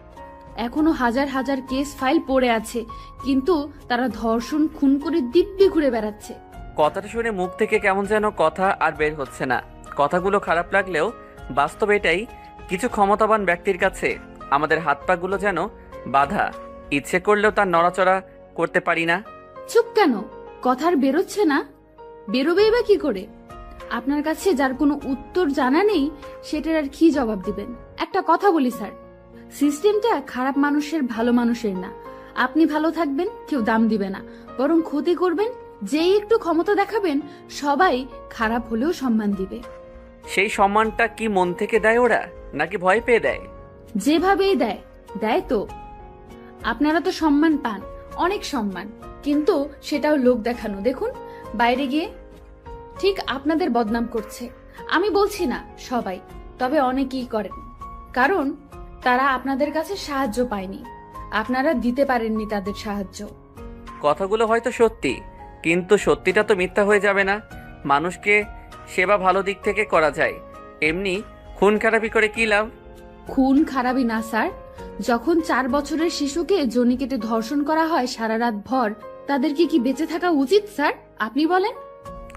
এখনো হাজার হাজার কেস ফাইল পড়ে আছে, কিন্তু তারা ধর্ষণ, খুন করে দিব্যি ঘুরে বেড়াচ্ছে। কথাটা শুনে মুখ থেকে কেমন যেন কথা আর বের হচ্ছে না। কথাগুলো খারাপ লাগলেও বাস্তব এটাই। কিছু ক্ষমতাবান ব্যক্তির কাছে আমাদের হাত পাগুলো যেন বাধা। ইচ্ছে করলেও তার নড়াচড়া করতে পারি না। চুপ কেন? কথা আর বেরোচ্ছে না? বেরোবেই বা কি করে? আপনার কাছে যার কোনো উত্তর জানা নেই, সেটার আর কি জবাব দিবেন? একটা কথা বলি স্যার, সিস্টেমটা খারাপ মানুষের ভালো মানুষের না। আপনি ভালো থাকবেন, কেউ দাম দিবে না, বরং ক্ষতি করবেন। যেই একটু ক্ষমতা দেখাবেন, সবাই খারাপ হলেও সম্মান দিবে। সেই সম্মানটা কি মন থেকে দেয় ওরা, নাকি ভয় পেয়ে দেয়? যেভাবেই দেয়, দেয় তো। আপনারা তো সম্মান পান, অনেক সম্মান, কিন্তু সেটাও লোক দেখানো। দেখুন বাইরে গিয়ে ঠিক আপনাদের বদনাম করছে। আমি বলছি না সবাই, তবে অনেকেই করেন, কারণ তারা আপনাদের কাছে সাহায্য পায়নি, আপনারা দিতে পারেননি তাদের সাহায্য। কথাগুলো হয়তো সত্যি, কিন্তু সত্যিটা তো মিথ্যা হয়ে যাবে না। মানুষকে সেবা ভালো দিক থেকে করা যায়, এমনি খুন খারাপি করে কি লাভ? খুন খারাপই না স্যার। যখন 4 বছরের শিশুকে জনি কেটে ধর্ষণ করা হয় সারা রাত ভর, তাদেরকে কি বেঁচে থাকা উচিত স্যার? আপনি বলেন।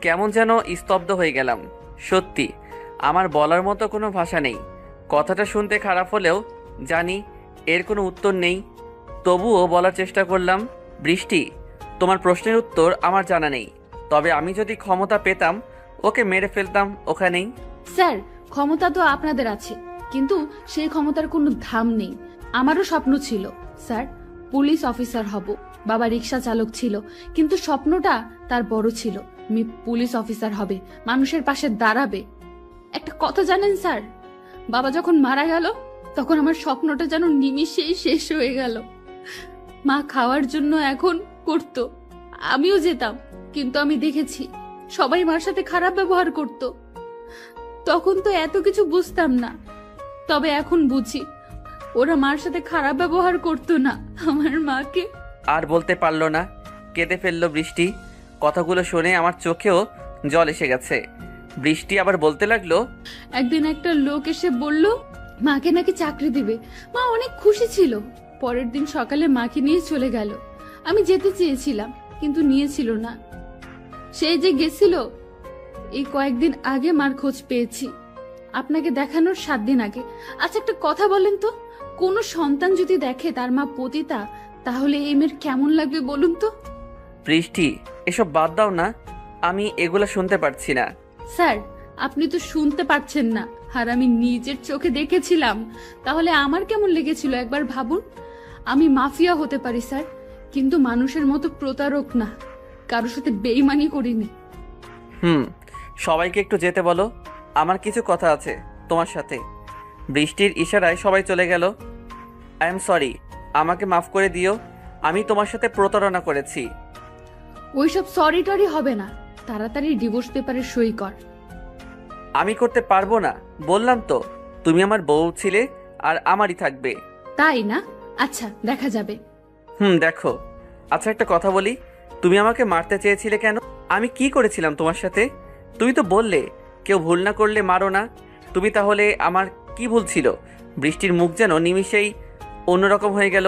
কেমন যেন স্তব্ধ হয়ে গেলাম। সত্যি আমার বলার মতো কোনো ভাষা নেই। কথাটা শুনতে খারাপ হলেও জানি এর কোনো উত্তর নেই, তবুও বলার চেষ্টা করলাম। বৃষ্টি, তোমার প্রশ্নের উত্তর আমার জানা নেই, তবে আমি যদি ক্ষমতা পেতাম ওকে মেরে ফেলতাম ওখানেই। স্যার, ক্ষমতা তো আপনাদের আছে, কিন্তু সেই ক্ষমতার কোনো দাম নেই। আমারও স্বপ্ন ছিল স্যার, পুলিশ অফিসার হব। বাবা রিক্সা চালক ছিল, কিন্তু স্বপ্নটা তার বড় ছিল। পুলিশ অফিসার হবে, মানুষের পাশে দাঁড়াবে। একটা কথা জানেন স্যার, বাবা যখন মারা গেল তখন আমার স্বপ্নটা যেন নিমিষেই শেষ হয়ে গেল। মা খাওয়ার জন্য এখন করত, আমিও যেতাম, কিন্তু আমি দেখেছি সবাই মার সাথে খারাপ ব্যবহার করত। তখন তো এত কিছু বুঝতাম না, তবে এখন বুঝি ওরা মার সাথে খারাপ ব্যবহার করতো না, আমার মাকে। আর বলতে পারলো না, কেঁদে ফেললো বৃষ্টি। কথাগুলো শুনে আমার চোখেও জল এসে গেছে। বৃষ্টি আবার বলতে লাগলো, একদিন একটা লোক এসে বলল মাকে নাকি চাকরি দিবে। মা অনেক খুশি ছিল। পরের দিন সকালে মাকে নিয়ে চলে গেল। আমি যেতে চেয়েছিলাম, কিন্তু নিয়েছিল না। সেই যে গেছিল, এই কয়েকদিন আগে মার খোঁজ পেয়েছি, আপনাকে দেখানোর 7 দিন আগে। আচ্ছা একটা কথা বলেন তো, কোনো সন্তান যদি দেখে তার মা পতিতা, তাহলে এই মেয়ের কেমন লাগবে বলুন তো? বৃষ্টি এসব বাদ দাও না, আমি এগুলা শুনতে পারছি না। স্যার, আপনি তো শুনতে পাচ্ছেন না, আর আমি নিজের চোখে দেখেছিলাম। তাহলে আমার কেমন লেগেছিল একবার ভাবুন। আমি মাফিয়া হতে পারি স্যার, কিন্তু মানুষের মতো প্রতারক না, কারোর সাথে বেইমানি করিনি। সবাইকে একটু যেতে বলো, আমার কিছু কথা আছে তোমার সাথে। বৃষ্টির ইশারায় সবাই চলে গেল। আই এম সরি, আমাকে মাফ করে দিও, আমি তোমার সাথে প্রতারণা করেছি। ওইসব সরি টরি হবে না, তাড়াতাড়ি ডিভোর্স পেপারে সই কর। আমি করতে পারবো না, বললাম তো, তুমি আমার বউ ছিলে আর আমারই থাকবে। তাই না? আচ্ছা, দেখা যাবে। দেখো। আচ্ছা একটা কথা বলি, তুমি আমাকে মারতে চেয়েছিলে কেন? আমি কি করেছিলাম তোমার সাথে? তুমি তো বললে কেউ ভুল না করলে মারো না। তুমি তাহলে আমার কি ভুল ছিল? বৃষ্টির মুখ যেন নিমিষেই অন্যরকম হয়ে গেল,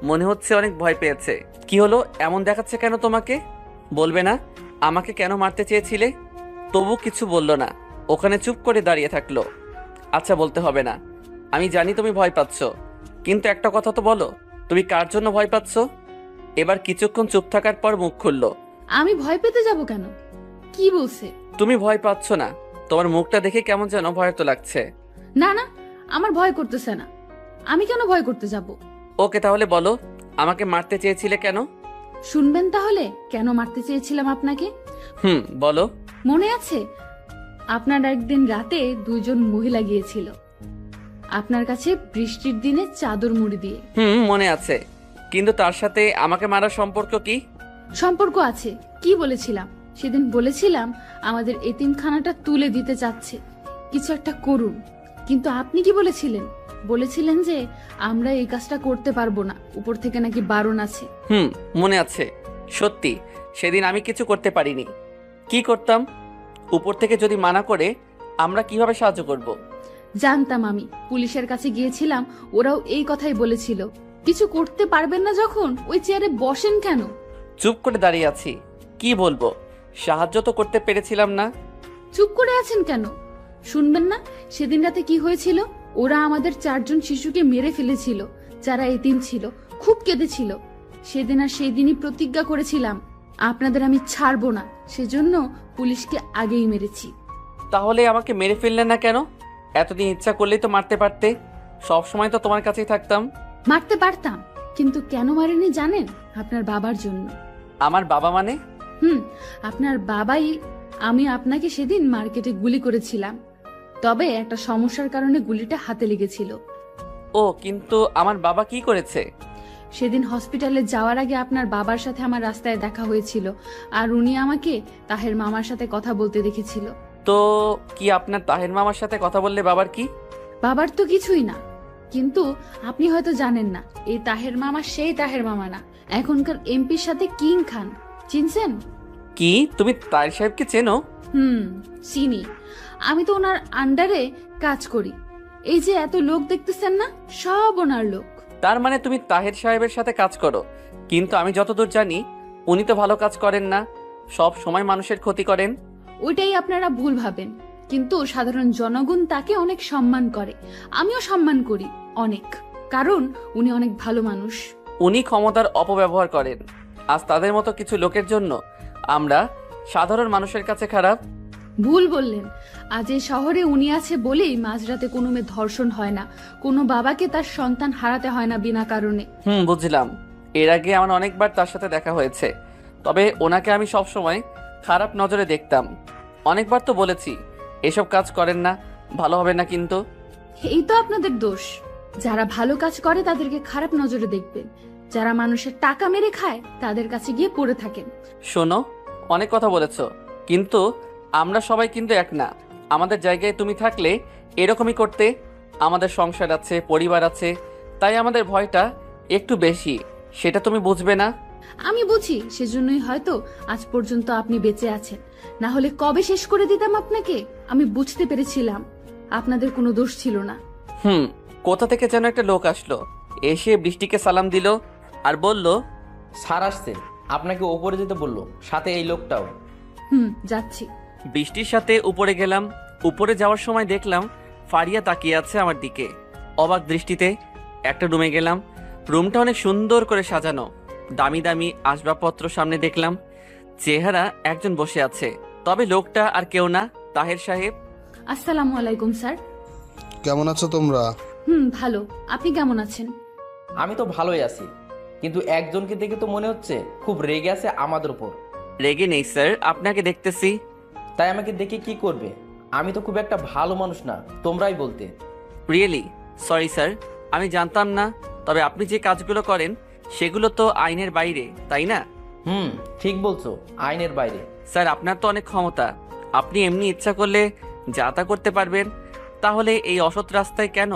মনে হচ্ছে অনেক ভয় পেয়েছে। কি হলো, এমন দেখাচ্ছে কেন তোমাকে? বলবে না আমাকে কেন মারতে চেয়েছিলে? তবু কিছু বললো না, ওখানে চুপ করে দাঁড়িয়ে থাকলো। আচ্ছা বলতে হবে না, আমি জানি তুমি ভয় পাচ্ছ, কিন্তু একটা কথা তো বলো, তুমি কার জন্য ভয় পাচ্ছ? এবার কিছুক্ষণ চুপ থাকার পর মুখ খুললো। আমি ভয় পেতে যাব কেন? কি বলছে? তুমি ভয় পাচ্ছ না, তোমার মুখটা দেখে কেমন যেন ভয় তো লাগছে। না না, আমার ভয় করতেছে না। আমি কেন ভয় করতে যাব? ওকে তাহলে বলো, আমাকে মারতে চেয়েছিলে কেন? শুনবেন তাহলে কেন মারতে চেয়েছিলাম আপনাকে? বলো। মনে আছে আপনার একদিন রাতে 2 জন মহিলা গিয়েছিল আপনার কাছে বৃষ্টির দিনে চাদর মুড়ি দিয়ে? মনে আছে, কিন্তু তার সাথে আমাকে মারার সম্পর্ক কি? সম্পর্ক আছে। কি বলেছিলাম সেদিন? বলেছিলাম আমাদের এতিমখানাটা তুলে দিতে চাচ্ছে, কিছু একটা করুন। কিন্তু আপনি কি বলেছিলেন? বলেছিলেন যে আমরা এই কাজটা করতে পারবো না, উপর থেকে নাকি বারণ আছে। মনে আছে। সত্যি সেদিন আমি কিছু করতে পারিনি। কি করতাম? উপর থেকে যদি মানা করে আমরা কিভাবে সাহায্য করব? জানতাম। আমি পুলিশের কাছে গিয়েছিলাম, ওরাও এই কথাই বলেছিল। কিছু করতে পারবেন না যখন ওই চেয়ারে বসেন কেন? চুপ করে দাঁড়িয়ে আছি, কি বলবো? সাহায্য তো করতে পেরেছিলাম না। চুপ করে আছেন কেন? শুনবেন না সেদিন রাতে কি হয়েছিল? ওরা আমাদের 4 জন শিশুকে মেরে ফেলেছিল, যারা এতিম ছিল, খুব কেঁদেছিল। সেদিন আর সেই দিনই প্রতিজ্ঞা করেছিলাম আপনাদের আমি ছাড়বো না, সেজন্য পুলিশকে আগেই মেরেছি। তাহলে আমাকে মেরে ফেললেন না কেন? এতদিন ইচ্ছা করলেই তো মারতে পারতে, সব সময় তো তোমার কাছেই থাকতাম। মারতে পারতাম, কিন্তু কেন মারেনি জানেন? আপনার বাবার জন্য। আমার বাবা মানে? আপনার বাবাই। আমি আপনাকে সেদিন মার্কেটে গুলি করেছিলাম, তবে একটা সমস্যার কারণে গুলিটা হাতে লেগেছিল। ও, কিন্তু আমার বাবা কি করেছে? সেদিন হসপিটালে যাওয়ার আগে আপনার বাবার সাথে আমার রাস্তায় দেখা হয়েছিল, আর উনি আমাকে তাহের মামার সাথে কথা বলতে দেখেছিল। তো কি আপনার তাহের মামার সাথে কথা বললে বাবার কি? বাবার তো কিছুই না, কিন্তু আপনি হয়তো জানেন না, এই তাহের মামা সেই তাহের মামা না, এখনকার এমপির সাথে কিং খান। চিনছেন? কি তুমি তাহের সাহেবকে চেনো? চিনি। আমি তো ওনার আন্ডারে কাজ করি। এই যে এত লোক দেখতেছেন না, সব ওনার লোক। তার মানে তুমি তাহের সাহেবের সাথে কাজ করো? কিন্তু আমি যতদূর জানি উনি তো ভালো কাজ করেন না, সব সময় মানুষের ক্ষতি করেন। ওইটাই আপনারা ভুল ভাবেন, কিন্তু সাধারণ জনগণ তাকে অনেক সম্মান করে। আমিও সম্মান করি অনেক, কারণ উনি অনেক ভালো মানুষ। উনি ক্ষমতার অপব্যবহার করেন। আজ তাদের মতো কিছু লোকের জন্য আমরা সাধারণ মানুষের কাছে খারাপ। ভুল বললেন। আজ এই শহরে উনি আছে বলেই মাঝরাতে কোনো মেয়ে ধর্ষণ হয় না, কোনো বাবাকে তার সন্তান হারাতে হয় না বিনা কারণে। বুঝলাম। এর আগে আমার অনেকবার তার সাথে দেখা হয়েছে, তবে ওনাকে আমি সব সময় খারাপ নজরে দেখতাম। অনেকবার তো বলেছি এসব কাজ করেন না, ভালো হবে না। কিন্তু এই তো আপনাদের দোষ। যারা ভালো কাজ করে তাদেরকে খারাপ নজরে দেখবেন, যারা মানুষের টাকা মেরে খায় তাদের কাছে গিয়ে পড়ে থাকেন। শোনো, অনেক কথা বলেছো, কিন্তু আমরা সবাই কিন্তু এক না। আমাদের জায়গায় তুমি থাকলে এরকমই করতে। আমাদের সংসার আছে, পরিবার আছে, তাই আমাদের ভয়টা একটু বেশি। সেটা তুমি বুঝবে না। আমি বুঝি, সেজন্যই হয়তো আজ পর্যন্ত আপনি বেঁচে আছেন। না হলে কবে শেষ করে দিতাম আপনাকে। আমি বুঝতে পেরেছিলাম আপনাদের কোনো দোষ ছিল না। কোথা থেকে যেন একটা লোক আসলো, এসে বৃষ্টিকে সালাম দিল আর বলল, স্যার আসছে, আপনাকে ওপরে যেতে বললো, সাথে এই লোকটাও। যাচ্ছি। বৃষ্টির সাথে উপরে গেলাম। উপরে যাওয়ার সময় দেখলাম ফারিয়া তাকিয়ে আছে আমার দিকে অবাক দৃষ্টিতে। একটা রুমে গেলাম। রুমটা অনেক সুন্দর করে সাজানো, দামি দামি আসবাবপত্র সামনে দেখলাম। চেহারা একজন বসে আছে, তবে লোকটা আর কেউ না, তাহের সাহেব। আসসালামু আলাইকুম স্যার। কেমন আছো তোমরা? ভালো। আপনি কেমন আছেন? আমি তো ভালোই আছি, কিন্তু একজনকে দেখে তো মনে হচ্ছে খুব রেগে আছে আমাদের উপর। রেগে নেই স্যার, আপনাকে দেখতেছি। তাই আমাকে দেখে কি করবে? আমি তো খুব একটা ভালো মানুষ না, তোমরাই বলতে। রিয়েলি সরি স্যার, আমি জানতাম না। তবে আপনি যে কাজগুলো করেন সেগুলো তো আইনের বাইরে, তাই না? ঠিক বলছো, আইনের বাইরে। স্যার, আপনার তো অনেক ক্ষমতা। আপনি এমনি ইচ্ছা করলে যা তা করতে পারবেন। তাহলে এই অসৎ রাস্তায় কেন,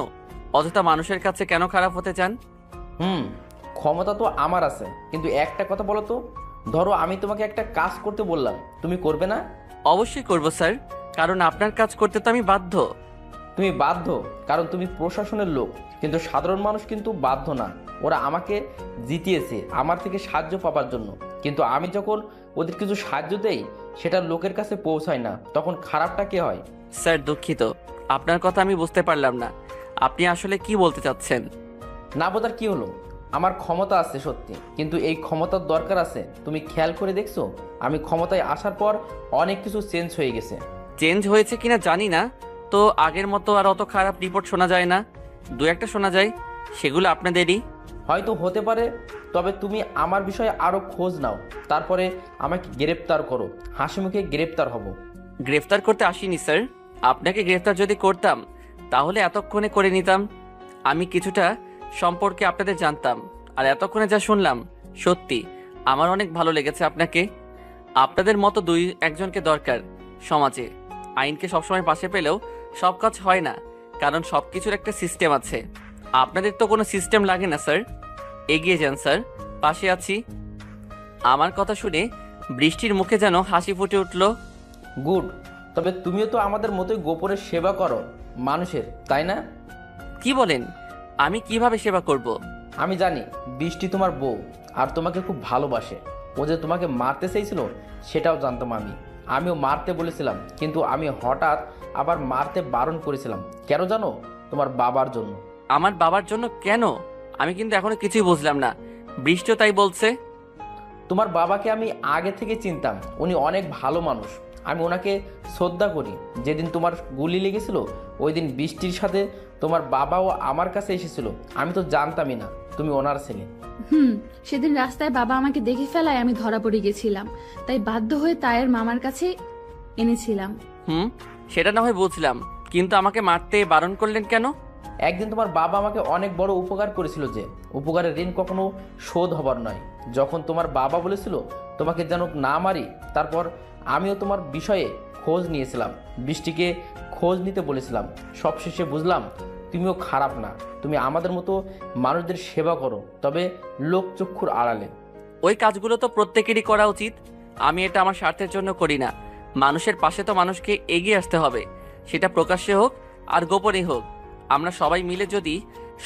অযথা মানুষের কাছে কেন খারাপ হতে চান? ক্ষমতা তো আমার আছে, কিন্তু একটা কথা বলো তো, ধরো আমি তোমাকে একটা কাজ করতে বললাম, তুমি করবে না? অবশ্যই করব স্যার, কারণ আপনার কাজ করতে তো আমি বাধ্য। তুমি বাধ্য কারণ তুমি প্রশাসনের লোক, কিন্তু সাধারণ মানুষ কিন্তু বাধ্য না। ওরা আমাকে জিতিয়েছে আমার থেকে সাহায্য পাবার জন্য, কিন্তু আমি যখন ওদের কিছু সাহায্য দেই সেটা লোকের কাছে পৌঁছায় না, তখন খারাপটা কে হয়? স্যার দুঃখিত, আপনার কথা আমি বুঝতে পারলাম না। আপনি আসলে কি বলতে চাচ্ছেন? না বোঝার কি হলো? আমার ক্ষমতা আছে সত্যি, কিন্তু এই ক্ষমতার দরকার আছে। তুমি খেয়াল করে দেখছো, আমি ক্ষমতায় আসার পর অনেক কিছু চেঞ্জ হয়ে গেছে। চেঞ্জ হয়েছে কিনা জানি না, তো আগের মতো আর অত খারাপ রিপোর্ট শোনা যায় না। দু একটা শোনা যায়, সেগুলো আপনাদেরই। হয়তো হতে পারে, তবে তুমি আমার বিষয়ে আরো খোঁজ নাও, তারপরে আমাকে গ্রেপ্তার করো। হাসি মুখে গ্রেপ্তার হব। গ্রেফতার করতে আসিনি স্যার। আপনাকে গ্রেফতার যদি করতাম তাহলে এতক্ষণে করে নিতাম। আমি কিছুটা সম্পর্কে আপনাদের জানতাম, আর এতক্ষণে যা শুনলাম সত্যি আমার অনেক ভালো লেগেছে আপনাকে। আপনাদের মতো দুই একজনকে দরকার সমাজে। আইনকে সবসময় পাশে পেলেও সব কাজ হয় না, কারণ সব কিছুর একটা সিস্টেম আছে। আপনাদের তো কোনো সিস্টেম লাগে না স্যার। এগিয়ে যান স্যার, পাশে আছি। আমার কথা শুনে বৃষ্টির মুখে যেন হাসি ফুটে উঠল। গুড, তবে তুমিও তো আমাদের মতোই গোপনে সেবা করো মানুষের, তাই না? কি বলেন? আমি কিভাবে সেবা করব? আমি জানি বৃষ্টি তোমার বউ, আর তোমাকে খুব ভালোবাসে। ও যে তোমাকে মারতে চাইছিল সেটাও জানতাম আমিও মারতে বলেছিলাম, কিন্তু আমি হঠাৎ আবার মারতে বারণ করেছিলাম। কেন জানো? তোমার বাবার জন্য। আমার বাবার জন্য কেন? আমি কিন্তু এখনো কিছুই বুঝলাম না। বৃষ্টিও তাই বলছে। তোমার বাবাকে আমি আগে থেকে চিনতাম, উনি অনেক ভালো মানুষ। আমি ওনাকে শ্রদ্ধা করি। যেদিন তোমার গুলি লেগেছিল ওই দিন বৃষ্টির সাথে তোমার বাবাও আমার কাছে এসেছিল। আমি তো জানতামই না তুমি ওনার ছেলে। সেদিন রাস্তায় বাবা আমাকে দেখে ফেলায় আমি ধরা পড়ে গেছিলাম, তাই বাধ্য হয়ে তায়ের মামার কাছে এনেছিলাম। সেটা না হয় বুঝলাম, কিন্তু আমাকে মারতে বারণ করলেন কেন? একদিন তোমার বাবা আমাকে অনেক বড় উপকার করেছিল, যে উপকারের ঋণ কখনো শোধ হবার নয়। যখন তোমার বাবা বলেছিল তোমাকে যেন না মারি, তারপর আমিও তোমার বিষয়ে খোঁজ নিয়েছিলাম, বৃষ্টিকে খোঁজ নিতে বলেছিলাম। সবশেষে বুঝলাম তুমিও খারাপ না, তুমি আমাদের মতো মানুষদের সেবা করো, তবে লোকচক্ষুর আড়ালে। ওই কাজগুলো তো প্রত্যেকেরই করা উচিত। আমি এটা আমার স্বার্থের জন্য করি না। মানুষের পাশে তো মানুষকে এগিয়ে আসতে হবে, সেটা প্রকাশ্যে হোক আর গোপনে হোক। আমরা সবাই মিলে যদি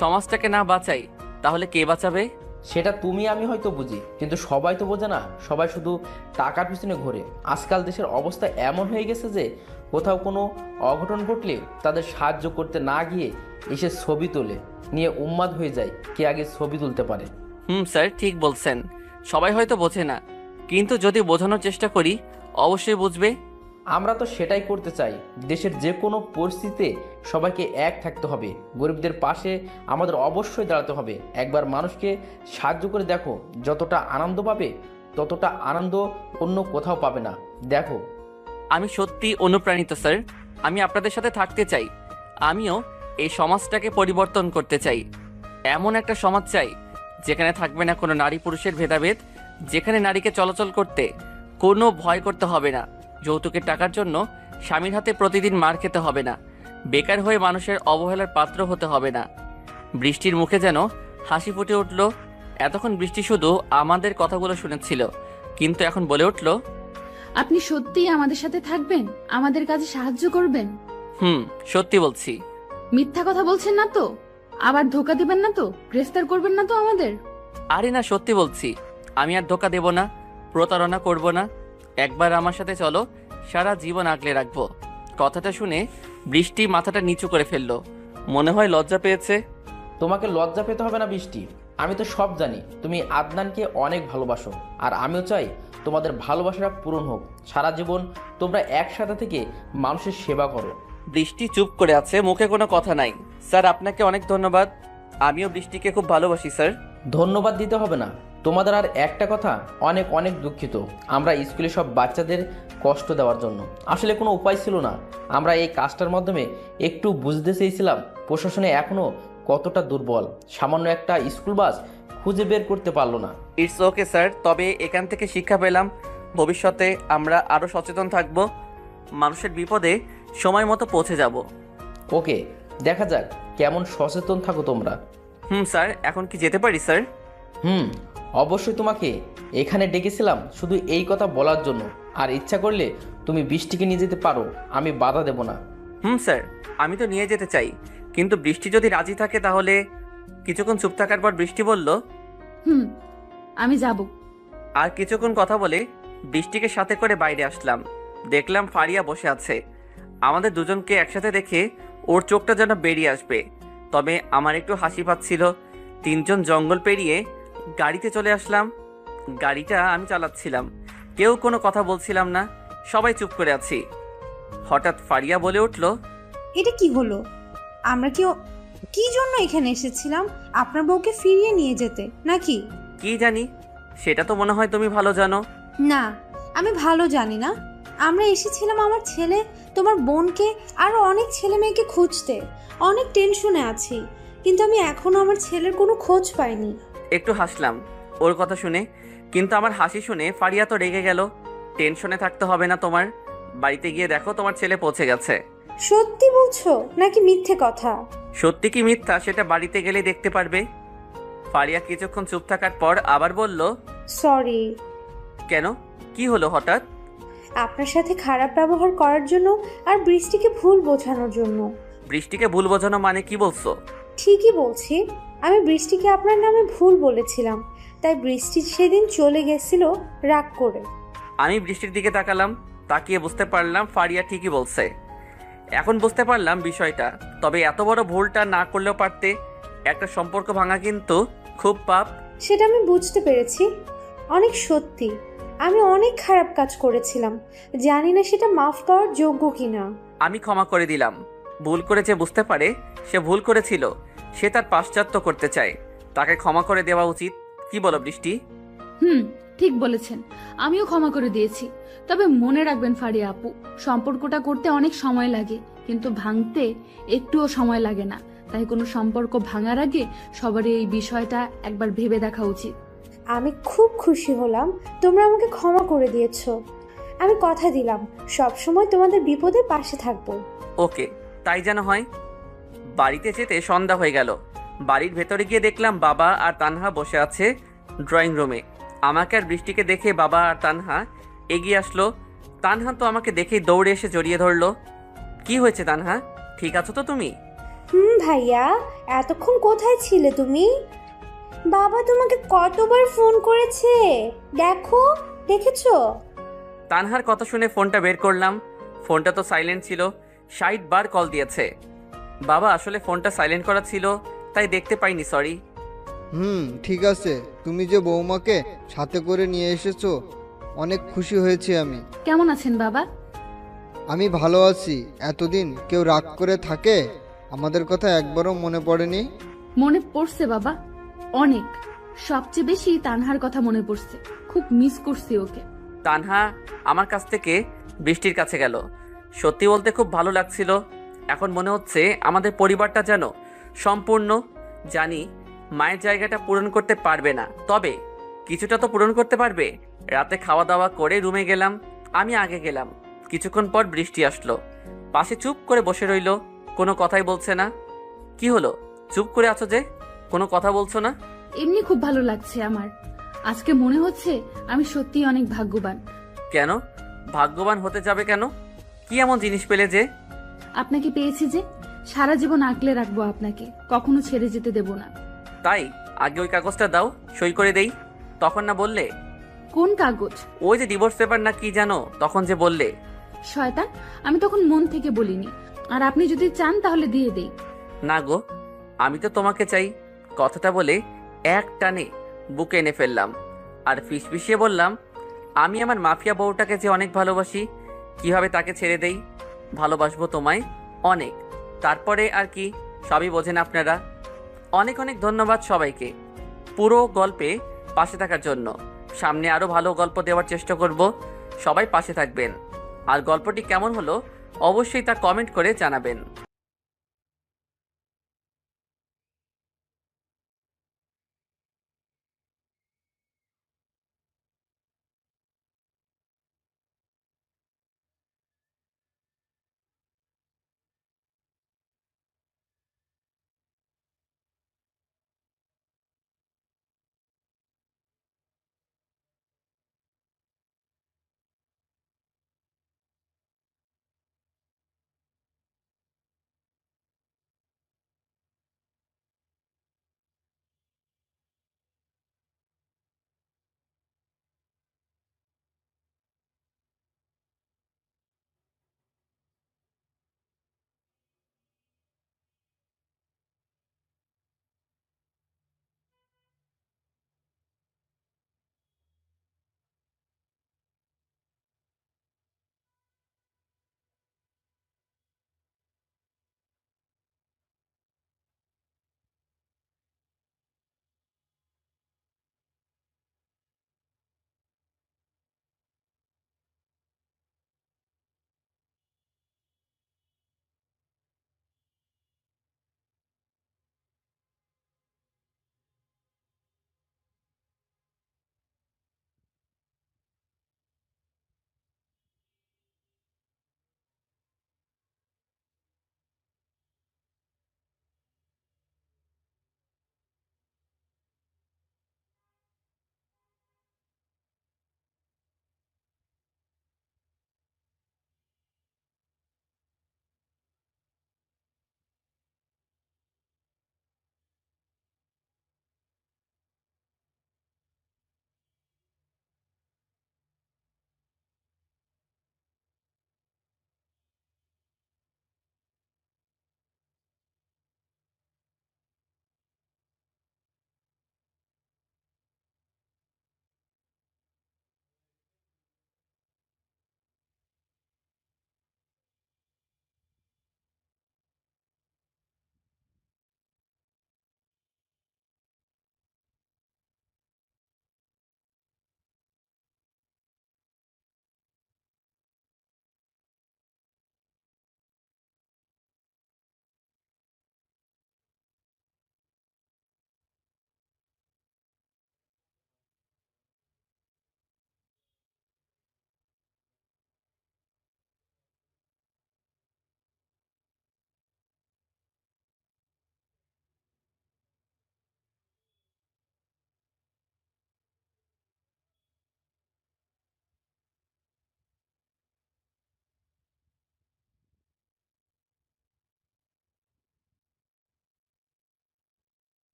সমাজটাকে না বাঁচাই তাহলে কে বাঁচাবে? সেটা তুমি আমি হয়তো বুঝি, কিন্তু সবাই তো বোঝে না। সবাই শুধু টাকার পিছনে ঘোরে। আজকাল দেশের অবস্থা এমন হয়ে গেছে যে কোথাও কোনো অঘটন ঘটলে তাদের সাহায্য করতে না গিয়ে এসে ছবি তোলে, নিয়ে উন্মাদ হয়ে যায় কে আগে ছবি তুলতে পারে। স্যার ঠিক বলছেন, সবাই হয়তো বোঝে না, কিন্তু যদি বোঝানোর চেষ্টা করি অবশ্যই বুঝবে। আমরা তো সেটাই করতে চাই। দেশের যে কোনো পরিস্থিতিতে সবাইকে এক থাকতে হবে, গরিবদের পাশে আমাদের অবশ্যই দাঁড়াতে হবে। একবার মানুষকে সাহায্য করে দেখো, যতটা আনন্দ পাবে ততটা আনন্দ অন্য কোথাও পাবে না। দেখো, আমি সত্যি অনুপ্রাণিত স্যার। আমি আপনাদের সাথে থাকতে চাই। আমিও এই সমাজটাকে পরিবর্তন করতে চাই। এমন একটা সমাজ চাই যেখানে থাকবে না কোনো নারী পুরুষের ভেদাভেদ, যেখানে নারীকে চলাচল করতে কোনো ভয় করতে হবে না, যৌতুকের টাকার জন্য স্বামীর হাতে প্রতিদিন মার খেতে হবে না, বেকার হয়ে মানুষের অবহেলার পাত্র হতে হবে না। বৃষ্টির মুখে যেন হাসি ফুটে উঠল। এতক্ষণ বৃষ্টি শুধু আমাদের কথাগুলো শুনেছিল, কিন্তু এখন বলে উঠল, আপনি সত্যিই আমাদের সাথে থাকবেন, আমাদের কাজে সাহায্য করবেন? সত্যি বলছি। মিথ্যা কথা বলছেন না তো? আবার ধোকা দিবেন না তো? গ্রেফতার করবেন না তো আমাদের? আরে না, সত্যি বলছি। আমি আর ধোকা দেব না, প্রতারণা করব না। একবার আমার সাথে চলো, সারা জীবন আগলে রাখবো। কথাটা শুনে বৃষ্টি মাথাটা নিচু করে ফেললো। মনে হয় লজ্জা পেয়েছে। তোমাকে লজ্জা পেতে হবে না বৃষ্টি। আমি তো সব জানি তুমি আদনানকে অনেক ভালোবাসো, আর আমিও চাই তোমাদের ভালোবাসাটা পূরণ হোক। সারা জীবন তোমরা একসাথে থেকে মানুষের সেবা করো। বৃষ্টি চুপ করে আছে, মুখে কোনো কথা নাই। স্যার, আপনাকে অনেক ধন্যবাদ। আমিও বৃষ্টিকে খুব ভালোবাসি স্যার। ধন্যবাদ দিতে হবে না। তোমাদের আর একটা কথা, অনেক অনেক দুঃখিত আমরা স্কুলে সব বাচ্চাদের কষ্ট দেওয়ার জন্য। আসলে কোনো উপায় ছিল না। আমরা এই কাজটার মাধ্যমে একটু বুঝতে চেয়েছিলাম প্রশাসনে এখনও কতটা দুর্বল। সামান্য একটা স্কুল বাস খুঁজে বের করতে পারলো না। ইটস ওকে স্যার, তবে এখান থেকে শিক্ষা পেলাম ভবিষ্যতে আমরা আরও সচেতন থাকব, মানুষের বিপদে সময় মতো পৌঁছে যাব। ওকে, দেখা যাক কেমন সচেতন থাকো তোমরা। স্যার, এখন কি যেতে পারি স্যার? অবশ্যই। তোমাকে এখানে ডেকেছিলাম শুধু এই কথা বলার জন্য, আর ইচ্ছা করলে তুমি বৃষ্টিকে নিয়ে যেতে পারো, আমি বাধা দেব না। স্যার, আমি তো নিয়ে যেতে চাই, কিন্তু বৃষ্টি যদি রাজি থাকে তাহলে। কিছুক্ষণ চুপ থাকার পর বৃষ্টি বলল, আমি যাব। আর কিছুক্ষণ কথা বলে বৃষ্টিকে সাথে করে বাইরে আসলাম। দেখলাম ফারিয়া বসে আছে। আমাদের দুজনকে একসাথে দেখে ওর চোখটা যেন বেরিয়ে আসবে, তবে আমার একটু হাসি পাচ্ছিল। তিনজন জঙ্গল পেরিয়ে গাড়িতে চলে আসলাম। গাড়িটা আমি চালাচ্ছিলাম, কেউ কোনো কথা বলছিলাম না, সবাই চুপ করে আছি। হঠাৎ ফারিয়া বলে উঠল, এটা কি হলো? আমরা কি জন্য এখানে এসেছিলাম? আপনার বউকে ফিরিয়ে নিয়ে যেতে নাকি? কি জানি, সেটা তো মনে হয় তুমি ভালো জানো। না, আমি ভালো জানি না। আমরা এসেছিলাম আমার ছেলে, তোমার বোনকে, আরও অনেক ছেলে মেয়েকে খুঁজতে। অনেক টেনশনে আছি, কিন্তু আমি এখনো আমার ছেলের কোনো খোঁজ পাইনি। একটু হাসলাম ওর কথা শুনে, কিন্তু আমার হাসি শুনে ফারিয়া তো রেগে গেল। টেনশনে থাকতে হবে না তোমার, বাড়িতে গিয়ে দেখো তোমার ছেলে পৌঁছে গেছে। সত্যি বলছো নাকি মিথ্যে কথা? সত্যি কি মিথ্যা সেটা বাড়িতে গেলে দেখতে পারবে। ফারিয়া কিছুক্ষণ চুপ থাকার পর আবার বলল, সরি। কেন, কি হলো হঠাৎ? আপনার সাথে খারাপ ব্যবহার করার জন্য আর বৃষ্টিকে ভুল বোঝানোর জন্য। বৃষ্টিকে ভুল বোঝানো মানে কি বলছো? ঠিকই বলছি, আমি বৃষ্টিকে আপনার নামে ভুল বলেছিলাম, তাই বৃষ্টি সেদিন চলে গেছিল রাগ করে। আমি বৃষ্টির দিকে তাকালাম, তাকিয়ে বুঝতে পারলাম ফারিয়া ঠিকই বলছে। এখন বুঝতে পারলাম বিষয়টা, তবে এত বড় ভুলটা না করলেও পারতে। একটা সম্পর্ক ভাঙা কিন্তু খুব পাপ। সেটা আমি বুঝতে পেরেছি, অনেক সত্যি। আমি অনেক খারাপ কাজ করেছিলাম, জানি না সেটা মাফ পাওয়ার যোগ্য কিনা। আমি ক্ষমা করে দিলাম। ভুল করেছে বুঝতে পারে সে ভুল করেছিল, সে তার পাশ্চাত্য করতে চায়, তাকে ক্ষমা করে দেওয়া উচিত। কি বলো বৃষ্টি? ঠিক বলেছেন, আমিও ক্ষমা করে দিয়েছি। তবে মনে রাখবেন ফারিয়া আপু, সম্পর্কটা করতে অনেক সময় লাগে, কিন্তু ভাঙতে একটুও সময় লাগে না। তাই কোনো সম্পর্ক ভাঙার আগে সবারই এই বিষয়টা একবার ভেবে দেখা উচিত। আমি খুব খুশি হলাম তোমরা আমাকে ক্ষমা করে দিয়েছো। আমি কথা দিলাম সব সময় তোমাদের বিপদে পাশে থাকবো। ওকে, তাই যেন হয়। বাড়িতে যেতে সন্ধ্যা হয়ে গেল। বাড়ির ভেতরে গিয়ে দেখলাম বাবা আর তানহা বসে আছে ড্রয়িং রুমে। আমাকে আর বৃষ্টিকে দেখে বাবা আর তানহা এগিয়ে আসলো। তানহা তো আমাকে দেখেই দৌড়ে এসে জড়িয়ে ধরলো। কি হয়েছে তানহা, ঠিক আছো তো তুমি? ভাইয়া, এতক্ষণ কোথায় ছিলে তুমি? বাবা তোমাকে কতবার ফোন করেছে, দেখেছো? তানহার কথা শুনে ফোনটা বের করলাম। ফোনটা তো সাইলেন্ট ছিল, 60 বার কল দিয়েছে। বাবা আসলে ফোনটা সাইলেন্ট করা ছিল, তাই দেখতে পাইনি, সরি। ঠিক আছে, তুমি যে বৌমাকে সাথে করে নিয়ে এসেছো অনেক খুশি হয়েছি আমি। কেমন আছেন বাবা? আমি ভালো আছি। এতদিন কেউ রাগ করে থাকে? আমাদের কথা একবারও মনে পড়েনি? মনে পড়ছে বাবা, অনেক। সবচেয়ে বেশি তানহার কথা মনে পড়ছে, খুব মিস করছি ওকে। তানহা আমার কাছ থেকে বৃষ্টির কাছে গেল। সত্যি বলতে খুব ভালো লাগছিল। এখন মনে হচ্ছে আমাদের পরিবারটা যেন সম্পূর্ণ। জানি মায়ের জায়গাটা পূরণ করতে পারবে না, তবে কিছুটা তো পূরণ করতে পারবে। রাতে খাওয়া দাওয়া করে রুমে গেলাম, আমি আগে গেলাম। কিছুক্ষণ পর বৃষ্টি আসলো, পাশে চুপ করে বসে রইলো, কোনো কথাই বলছে না। কি হলো, চুপ করে আছো যে, কোনো কথা বলছো না? এমনি খুব ভালো লাগছে আমার। আজকে মনে হচ্ছে আমি সত্যিই অনেক ভাগ্যবান। কেন ভাগ্যবান হতে যাবে কেন? কি এমন জিনিস পেলে যে? আপনাকে পেয়েছি যে সারা জীবন আগলে রাখবো, আপনাকে কখনো ছেড়ে যেতে দেব না। তাই আগে ওই কাগজটা দাও, সই করে দেই। তখন না বললে? কোন কাগজ? ওই যে ডিভোর্স পেপার না কি জানো, তখন যে বললে। শয়তান, আমি তখন মন থেকে বলিনি। আর আপনি যদি চান তাহলে দিয়ে দেই। না গো, আমি তো তোমাকে চাই। কথাটা বলে এক টানে বুকে এনে ফেললাম আর ফিসফিসিয়ে বললাম, আমি আমার মাফিয়া বউটাকে যে অনেক ভালোবাসি, কিভাবে তাকে ছেড়ে দেই? ভালোবাসবো তোমায় অনেক। তারপরে আর কি, সবই বোঝেন আপনারা। অনেক অনেক ধন্যবাদ সবাইকে পুরো গল্পে পাশে থাকার জন্য। সামনে আরও ভালো গল্প দেওয়ার চেষ্টা করব, সবাই পাশে থাকবেন। আর গল্পটি কেমন হলো অবশ্যই তা কমেন্ট করে জানাবেন।